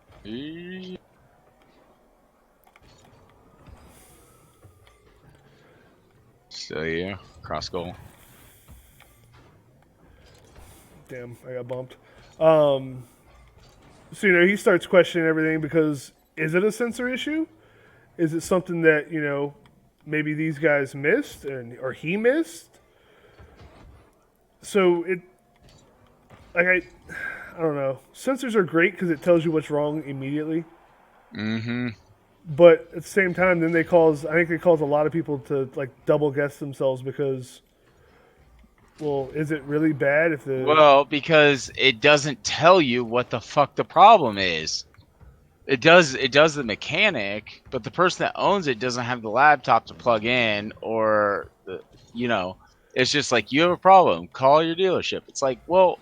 So yeah, cross goal. Damn, I got bumped. So he starts questioning everything because is it a sensor issue? Is it something that maybe these guys missed or he missed? So it like I don't know. Sensors are great because it tells you what's wrong immediately. Mm-hmm. But at the same time, then I think they cause a lot of people to like double guess themselves because, well, is it really bad if the Well, because it doesn't tell you what the fuck the problem is. It does the mechanic, but the person that owns it doesn't have the laptop to plug in or it's just like you have a problem, call your dealership. It's like, well,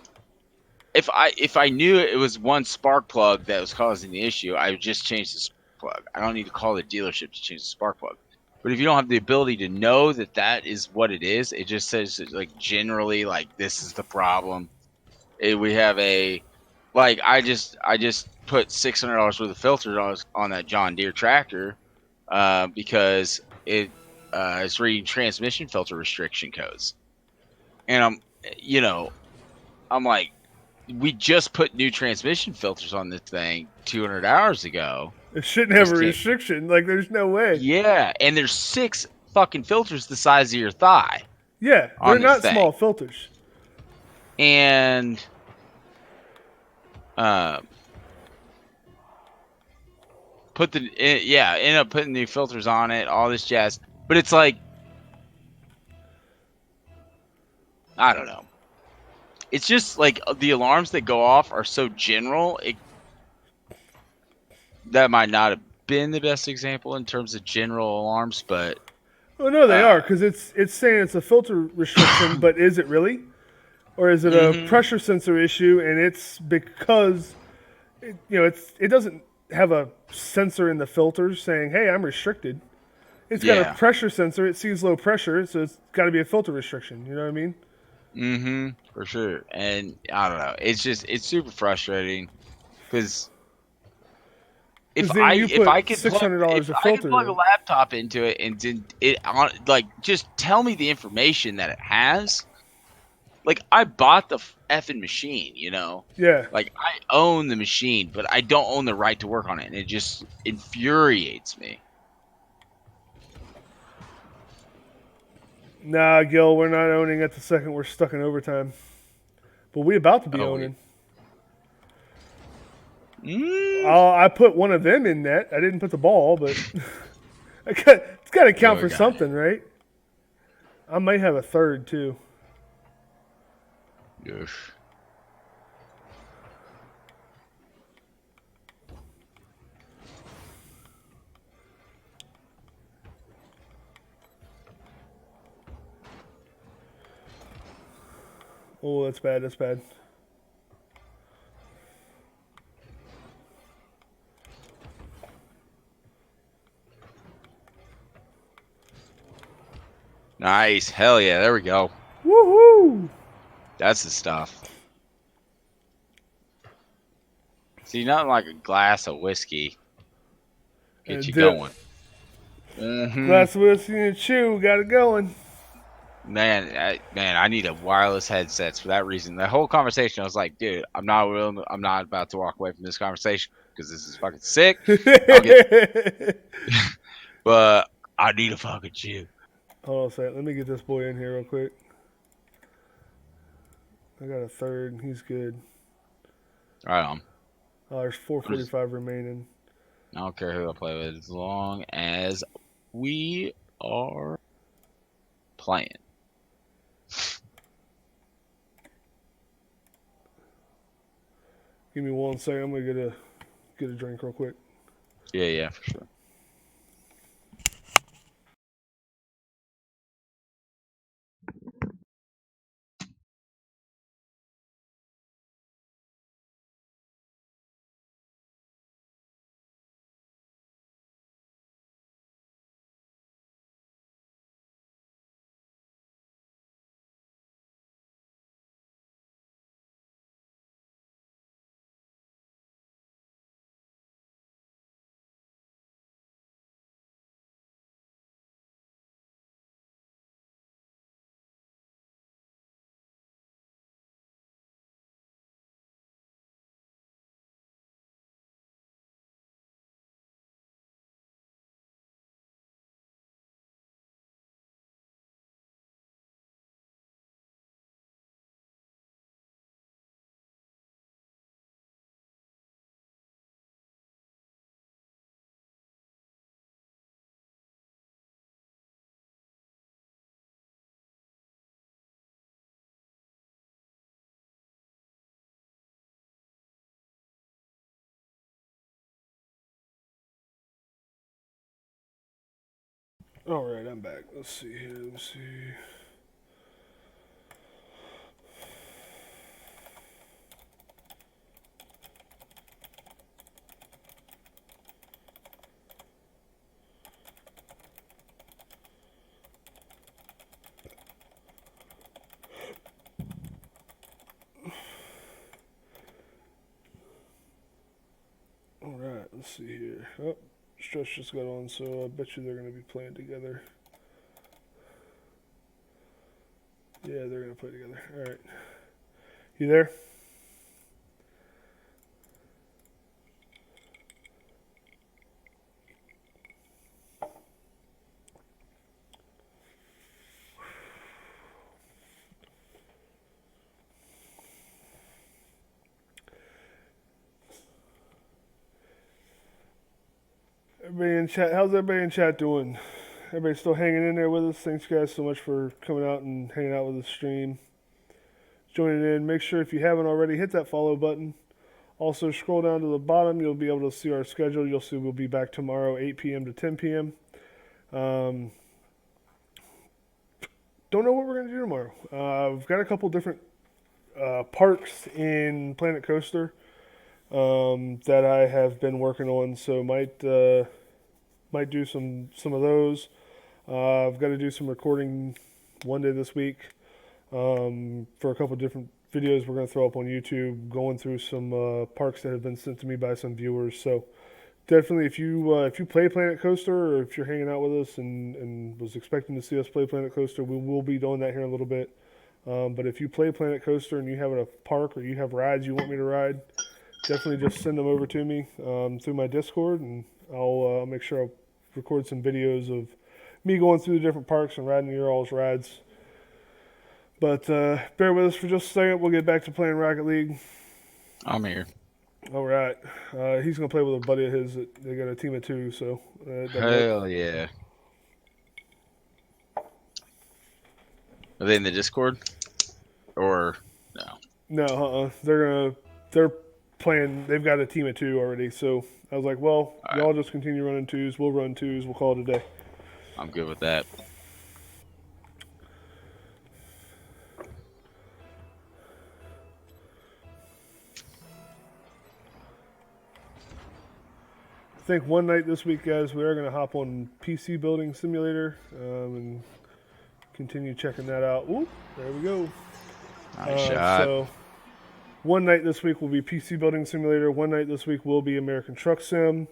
if I knew it was one spark plug that was causing the issue, I would just change the spark plug. I don't need to call the dealership to change the spark plug. But if you don't have the ability to know that that is what it is, it just says like generally like this is the problem. We have a like I just put $600 worth of filters on that John Deere tractor because it's reading transmission filter restriction codes, and I'm like, we just put new transmission filters on this thing 200 hours ago. it shouldn't have a restriction? Like, there's no way. Yeah, and there's 6 fucking filters the size of your thigh. Yeah, they're On this not thing. small filters. And end up putting new filters on it, all this jazz. But it's like, I don't know. It's just like the alarms that go off are so general. That might not have been the best example in terms of general alarms, but Oh no, they are because it's saying it's a filter restriction, but is it really, or is it a pressure sensor issue? And it's because it doesn't have a sensor in the filter saying, "Hey, I'm restricted." It's got a pressure sensor. It sees low pressure, so it's got to be a filter restriction. You know what I mean? Mm-hmm. For sure. And I don't know. It's super frustrating because if I could plug a laptop into it and did it on like just tell me the information that it has. Like I bought the effing machine, Yeah. Like I own the machine, but I don't own the right to work on it, and it just infuriates me. Nah, Gil, we're not owning it the second we're stuck in overtime. But we about to be owning. I put one of them in net. I didn't put the ball, but it's got to count for something, right? I might have a third, too. Yes. Oh, that's bad. That's bad. Nice. Hell yeah. There we go. Woohoo! That's the stuff. See, nothing like a glass of whiskey. Get you going. Glass of whiskey and chew. Got it going. Man, I need a wireless headset for that reason. The whole conversation, I was like, dude, I'm not about to walk away from this conversation because this is fucking sick. But I need a fucking chew. Hold on a second. Let me get this boy in here real quick. I got a third. He's good. Right on. There's 445 remaining. I don't care who I play with as long as we are playing. Give me 1 second. I'm gonna get a drink real quick. Yeah, for sure. All right, I'm back. Let's see here. Let's see. All right, let's see here. Oh, Stretch just got on, so I bet you they're going to be playing together. Yeah, they're going to play together. All right. You there? Everybody in chat, how's everybody in chat doing? Everybody still hanging in there with us? Thanks, guys, so much for coming out and hanging out with the stream. Joining in. Make sure if you haven't already, hit that follow button. Also, scroll down to the bottom. You'll be able to see our schedule. You'll see we'll be back tomorrow, 8 p.m. to 10 p.m. Don't know what we're going to do tomorrow. We've got a couple different parks in Planet Coaster that I have been working on, so might do some of those. I've got to do some recording one day this week for a couple different videos we're going to throw up on YouTube, going through some parks that have been sent to me by some viewers. So definitely, if you play Planet Coaster, or if you're hanging out with us and was expecting to see us play Planet Coaster, we will be doing that here in a little bit. But if you play Planet Coaster and you have a park or you have rides you want me to ride, definitely just send them over to me through my Discord, and I'll make sure I'll record some videos of me going through the different parks and riding your all's rides. But bear with us for just a second. We'll get back to playing Rocket League. I'm here. All right. He's going to play with a buddy of his. They got a team of two, so... Hell yeah. Are they in the Discord? Or no? No, they're playing... They've got a team of two already, so I was like, well, All y'all just continue running twos. We'll run twos. We'll call it a day. I'm good with that. I think one night this week, guys, we are going to hop on PC Building Simulator and continue checking that out. Ooh, there we go. Nice shot. So, one night this week will be PC Building Simulator. One night this week will be American Truck Sim.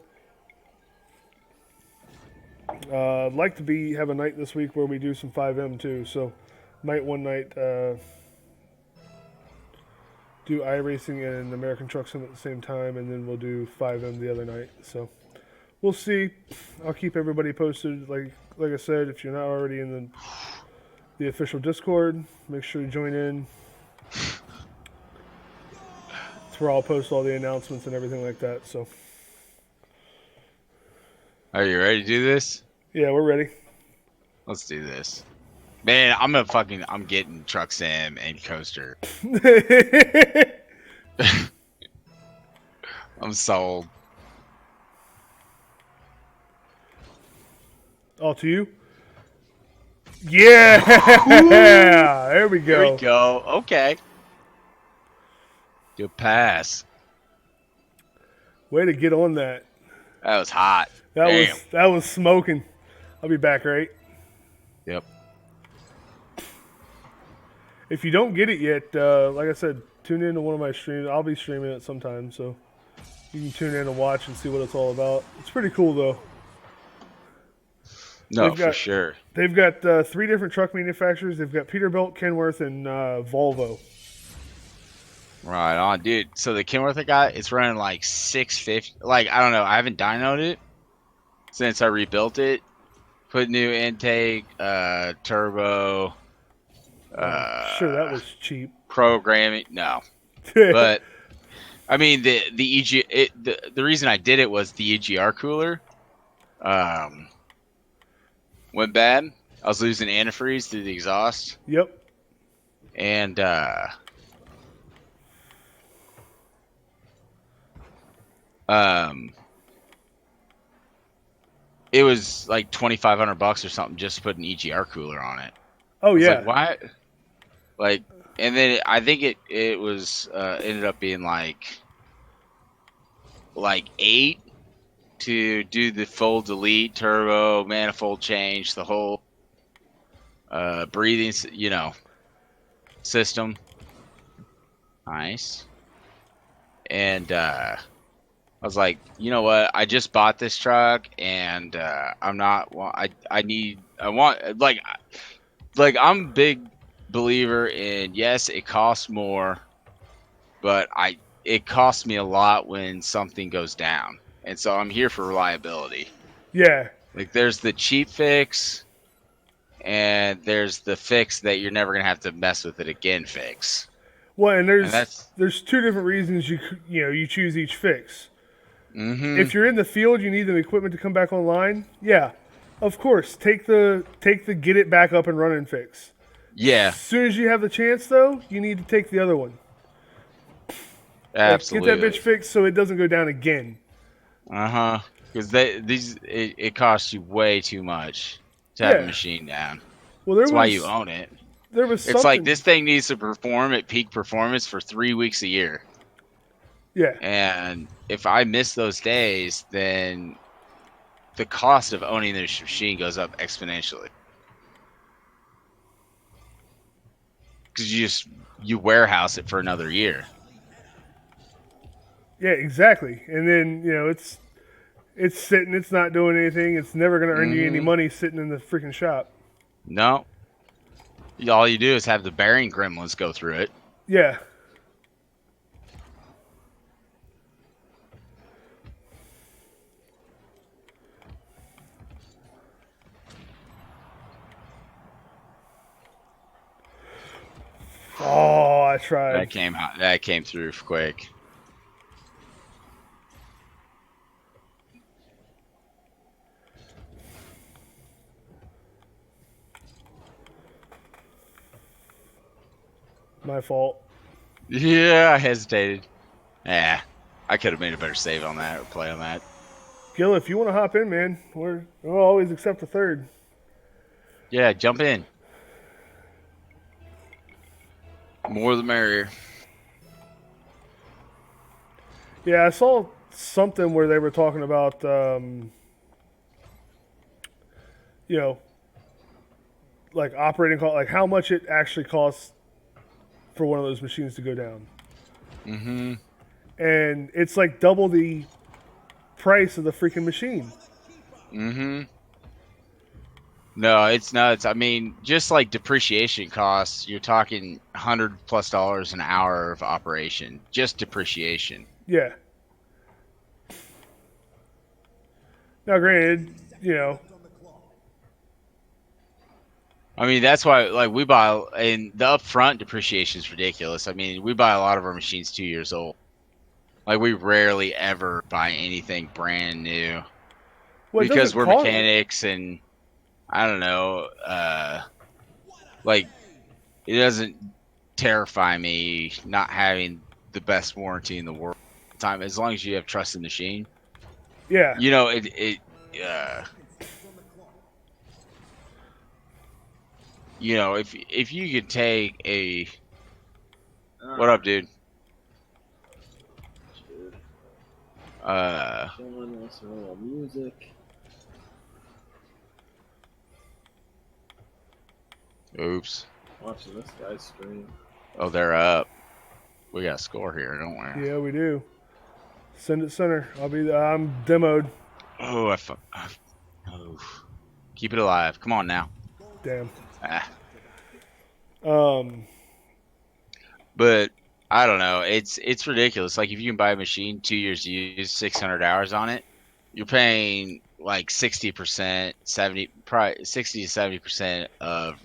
I'd like to have a night this week where we do some 5M too. So, might one night do iRacing and American Truck Sim at the same time, and then we'll do 5M the other night. So, we'll see. I'll keep everybody posted. Like I said, if you're not already in the official Discord, make sure you join in. It's where I'll post all the announcements and everything like that. So, Are you ready to do this? yeah, we're ready. Let's do this. Man, I'm getting Truck Sim and Coaster. I'm sold. All to you. Yeah, there we go. Here we go. Okay. Good pass. Way to get on that. That was hot. That Damn. was smoking. I'll be back, right? Yep. If you don't get it yet, like I said, tune in to one of my streams. I'll be streaming it sometime, so you can tune in and watch and see what it's all about. It's pretty cool, though. No, for sure. They've got 3 different truck manufacturers. They've got Peterbilt, Kenworth, and Volvo. Right on, dude. So the Kenworth I got, it's running like 650. Like, I don't know. I haven't dynoed it since I rebuilt it. Put new intake, turbo. Sure, that was cheap. Programming. No. But, I mean, the reason I did it was the EGR cooler went bad. I was losing antifreeze through the exhaust. Yep. And It was like $2,500 or something just to put an EGR cooler on it. Oh I was yeah, like, why? Like, and then I think it was ended up being like 8 to do the full delete, turbo, manifold change, the whole breathing, system. Nice. And I was like, you know what? I just bought this truck, and I'm not. Well, I want like I'm a big believer in, yes, it costs more, but it costs me a lot when something goes down, and so I'm here for reliability. yeah. Like there's the cheap fix, and there's the fix that you're never gonna have to mess with it again fix. Well, and And that's there's two different reasons you choose each fix. mm-hmm. If you're in the field, you need the equipment to come back online. Yeah, of course, take the get it back up and running fix. Yeah, As soon as you have the chance, though, you need to take the other one. absolutely. Like, get that bitch fixed so it doesn't go down again. Uh-huh. Because it costs you way too much to have a Yeah. machine down. Well, there That's was why you own it. there was It's something. like this thing needs to perform at peak performance for 3 weeks a year. Yeah, And if I miss those days, then the cost of owning this machine goes up exponentially. Because you warehouse it for another year. yeah, exactly. And then it's sitting, it's not doing anything. It's never gonna earn you any Mhm. money sitting in the freaking shop. No. All you do is have the bearing gremlins go through it. Yeah. Oh, I tried. That came through quick. My fault. Yeah, I hesitated. Yeah, I could have made a better save on that or play on that. Gil, if you want to hop in, man, we'll always accept a third. Yeah, jump in. More the merrier. Yeah, I saw something where they were talking about, like operating cost, like how much it actually costs for one of those machines to go down. Mm-hmm. And it's like double the price of the freaking machine. Mm-hmm. No, it's nuts. I mean, just like depreciation costs, you're talking $100+ an hour of operation. Just depreciation. Yeah. Now, granted, I mean, that's why, like, we buy, and the upfront depreciation is ridiculous. I mean, we buy a lot of our machines 2 years old. Like, we rarely ever buy anything brand new well, it because doesn't we're cost- mechanics, and I don't know, like, it doesn't terrify me not having the best warranty in the world at the time, as long as you have trust in the machine. Yeah. You know, if you could take a what up, dude? Dude. Uh, Chilling, listening to a little music. oops. Watching this guy's stream. Oh, they're up. We got a score here, don't we? Yeah, we do. Send it center. I'm demoed. Oh, oh. Keep it alive. Come on now. Damn. Ah. Um, But I don't know. It's ridiculous. Like if you can buy a machine 2 years used, 600 hours on it, you're paying like 60%, 60 to 70% of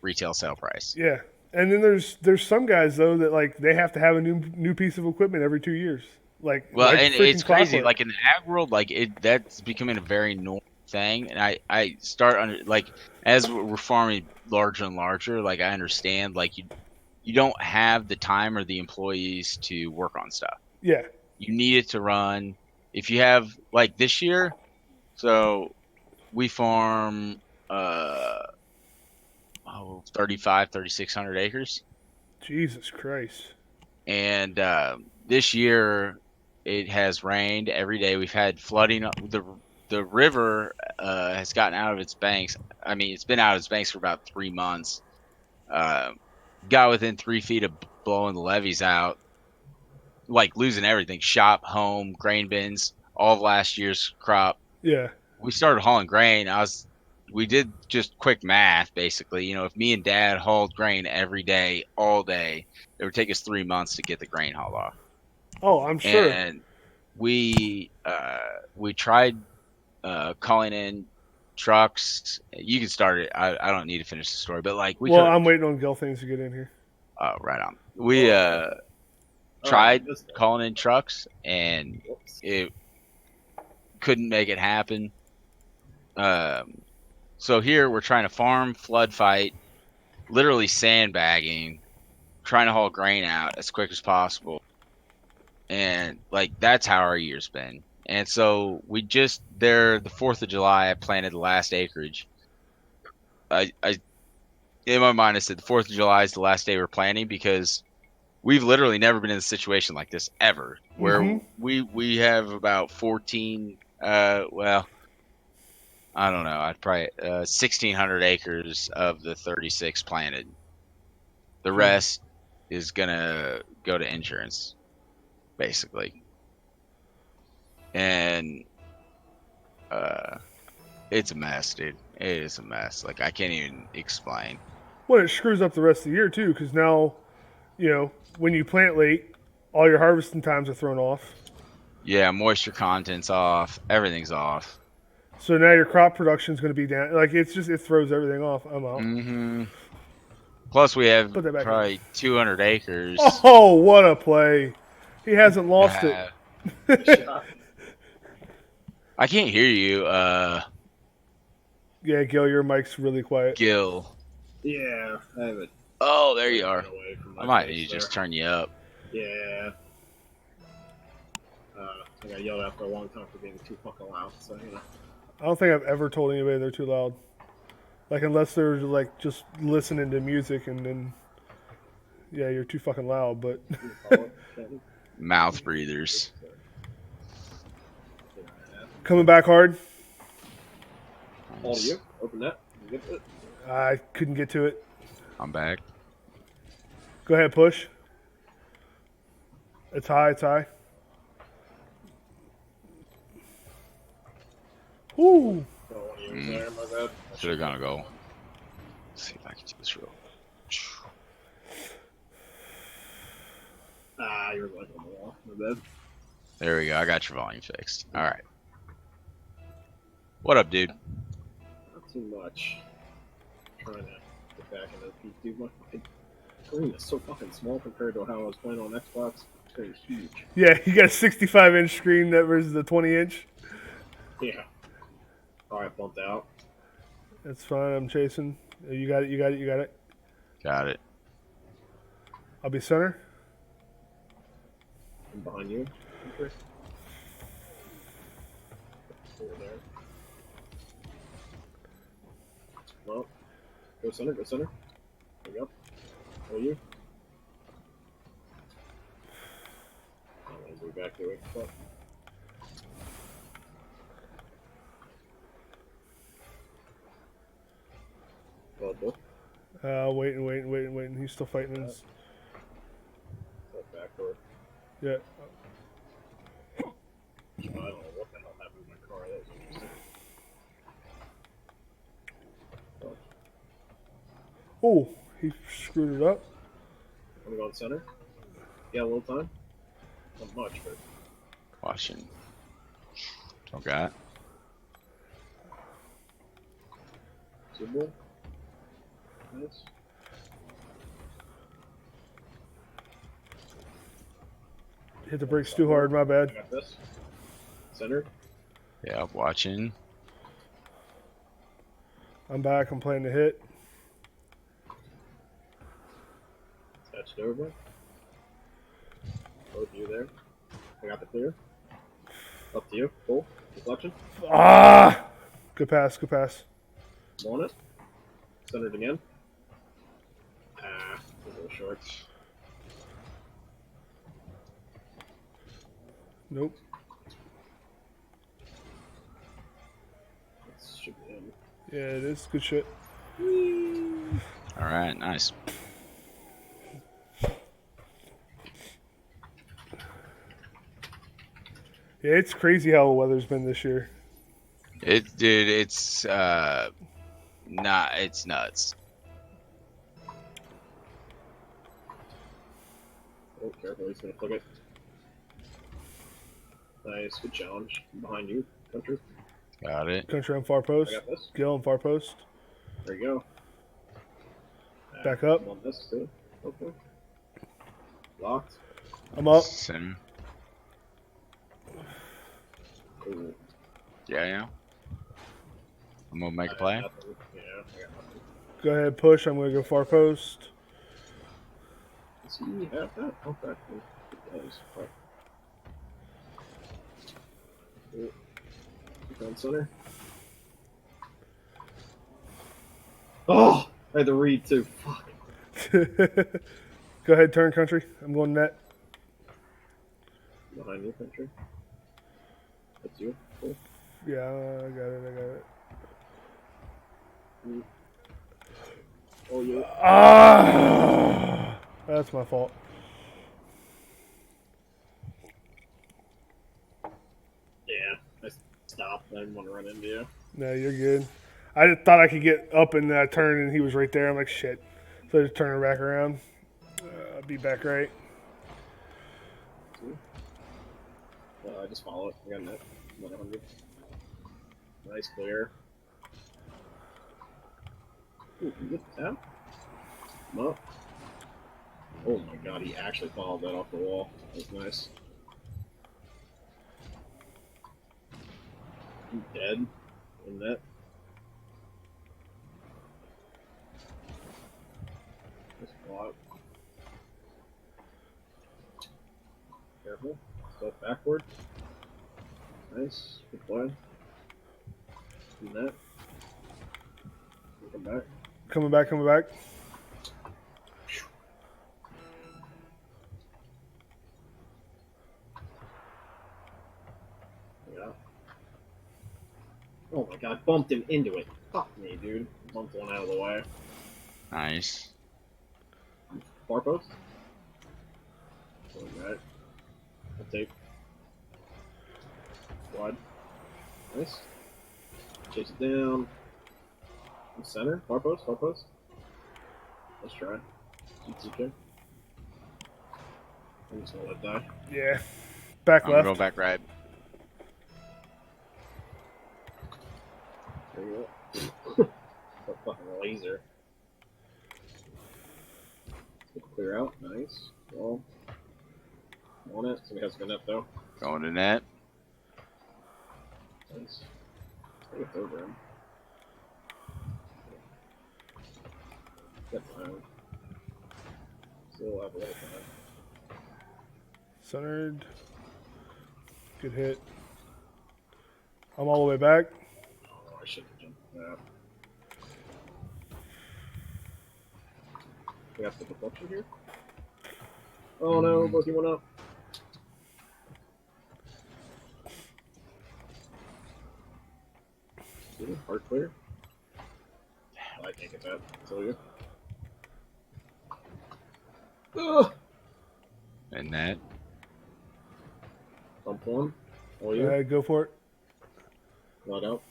retail sale price. yeah. And then there's some guys though that like they have to have a new piece of equipment every 2 years. Like Well, like and freaking it's crazy. clockwork. Like in the ag world, that's becoming a very normal thing. And I start under like as we're farming larger and larger, like I understand like you don't have the time or the employees to work on stuff. Yeah. You need it to run. If you have like this year, So we farm 3,600 acres. Jesus Christ. And this year it has rained every day. We've had flooding. The river has gotten out of its banks. I mean, it's been out of its banks for about 3 months. Uh, got within 3 feet of blowing the levees out, like losing everything: shop, home, grain bins, all of last year's crop. Yeah. We started hauling grain. We did just quick math, basically. You know, if me and Dad hauled grain every day, all day, it would take us 3 months to get the grain hauled off. Oh, I'm sure. And we tried calling in trucks. You can start it. I don't need to finish the story, but like we Well, could. I'm waiting on Gil things to get in here. Right on. We tried calling in trucks, and Whoops. it couldn't make it happen. So here we're trying to farm, flood fight, literally sandbagging, trying to haul grain out as quick as possible. And like that's how our year's been. And so we just the 4th of July I planted the last acreage. I in my mind I said the 4th of July is the last day we're planting because we've literally never been in a situation like this ever. Where Mhm. we have about 14 well, I don't know, I'd probably 1,600 acres of the 36 planted. The rest is gonna go to insurance, basically. And it's a mess, dude. It is a mess. Like I can't even explain. Well, it screws up the rest of the year too, because now, when you plant late, all your harvesting times are thrown off. Yeah, moisture content's off. Everything's off. So now your crop production is going to be down. Like it throws everything off. I'm out. Mm-hmm. Plus, we have Put that back in. probably 200 acres. Oh, what a play! He hasn't lost it. Shot. I can't hear you, Yeah, Gil, your mic's really quiet. Gil. Yeah, I have it. Oh, there you are. Away from my I might face need to there. just turn you up. Yeah. I got yelled at for a long time for being too fucking loud, so you know. I don't think I've ever told anybody they're too loud. Like unless they're like just listening to music and then, yeah, you're too fucking loud. But You call it, Kenny? Mouth breathers. coming back hard, Hold you. Open that. You get it. I couldn't get to it. I'm back. Go ahead, push. It's high. It's high. Woo! Oh, one of you was there, my bad. So they're gonna go. Let's see if I can do this real. Ah, you're like on the wall. My bad. There we go. I got your volume fixed. All right. What up, dude? Not too much. Trying to get back into the peak, dude. My screen is so fucking small compared to how I was playing on Xbox. It's huge. Yeah, you got a 65-inch screen that versus a 20-inch. Yeah. Alright, bumped out. That's fine. I'm chasing. You got it. You got it. You got it. Got it. I'll be center. I'm behind you. Okay. Over there. Well, go center, go center. There you go. Are you? I'm gonna go back to it. Fuck. Well, book. Waiting. He's still fighting us. Backward. Yeah. I don't know what the hell happened with my car. That was interesting. Oh, he screwed it up. Want to go on center? Yeah, a little time. Not much, but Watching. Don't got. Super Bowl. Nice. Hit the brakes too hard. My I bad. got this. Center. Yeah, watching. I'm back. I'm playing the hit. Touched over. Both you there. I got the clear. Up to you. Cool. Deflection. Ah! Good pass, good pass. On it. Centered again. Ah, a little short. Nope. This should be in. Yeah, it is. Good shit. All right, nice. Yeah, it's crazy how the weather's been this year. Dude, it's it's nuts. Oh, careful, he's gonna flick it. Nice, good challenge. Behind you, country. Got it. Country on far I post. got this. Gil on far post. There you go. Back up. I'm on this too. Okay. Locked. I'm up. Center. Cool. Yeah. I'm gonna make a I got play. nothing. Yeah, I got nothing. Go ahead, push. I'm going to go far post. Does he have that? Okay. He does. Right. Cool. Down center. Oh! I had to read too. Fuck. Go ahead, turn country. I'm going net. Behind you, country. That's you. Cool. Yeah, I got it. I got it. Oh, yeah. Ah! That's my fault. Yeah. I stopped. I didn't want to run into you. No, you're good. I just thought I could get up and I turned and he was right there. I'm like, shit. So I just turned her back around. I'll be back right. I just follow it. I got net. 100. Nice clear. Ooh, you get the tap? Come up. Oh my god, he actually followed that off the wall. That was nice. You dead in net. Nice block. Careful. Step backward. Nice. Good play. Do that. Come back. Coming back, coming back. Yeah. Oh my god, bumped him into it. Fuck me, dude. Bumped one out of the way. Nice. Far post? Going back. I'll take. Squad. Nice. Chase it down. In center. Far post, far post. Let's try. GTK. I'm just gonna let it die. Yeah. Back I'm gonna go left. back right. There you go. A fucking laser. Clear out. Nice. Well. On it. Somebody has a good net though. Going to net. Nice. I get over him. Get time. Still have a little time. Centered. Good hit. I'm all the way back. Oh, I should have jumped that. We got the deflection here. Oh no, both you went up. Hard clear. I can't get that. Tell you. Ugh. And net. Bump one. Oh Go you. ahead, go for it. Not out.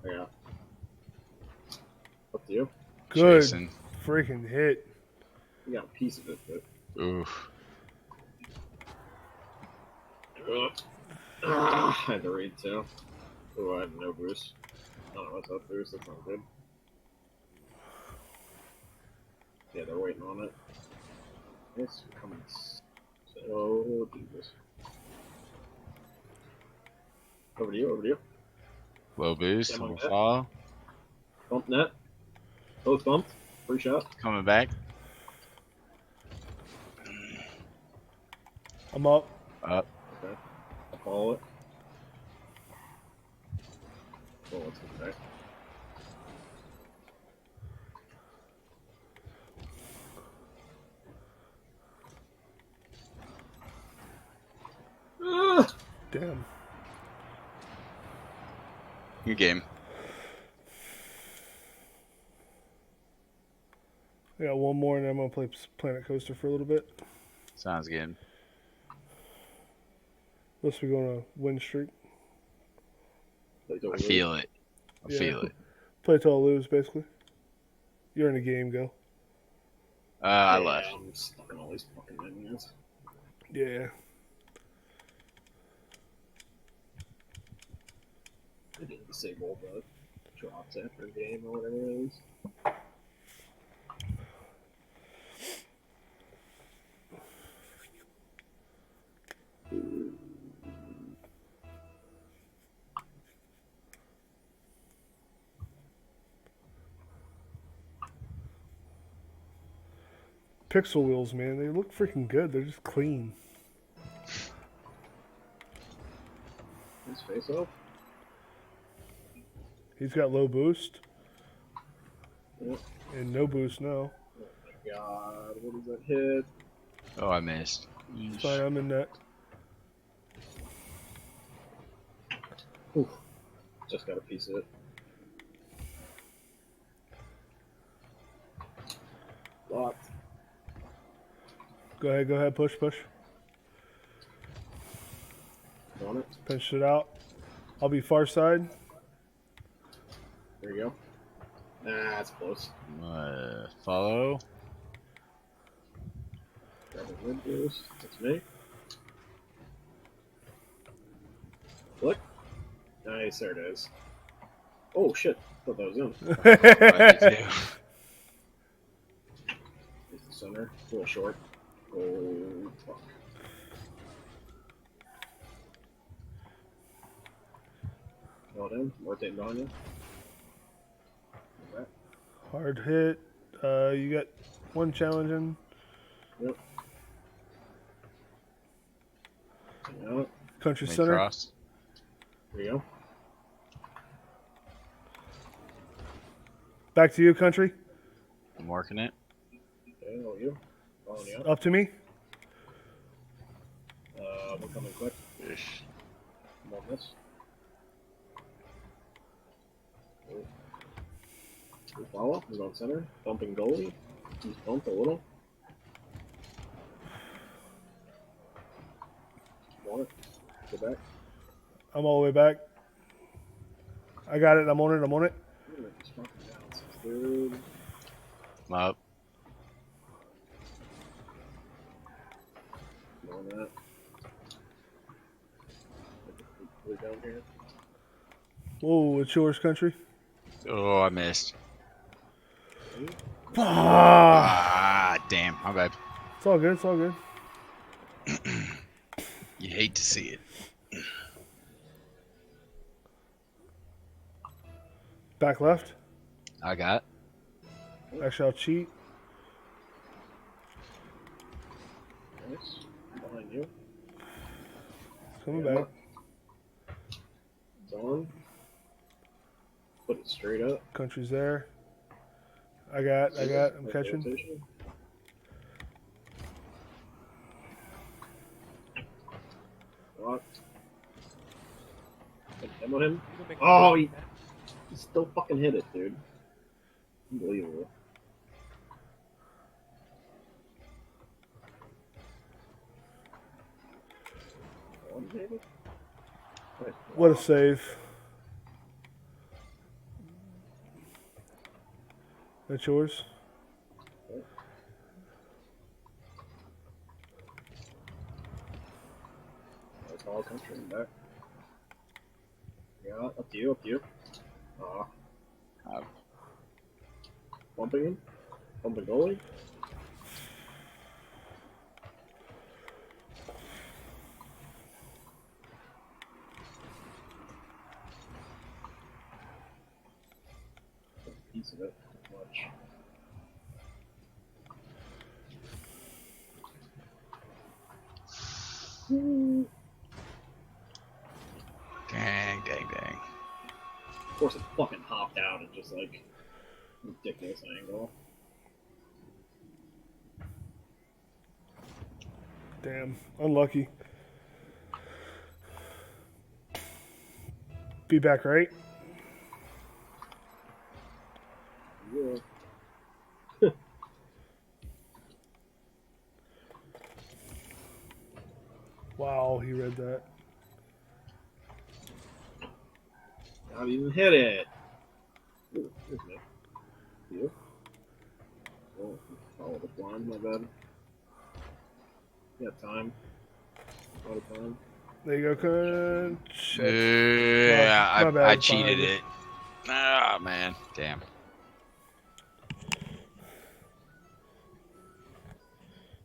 Yeah. Up to you. Good. Chasing. Freaking hit. You got a piece of it, but. Oof. I had to read too. Oh, I have no boost. I don't know what's up boost. That's not good. Yeah, they're waiting on it. It's coming. Oh, Jesus. Over to you, over to you. Low boost. Am I Will net? fall. Bump net. Both bumped. Free shot. Coming back. I'm up. Up. Okay. I'll follow it. Well, let's get back. Ah! Damn. Good game. I got one more, and then I'm gonna play Planet Coaster for a little bit. Sounds good. Unless we go on a win streak. Play till I we feel lose. it. I Yeah. feel it. Play till I lose, basically. You're in a game, go. I Yeah, left. I'm stuck in all these fucking menus. Yeah. I didn't disable the drops after a game or whatever it is. Pixel wheels, man. They look freaking good. They're just clean. His face up. He's got low boost. Yep. And no boost now. Oh my god, what does that hit? Oh, I missed. It's fine, I'm in net. Oof. Just got a piece of it. Locked. Go ahead, push. On it. Pinch it out. I'll be far side. There you go. Ah, that's close. Follow. Grab a wind boost. That's me. Look. Nice, there it is. Oh shit. Thought that was him. I did too. Here's the center. A little short. Oh, fuck. Got him. Rotating on you. Like that. Hard hit. You got one challenging. Yep. Yeah, Country Make center. cross. there you go. Back to you, country. I'm working it. Okay, how are you? Following you up. Up to me. We're coming quick. Ish. Come on, this. We follow. He's on center. Bumping goalie. He's bumped a little. Want it. Go back. I'm all the way back. I got it. I'm on it. Look at these fucking balances, dude. I'm up. On that. We're down here. Whoa, it's yours, country. Oh, I missed. Ah, Damn. My bad. it's all good. It's all good. You hate to see it. Back left. I got. Actually, I'll cheat. Nice. Behind you. Coming Yeah. back. It's on. Put it straight up. Country's there. I got. I'm Like catching. rotation. Locked. Him on him. Oh, he still fucking hit it, dude. Unbelievable. One, maybe? Right. What a save. That's yours. That's all country in back. Yeah, up to you, up to you. I've Bumping him. Bumping goalie. Piece of it. Much. Dang. course, it fucking hopped out at just like ridiculous angle. Damn, unlucky. Feedback, right? Yeah. Wow, he read that. Not even hit it. Ooh, here's me. You? Oh, follow the blind, my bad. Yeah, time. Out of time. There you go, Shit. Yeah, My bad, I it's cheated behind you. it. Ah, man. Damn.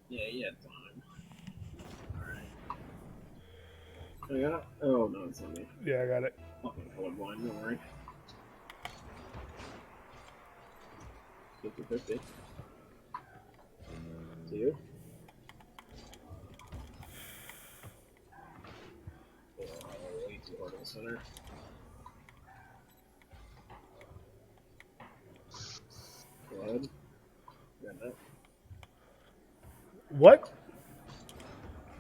Yeah, yeah, time. Alright. I got it? Oh, no, it's not me. Yeah, I got it. Fucking colorblind, don't worry. 50-50. To you? Oh, way too hard in the center. Go ahead. Got that. What?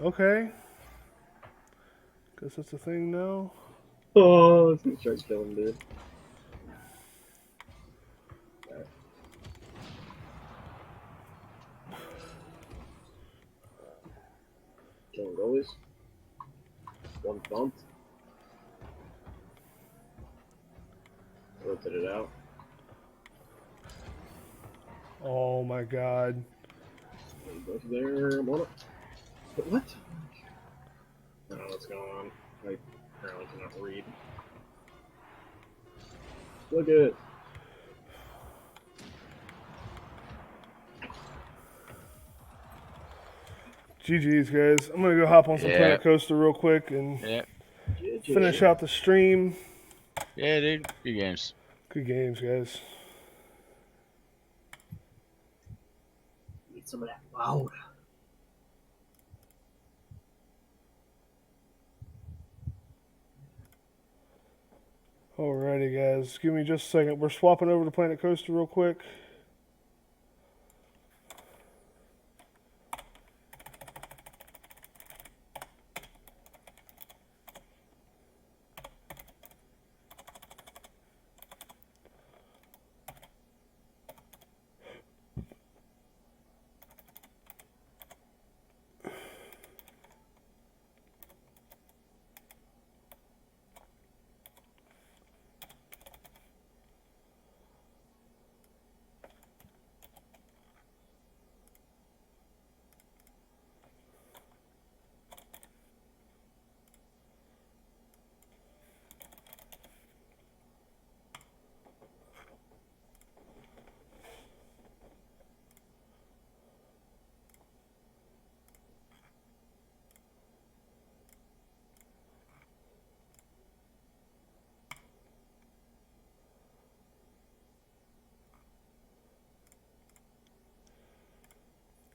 Okay. Guess that's a thing now. Oh, it's gonna start killing, dude. Alright. Killing goalies. One bumped. Rotate it out. Oh my god. Both there. I'm on it. But what? I don't know what's going on. I apparently cannot read. Look at it. GG's, guys. I'm gonna go hop on some Yeah. Planet Coaster real quick and Yeah. finish out the stream. Yeah, dude. Good games. Good games, guys. Need some of that loud. Alrighty, guys. Give me just a second. We're swapping over to Planet Coaster real quick.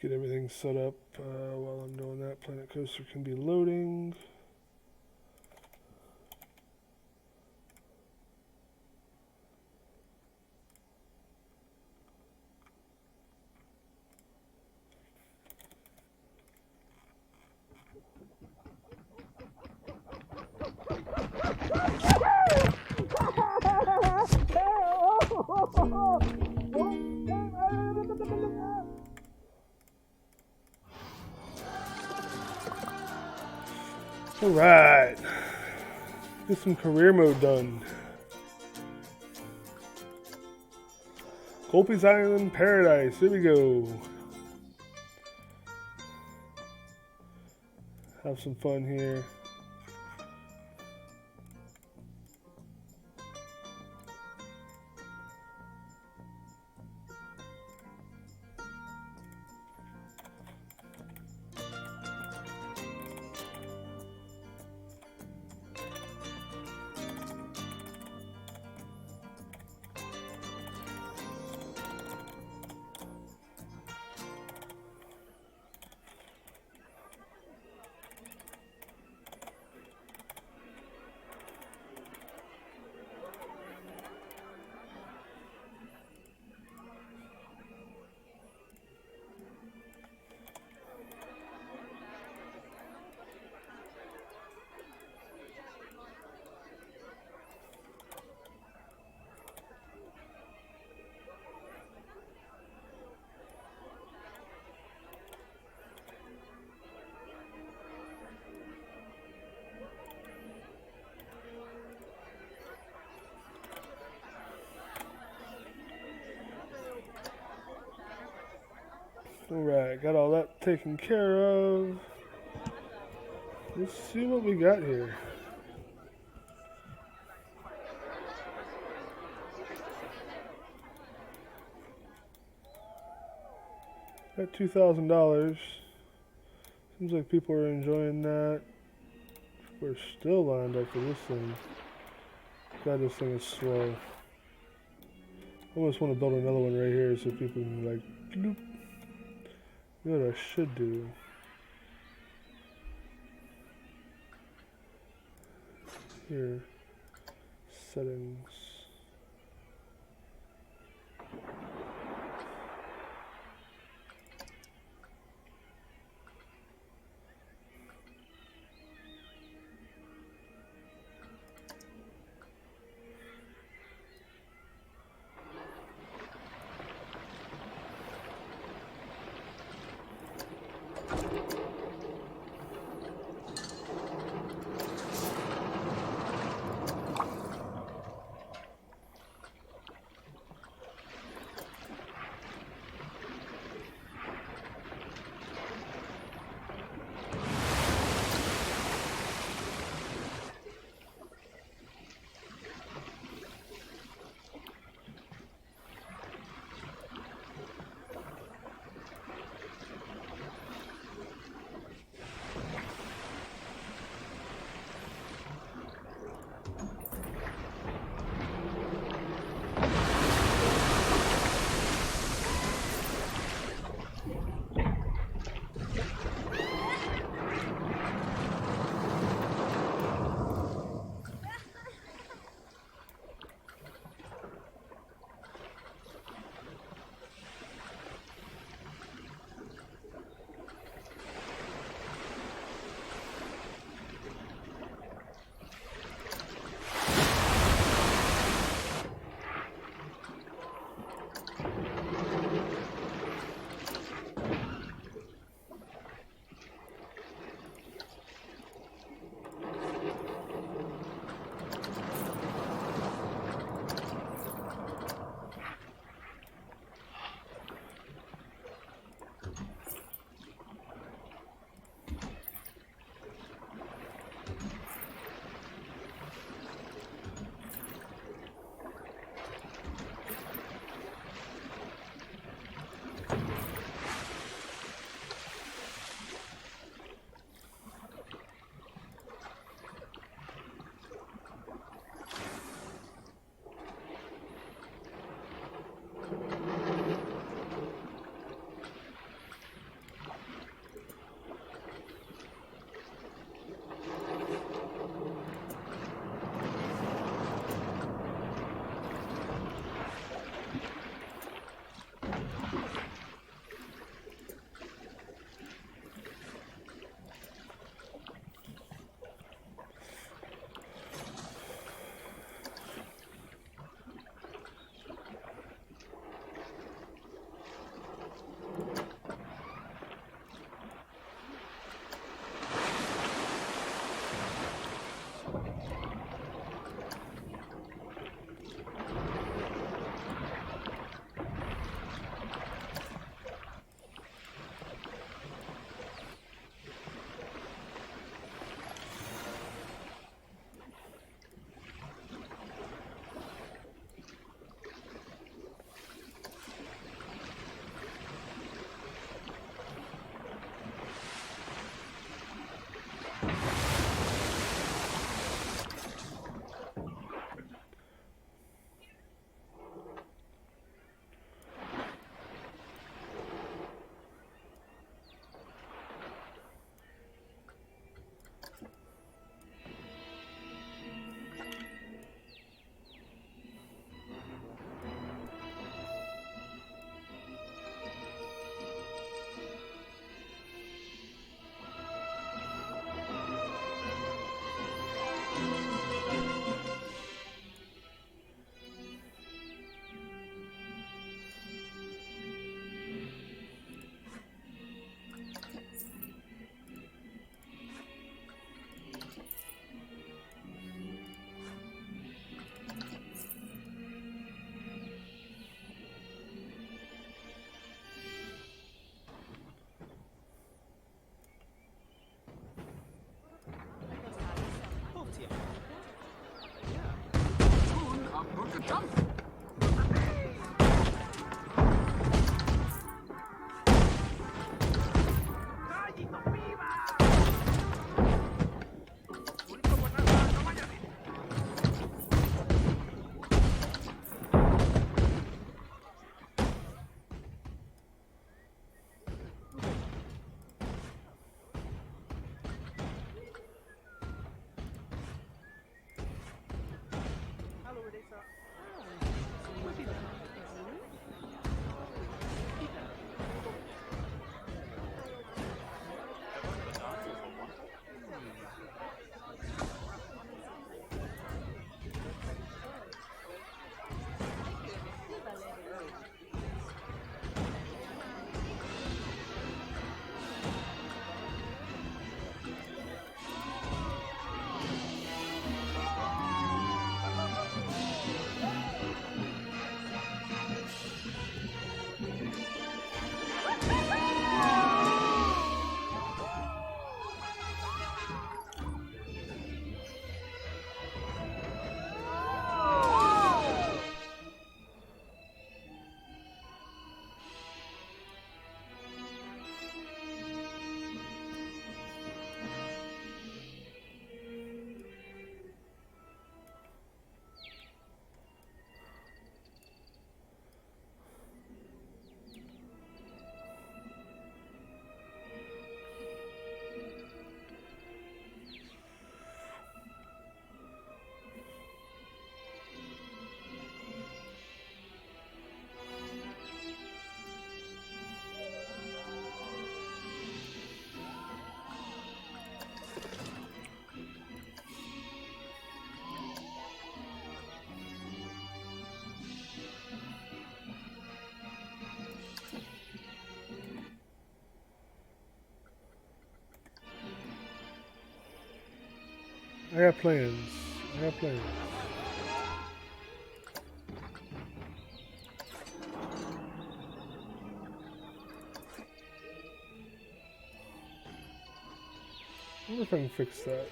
Get everything set up while I'm doing that. Planet Coaster can be loading. Alright. Get some career mode done. Colpy's Island Paradise. Here we go. Have some fun here. Alright, got all that taken care of. Let's see what we got here. Got $2,000. Seems like people are enjoying that. We're still lined up for this thing. God, this thing is slow. I almost want to build another one right here so people can like, bloop. You know what I should do? Here, settings. I got plans. I got plans. I wonder if I can fix that.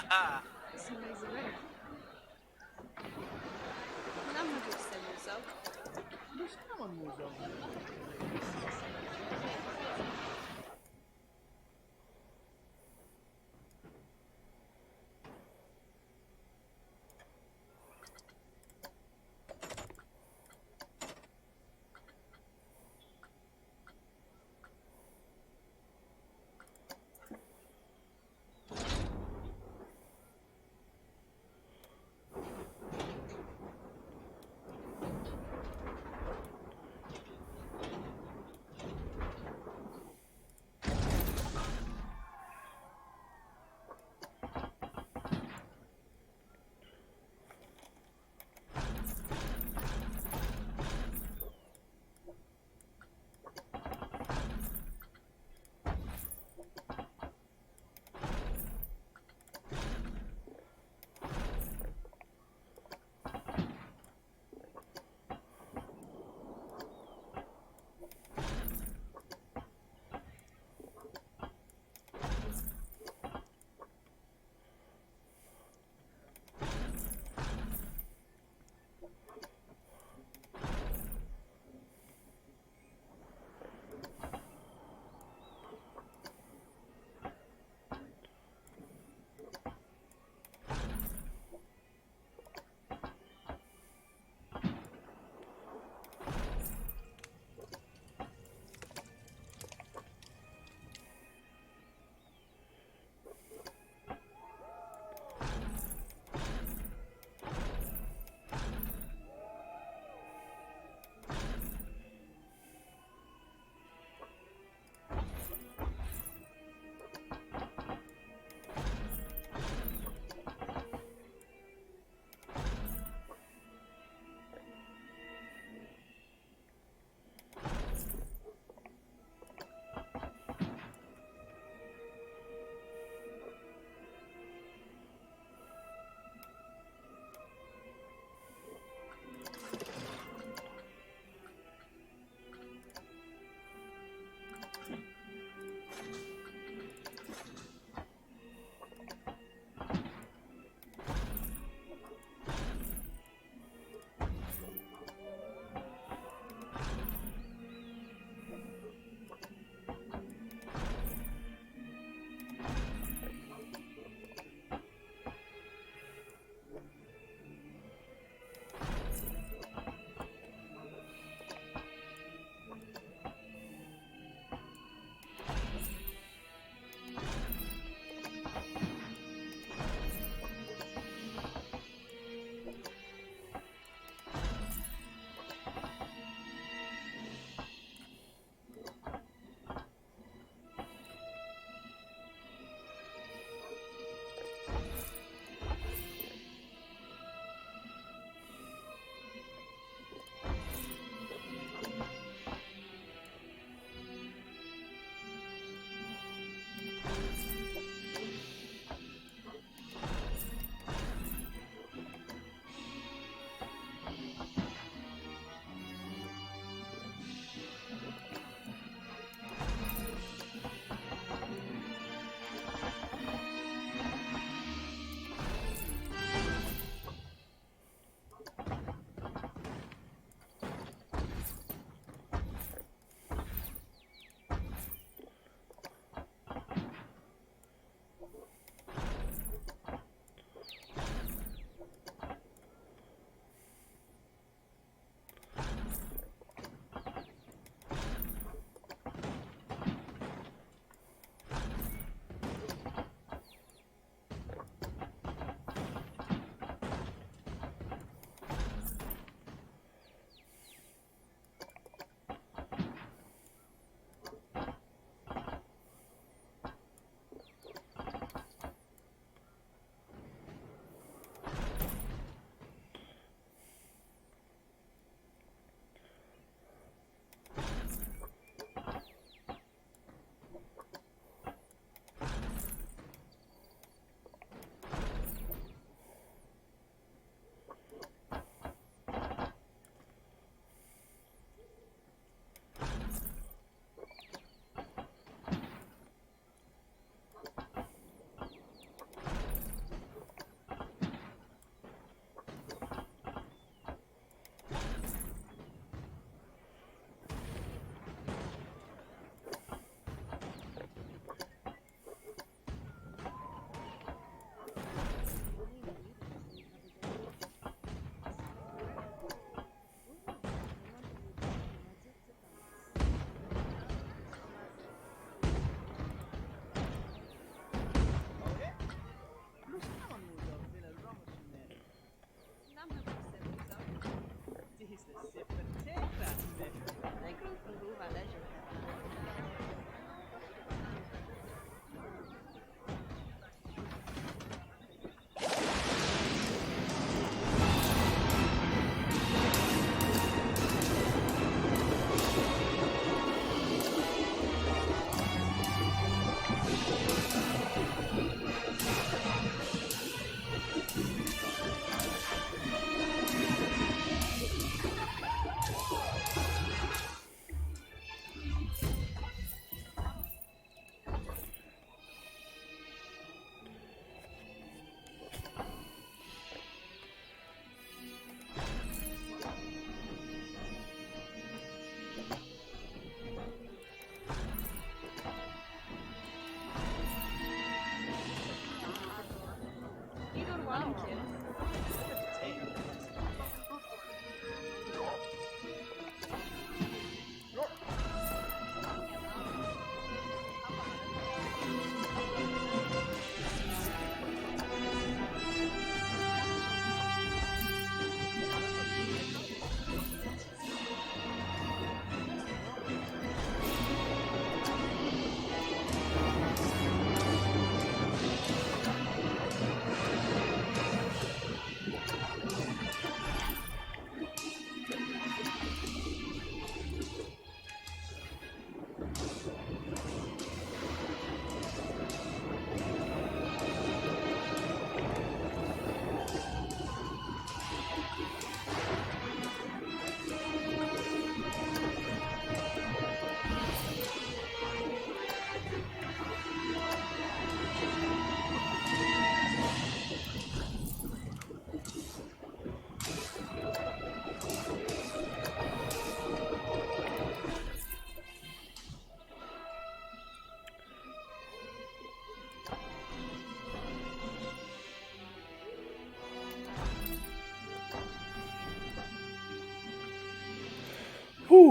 Esse mais velho. Não me gusta museu. Buscar uma museu.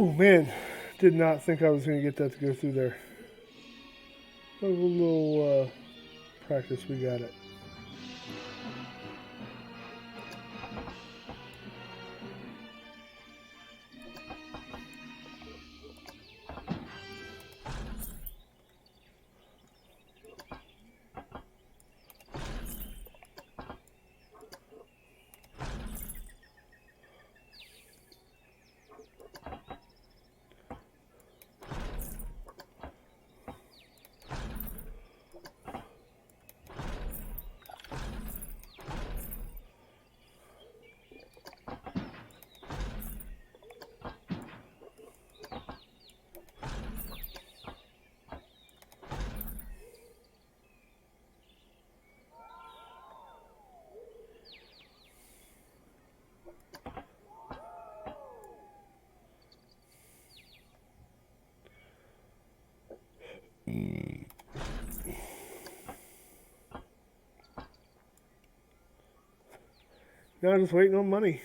Whew, man. Did not think I was going to get that to go through there. But with a little practice, we got it. Now just waiting on money.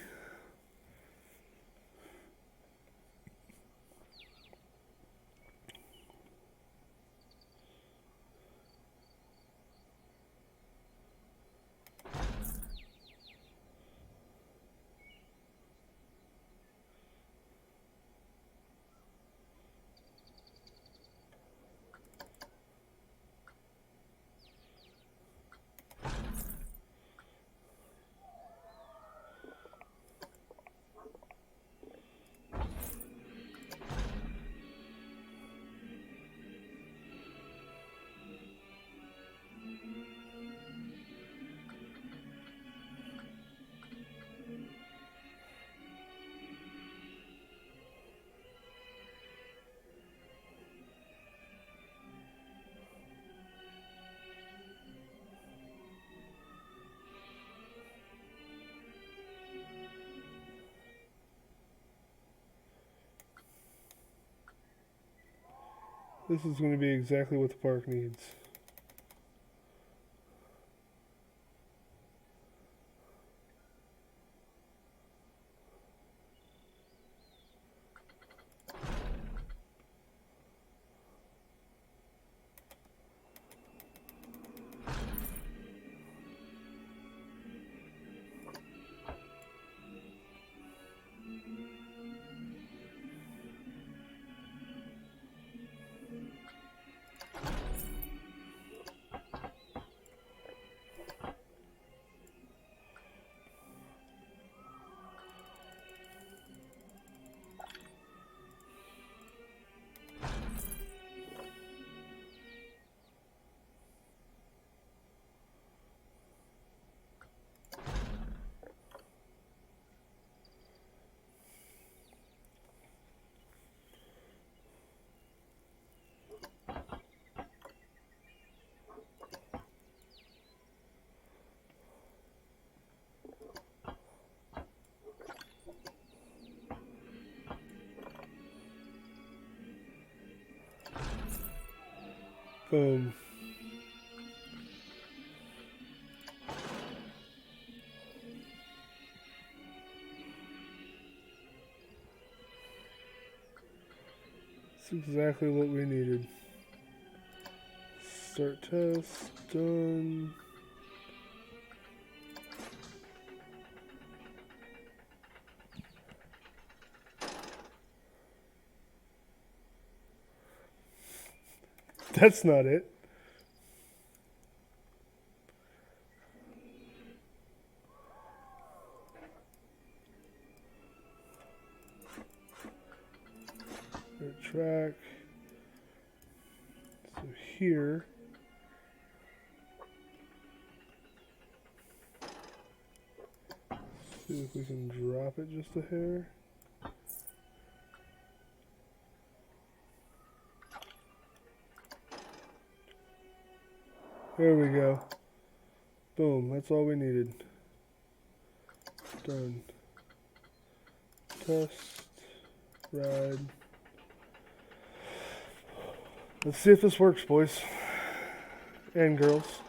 This is going to be exactly what the park needs. Boom. That's exactly what we needed. Start test, done. That's not it. Track. So here. See if we can drop it just a hair. There we go. Boom, that's all we needed. Done. Test. Ride. Let's see if this works, boys and girls.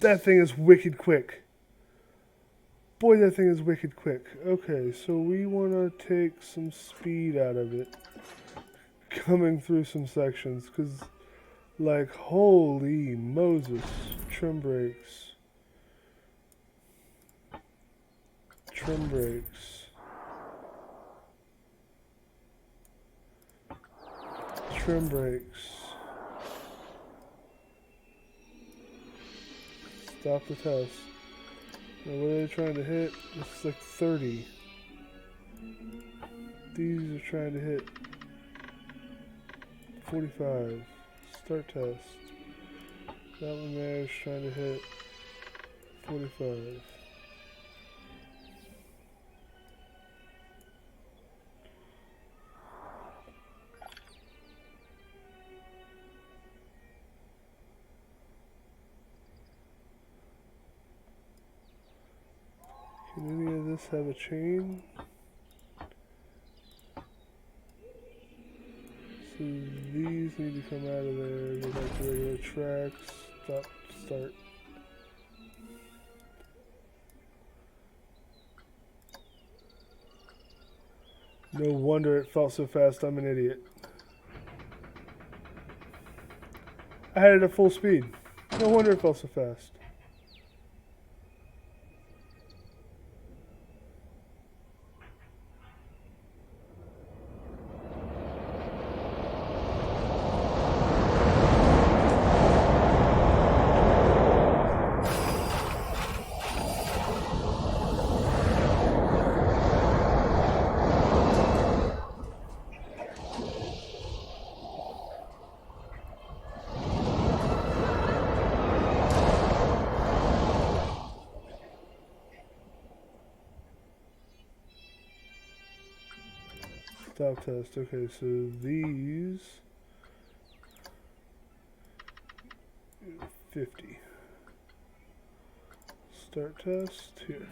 That thing is wicked quick. Boy, that thing is wicked quick. Okay, so we want to take some speed out of it. Coming through some sections, because, like, holy Moses. Trim brakes. Trim brakes. Trim brakes. Stop the test. Now what are they trying to hit? It's like 30. These are trying to hit 45. Start test. That one there is trying to hit 45. Can any of this have a chain? So these need to come out of there, go back to regular tracks, stop, start. No wonder it felt so fast, I'm an idiot. I had it at full speed. No wonder it felt so fast. Stop test. Okay, so these 50. Start test here.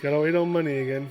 Gotta wait on money again.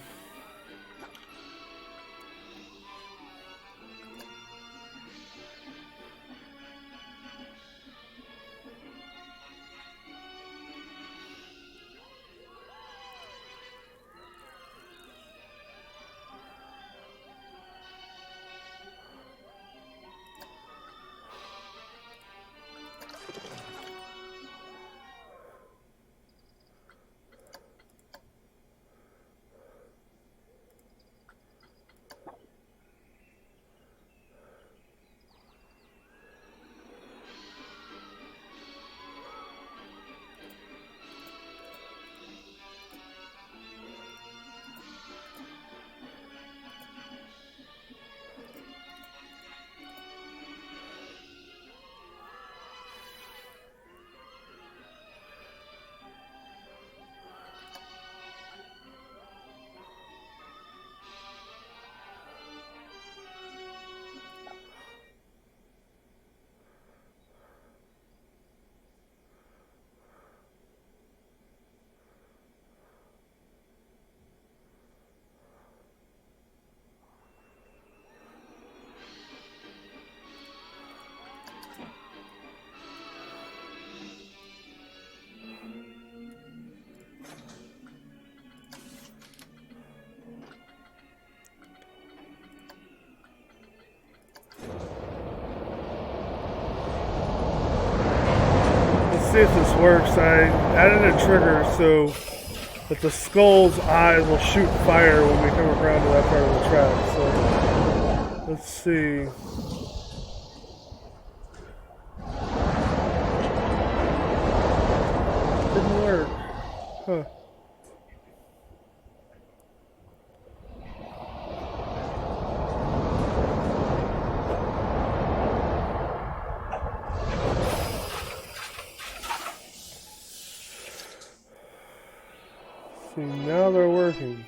Let's see if this works. I added a trigger so that the skull's eyes will shoot fire when we come around to that part of the track. So let's see. Didn't work. Huh. See, now they're working.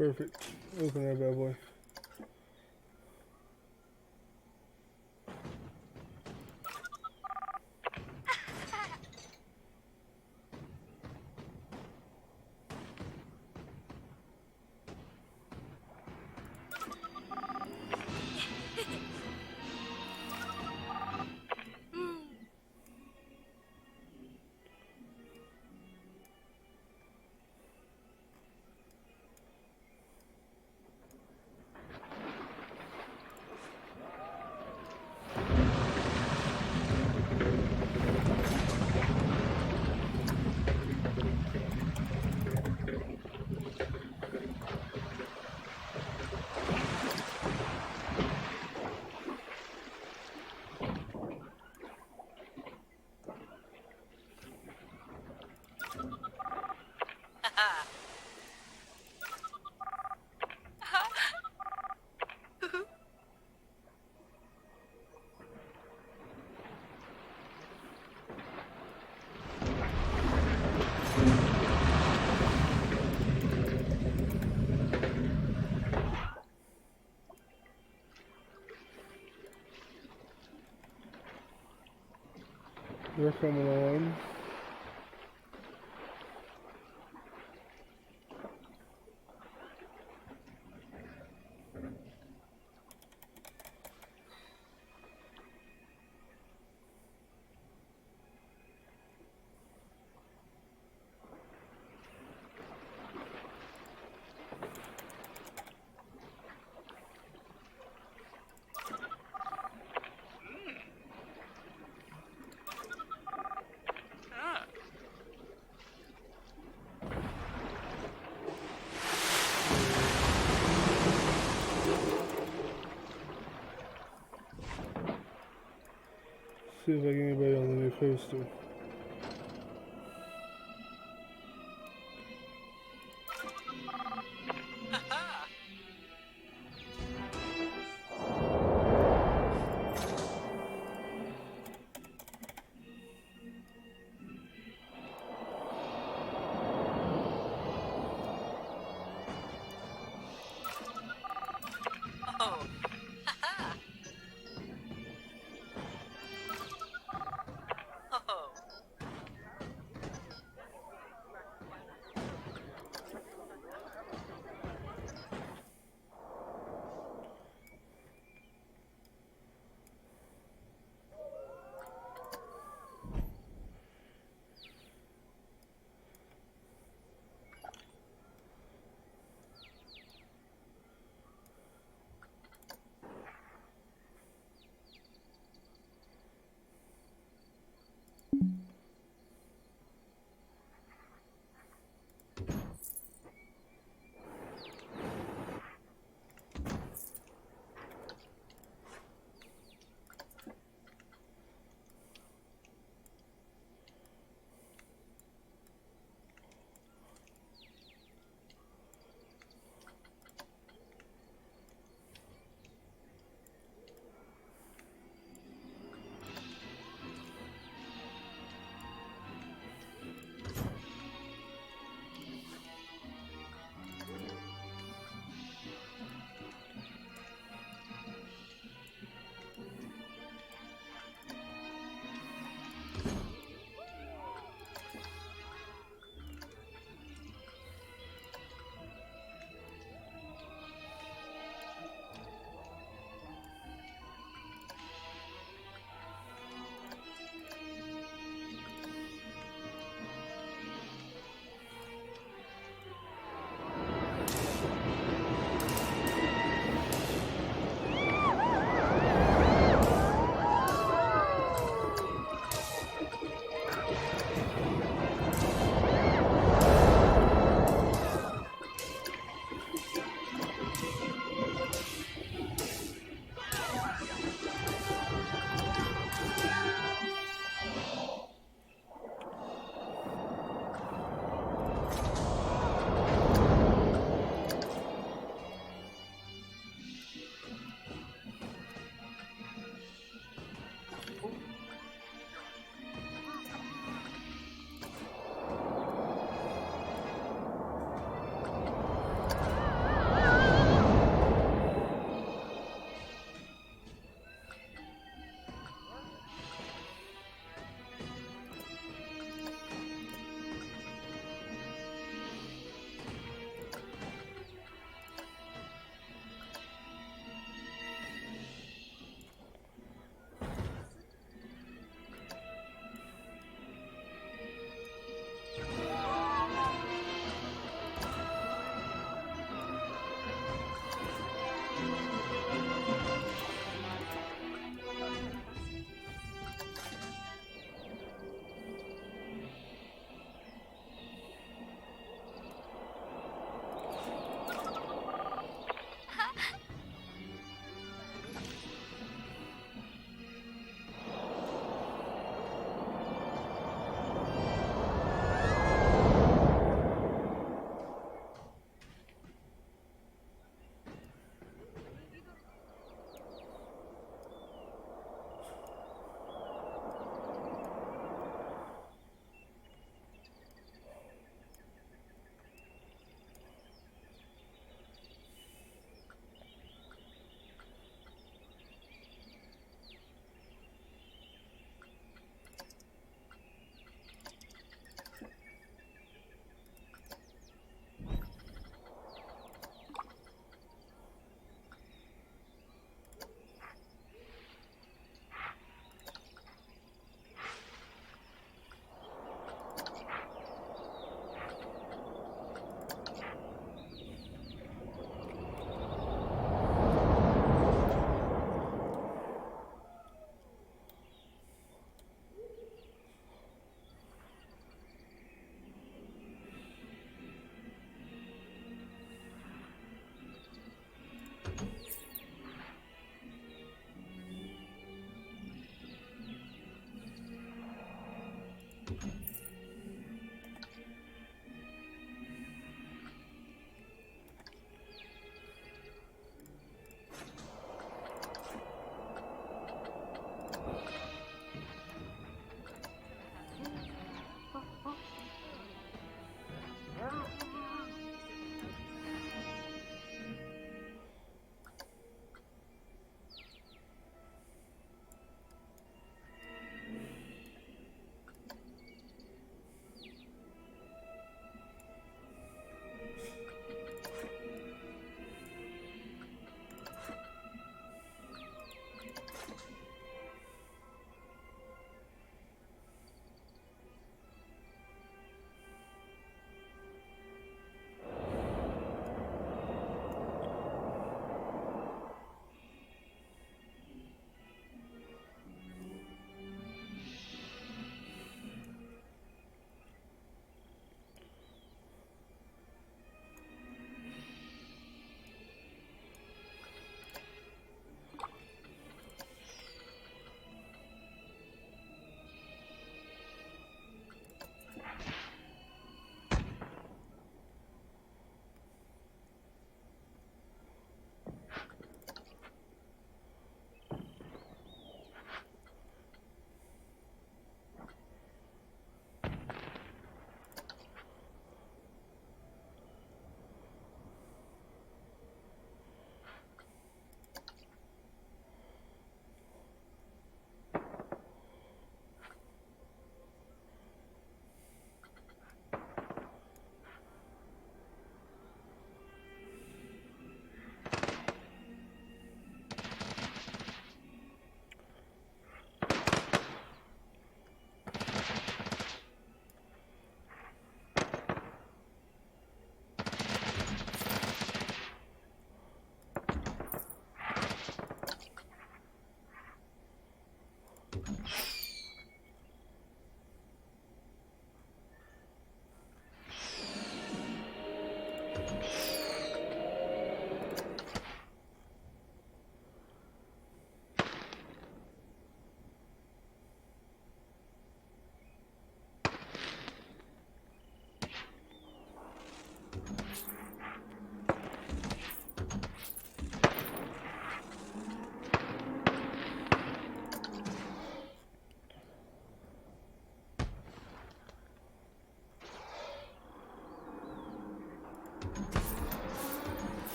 Perfect. Open that bad boy. They're coming on. See if I get anybody on the new coaster. Oh. Haha. Oh.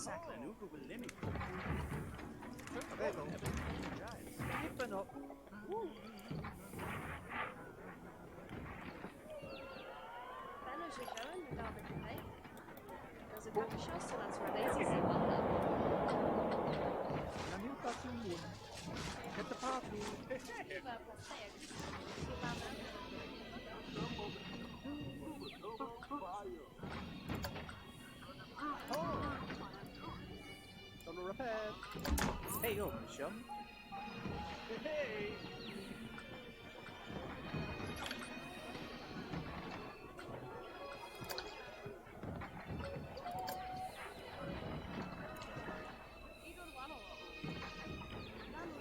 Bello že velmi dáme tutaj. Rozegramy siostrę na co Daisy zabawna. Chyba pasek. Hey, yo, Michelle. Hey. Igor Wano. Nam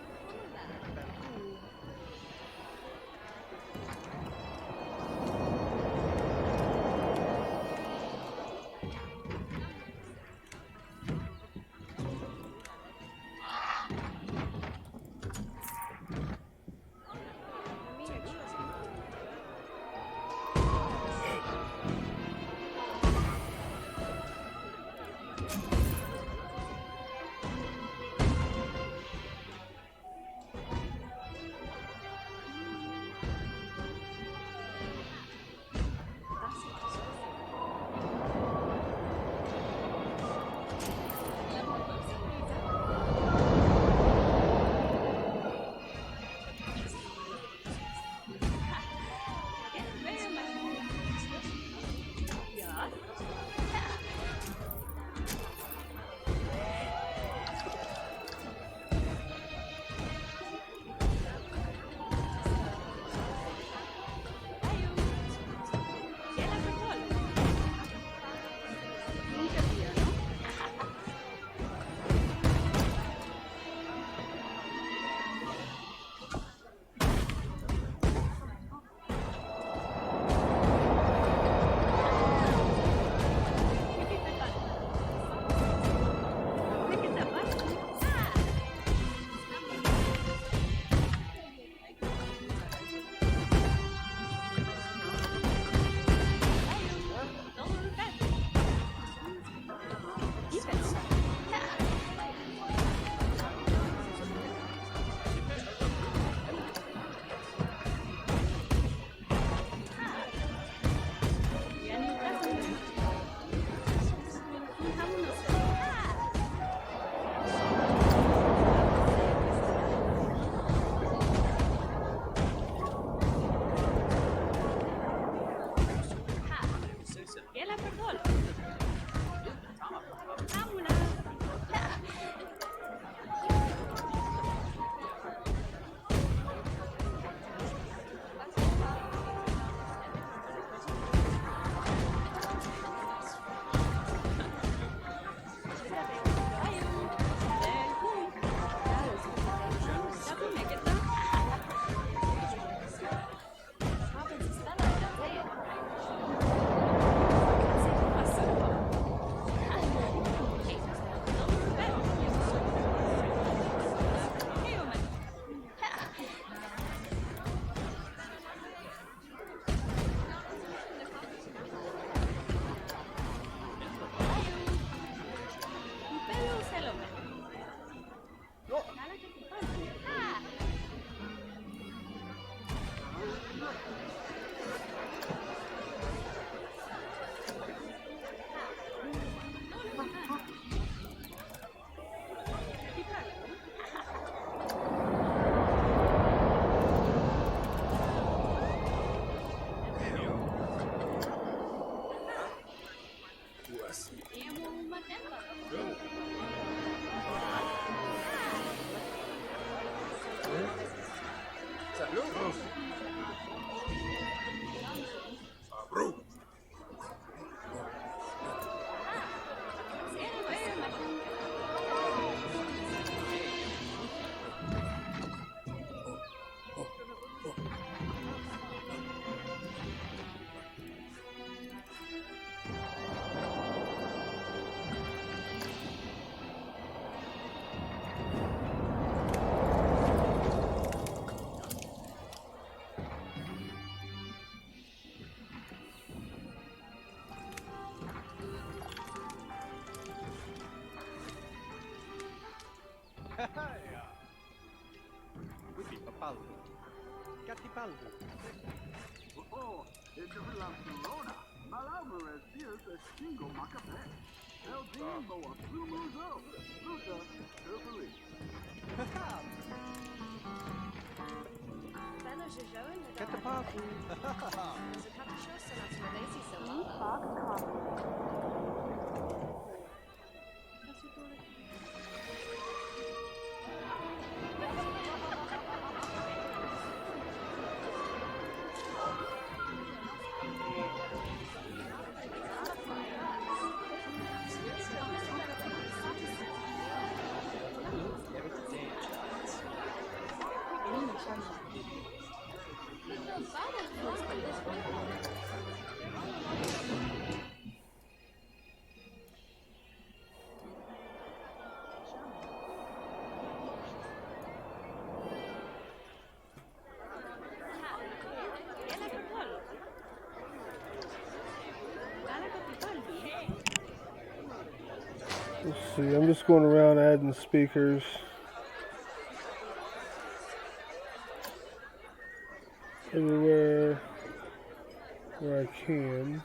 Upi, papaldo. Catipaldo. Oh, it's a Barcelona. Malabra es fierce as Shingo Macapé. El Jimbo of Blue Muzo. Luta, Hercules. Benno Jojoen, de Catapafu. There's a couple shows, so that's where they see so Let's see. I'm just going around adding speakers. Everywhere where I can.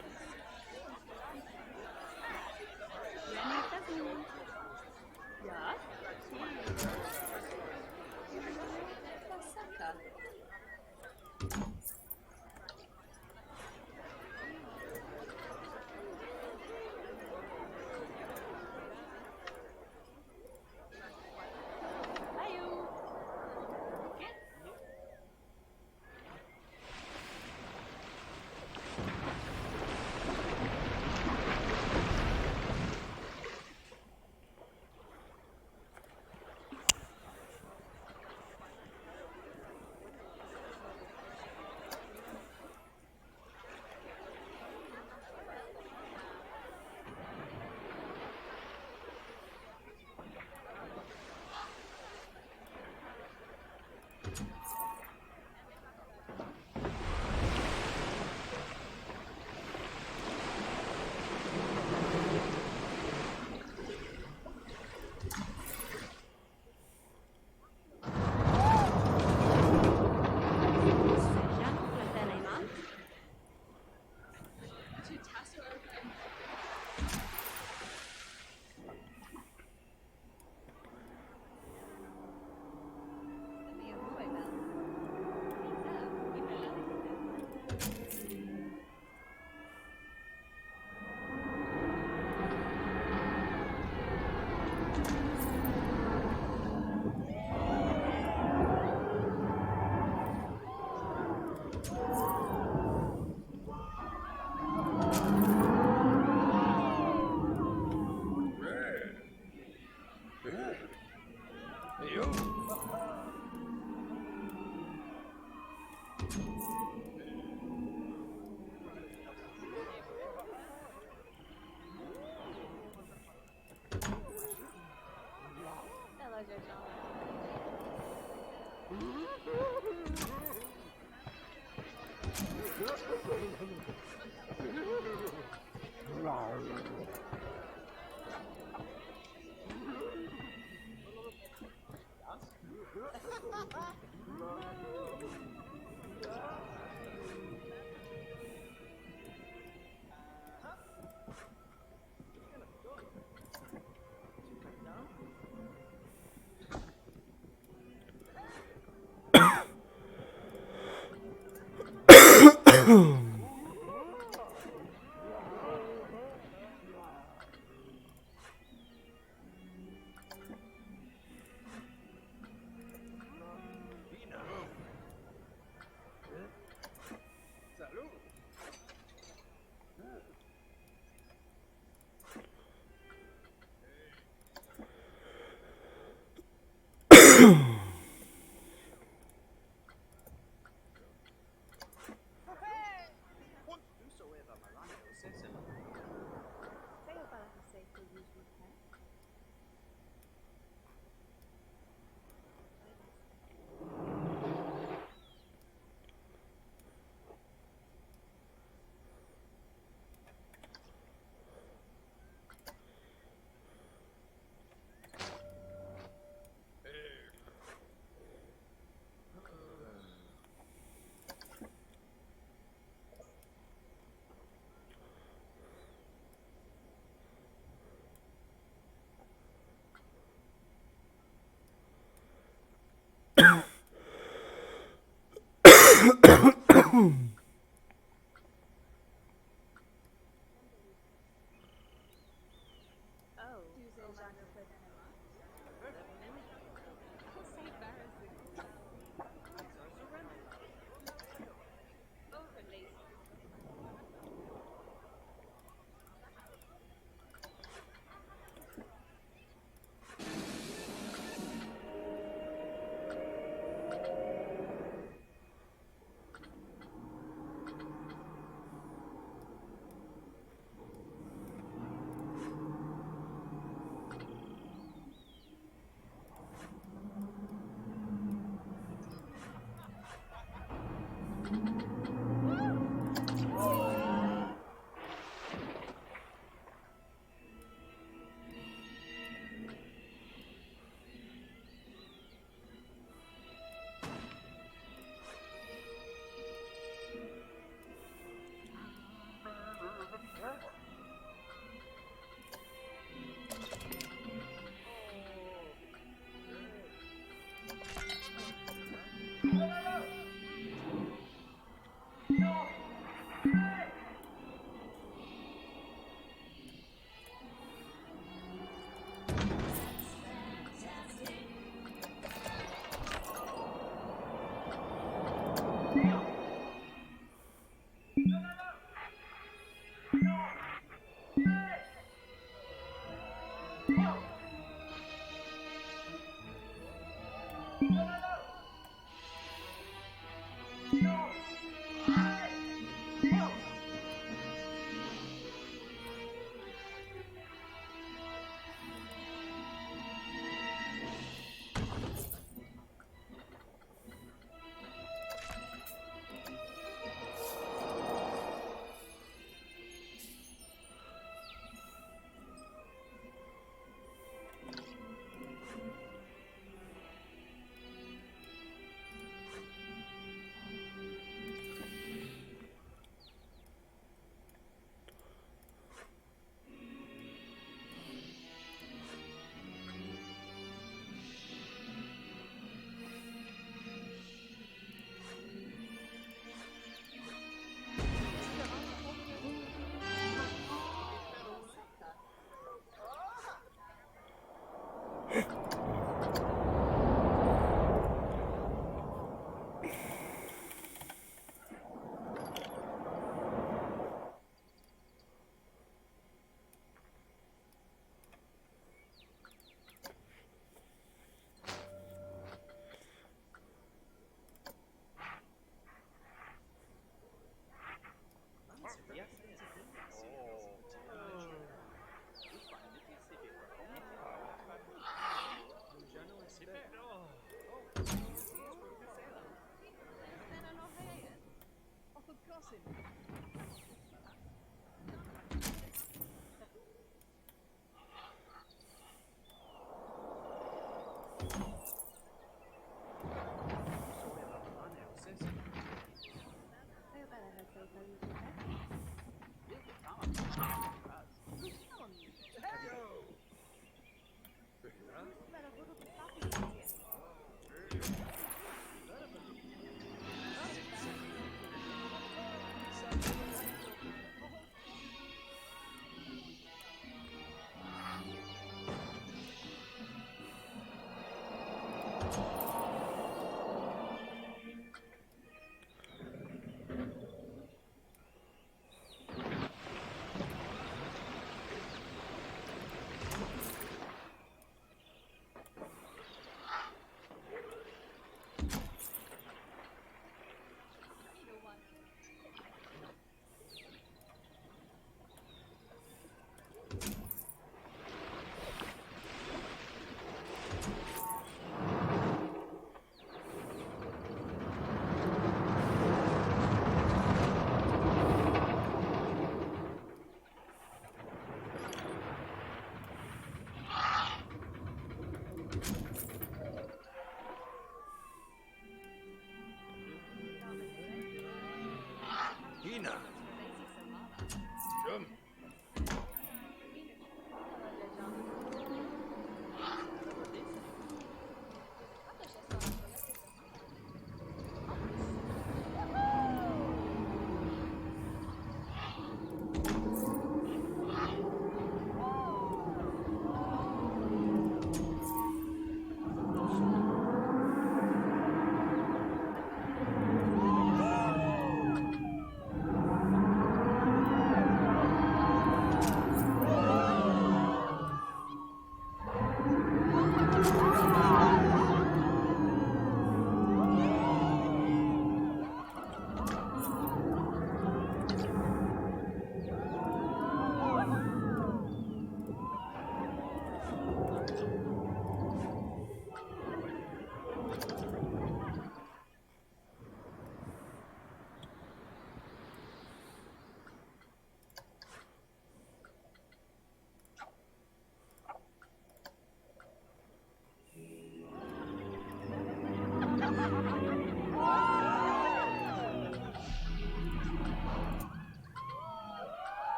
Hello, Jojo.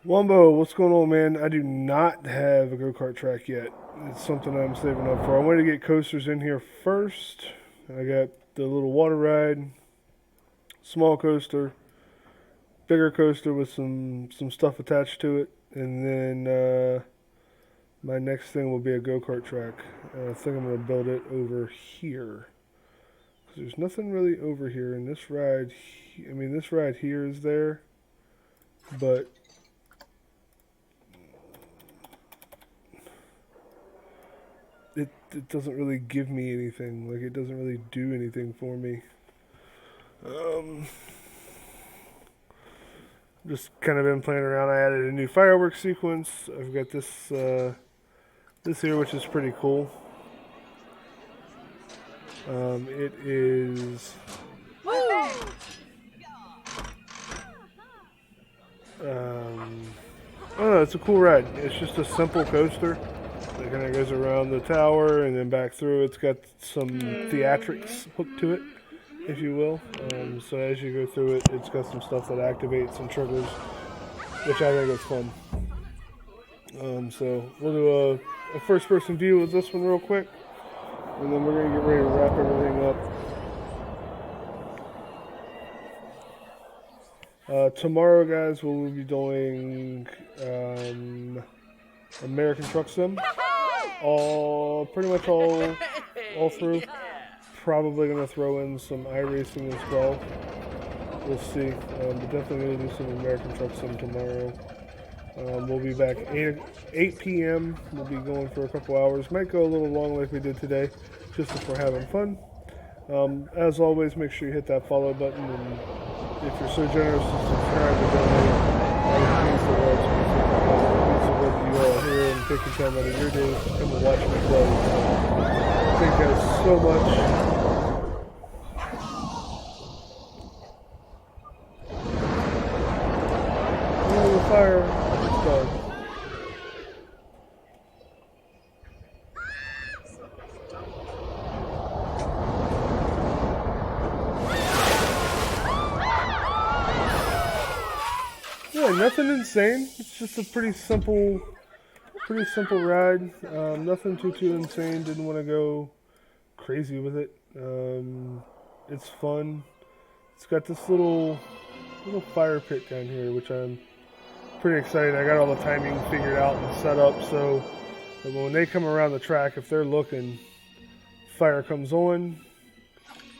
Wombo, what's going on, man? I do not have a go-kart track yet. It's something I'm saving up for. I wanted to get coasters in here first. I got the little water ride, small coaster, bigger coaster with some stuff attached to it, and then my next thing will be a go-kart track. I think I'm going to build it over here. 'Cause there's nothing really over here, and this ride, I mean, this ride here is there, but it doesn't really give me anything. Like, it doesn't really do anything for me. Just kind of been playing around. I added a new fireworks sequence. I've got this this here, which is pretty cool. It is I don't know, it's a cool ride. It's just a simple coaster. It kind of goes around the tower and then back through. It's got some theatrics hooked to it, if you will. So as you go through it, it's got some stuff that activates and triggers, which I think is fun. So we'll do a first-person view of this one real quick, and then we're going to get ready to wrap everything up. Tomorrow, guys, we'll be doing American Truck Sim. Pretty much all through. Probably going to throw in some iRacing as well. We'll see. But definitely going to do some American Truck Sim tomorrow. We'll be back 8 p.m. We'll be going for a couple hours. Might go a little long like we did today, just if we're having fun. As always, make sure you hit that follow button, and if you're so generous to subscribe and donate, it means the world to me. It means the world to you all here. taking time out of your day to come and watch me play. Thank you guys so much. Oh, the fire. It's done. Yeah, nothing insane. It's just a pretty simple ride. Nothing too insane. Didn't want to go crazy with it. It's fun. It's got this little fire pit down here, which I'm pretty excited. I got all the timing figured out and set up so that when they come around the track, if they're looking, fire comes on,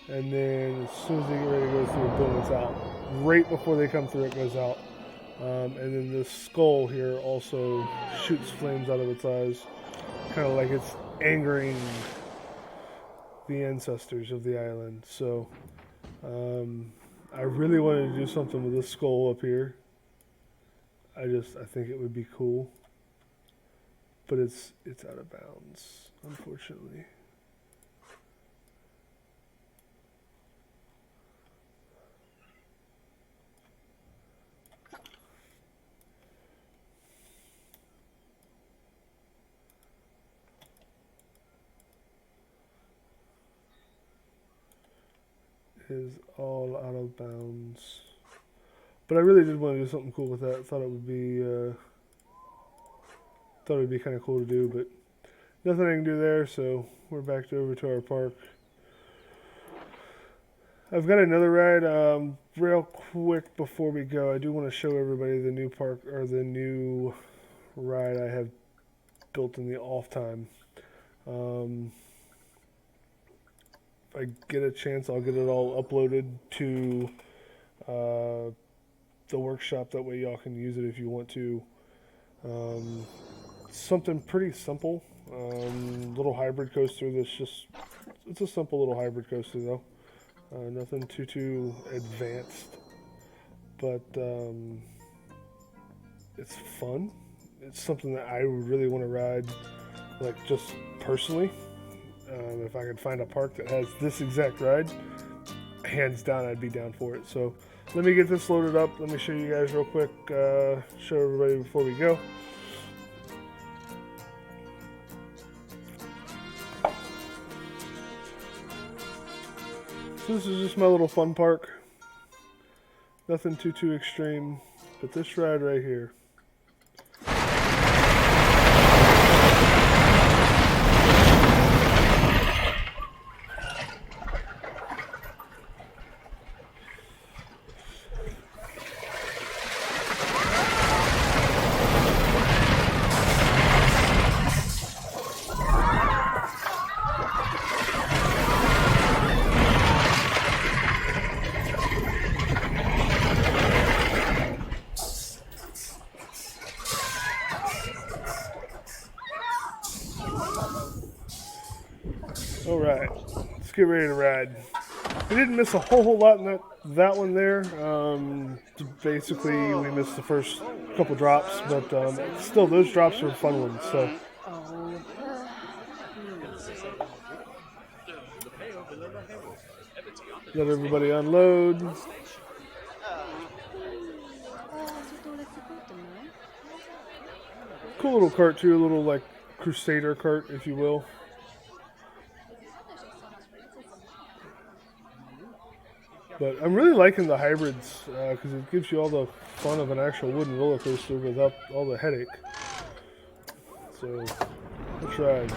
and then as soon as they get ready to go through, boom, it's out. Right before they come through, it goes out. And then this skull here also shoots flames out of its eyes, kind of like it's angering the ancestors of the island. So I really wanted to do something with this skull up here. I think it would be cool, but it's out of bounds, unfortunately. Is all out of bounds, but I really did want to do something cool with that. I thought it would be kind of cool to do, but nothing I can do there. So we're back over to our park. I've got another ride. Real quick before we go, I do want to show everybody the new park or the new ride I have built in the off time. If I get a chance, I'll get it all uploaded to the workshop. That way y'all can use it if you want to. Something pretty simple. Little hybrid coaster that's it's a simple little hybrid coaster though. Nothing too advanced. But it's fun. It's something that I really want to ride, like just personally. If I could find a park that has this exact ride, hands down, I'd be down for it. So let me get this loaded up. Let me show you guys real quick, show everybody before we go. So this is just my little fun park. Nothing too extreme, but this ride right here. Alright, let's get ready to ride. We didn't miss a whole lot in that one there. Basically, we missed the first couple drops, but still, those drops were fun ones. So. Let everybody unload. Cool little cart too, a little like Crusader cart, if you will. But I'm really liking the hybrids because it gives you all the fun of an actual wooden roller coaster without all the headache. So, let's ride.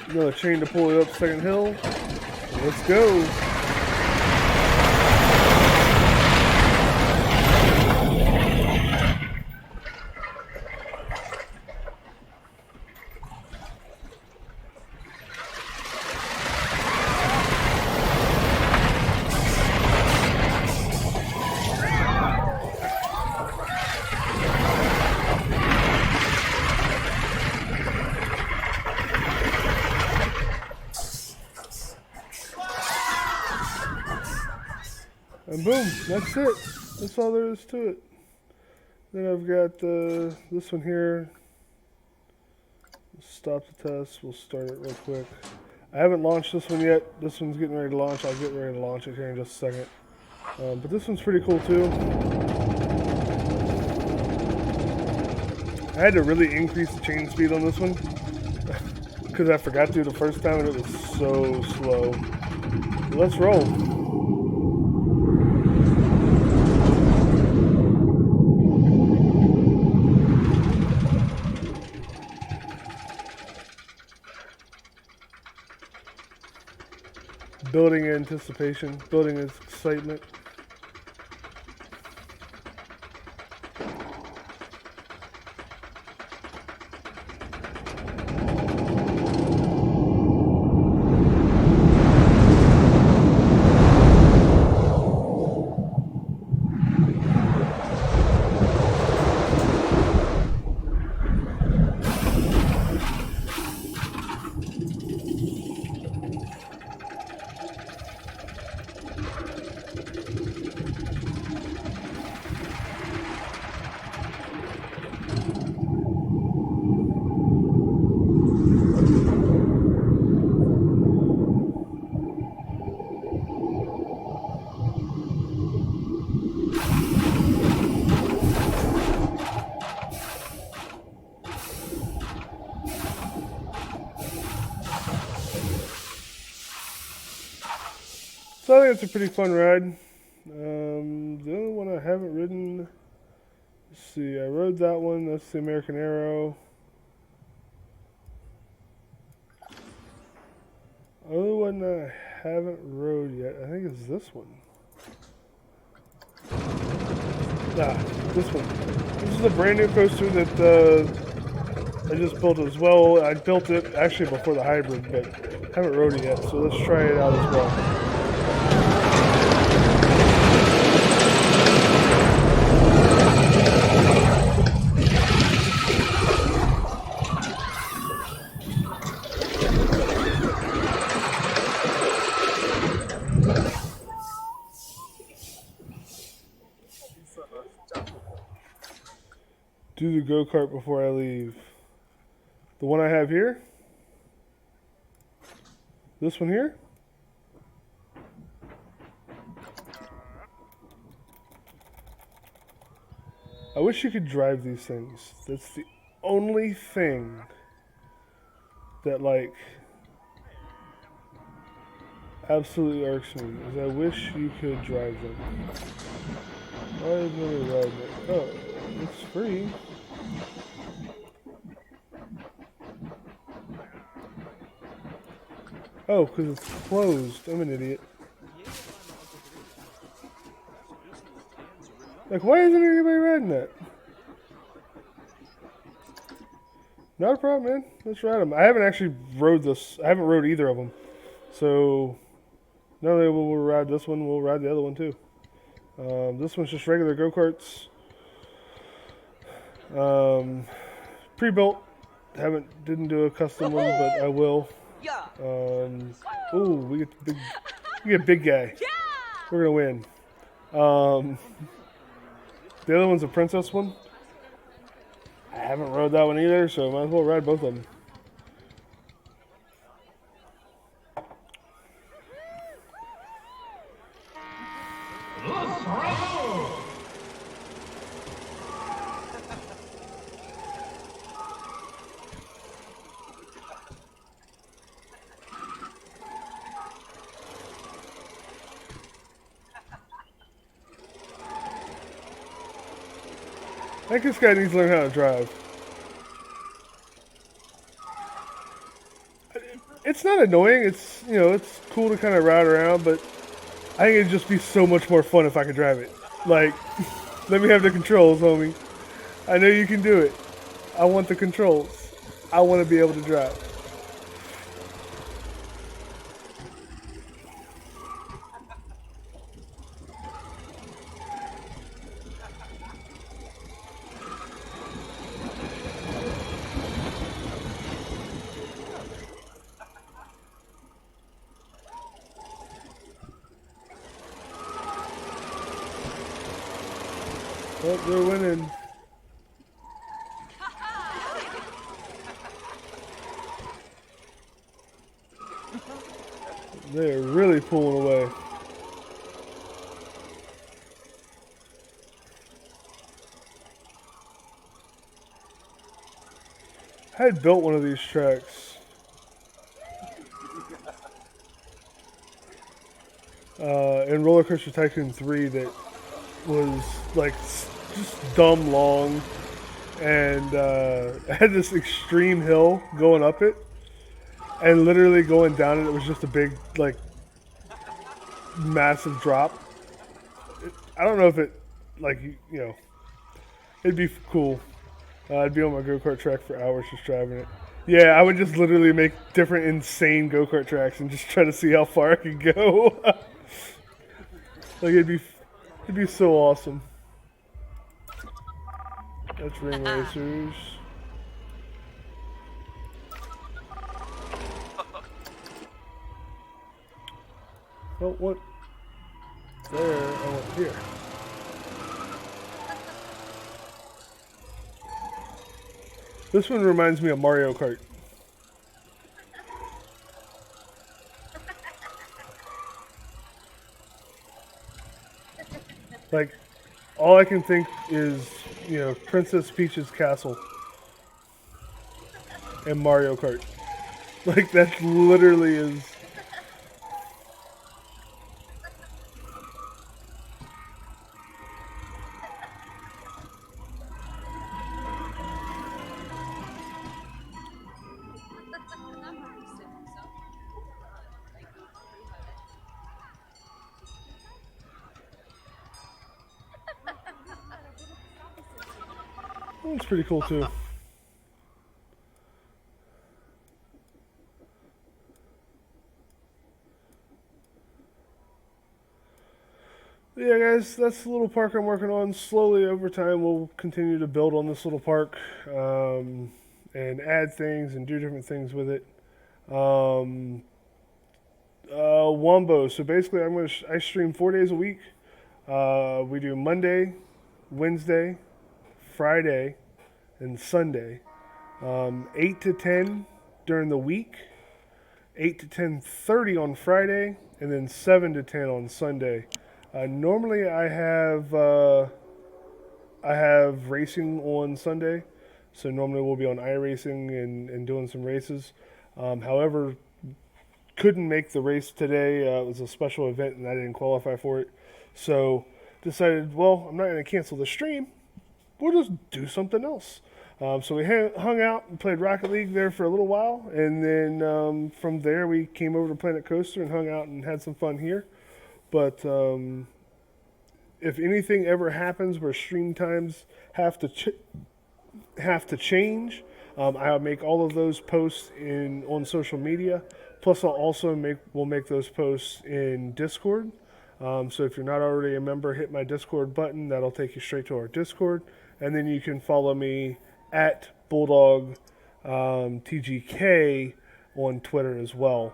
Another chain to pull it up second hill. Let's go. And boom, that's it. That's all there is to it. Then I've got this one here. Stop the test. We'll start it real quick. I haven't launched this one yet. This one's getting ready to launch. I'll get ready to launch it here in just a second. But this one's pretty cool too. I had to really increase the chain speed on this one because I forgot to the first time and it was so slow. But let's roll. Building anticipation, building excitement. So I think it's a pretty fun ride. The only one I haven't ridden, let's see, I rode that one. That's the American Arrow. Other one I haven't rode yet, I think is this one. This one. This is a brand new coaster that I just built as well. I built it actually before the hybrid, but haven't rode it yet. So let's try it out as well. Do the go-kart before I leave. The one I have here. This one here. I wish you could drive these things. That's the only thing that, like, absolutely irks me, is I wish you could drive them. Why is nobody riding it? Oh, it's free. Oh, because it's closed. I'm an idiot. Like, why isn't anybody riding that? Not a problem, man. Let's ride them. I haven't actually rode this. I haven't rode either of them. So, not only will we ride this one, we'll ride the other one too. This one's just regular go-karts. Pre-built. Didn't do a custom one, but I will. Ooh, we get big guy. We're gonna win. The other one's a princess one. I haven't rode that one either, so might as well ride both of them. I think this guy needs to learn how to drive. It's not annoying. It's, you know, it's cool to kind of ride around, but I think it'd just be so much more fun if I could drive it. Like, let me have the controls, homie. I know you can do it. I want the controls. I want to be able to drive. Oh, they're winning. They're really pulling away. I had built one of these tracks. In Roller Coaster Tycoon 3 that was like just dumb long and had this extreme hill going up it and literally going down it. It was just a big, like, massive drop. I don't know if it, like, you know, it'd be cool. I'd be on my go-kart track for hours just driving it. Yeah, I would just literally make different insane go-kart tracks and just try to see how far I could go. Like, it'd be so awesome. That's Ring Racers. Oh, what? There, I went here. This one reminds me of Mario Kart. Like, all I can think is, you know, Princess Peach's castle and Mario Kart. Like, that literally is. That's pretty cool too. Yeah, guys, that's the little park I'm working on. Slowly over time, we'll continue to build on this little park and add things and do different things with it. Wombo. So basically, I stream 4 days a week. We do Monday, Wednesday, Friday, and Sunday. 8 to 10 during the week, 8 to 10:30 on Friday, and then 7 to 10 on Sunday. Normally, I have racing on Sunday, so normally we'll be on iRacing and doing some races. However, couldn't make the race today. It was a special event and I didn't qualify for it, so decided, well, I'm not going to cancel the stream. We'll just do something else. So we hung out and played Rocket League there for a little while, and then from there we came over to Planet Coaster and hung out and had some fun here. But if anything ever happens where stream times have to change, I'll make all of those posts on social media. Plus, we'll make those posts in Discord. So if you're not already a member, hit my Discord button. That'll take you straight to our Discord, and then you can follow me at Bulldog TGK on Twitter as well.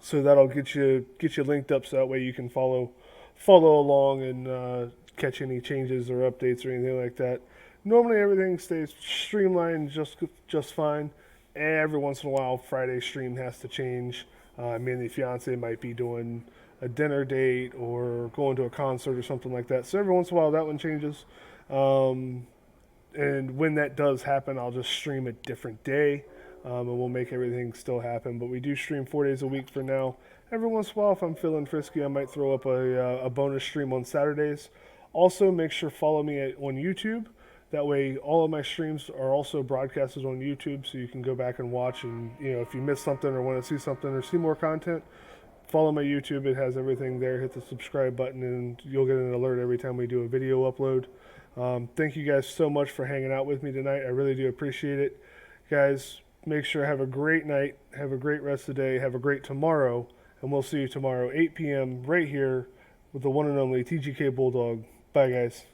So that'll get you linked up, so that way you can follow along and catch any changes or updates or anything like that. Normally everything stays streamlined just fine. Every once in a while, Friday stream has to change. Me and the fiance might be doing a dinner date or going to a concert or something like that. So every once in a while, that one changes. And when that does happen, I'll just stream a different day, and we'll make everything still happen. But we do stream 4 days a week for now. Every once in a while, if I'm feeling frisky, I might throw up a bonus stream on Saturdays. Also, make sure to follow me on YouTube. That way, all of my streams are also broadcasted on YouTube, so you can go back and watch. And if you missed something or want to see something or see more content, follow my YouTube. It has everything there. Hit the subscribe button, and you'll get an alert every time we do a video upload. Thank you guys so much for hanging out with me tonight. I really do appreciate it. Guys, make sure to have a great night. Have a great rest of the day. Have a great tomorrow. And we'll see you tomorrow, 8 p.m. right here with the one and only TGK Bulldog. Bye, guys.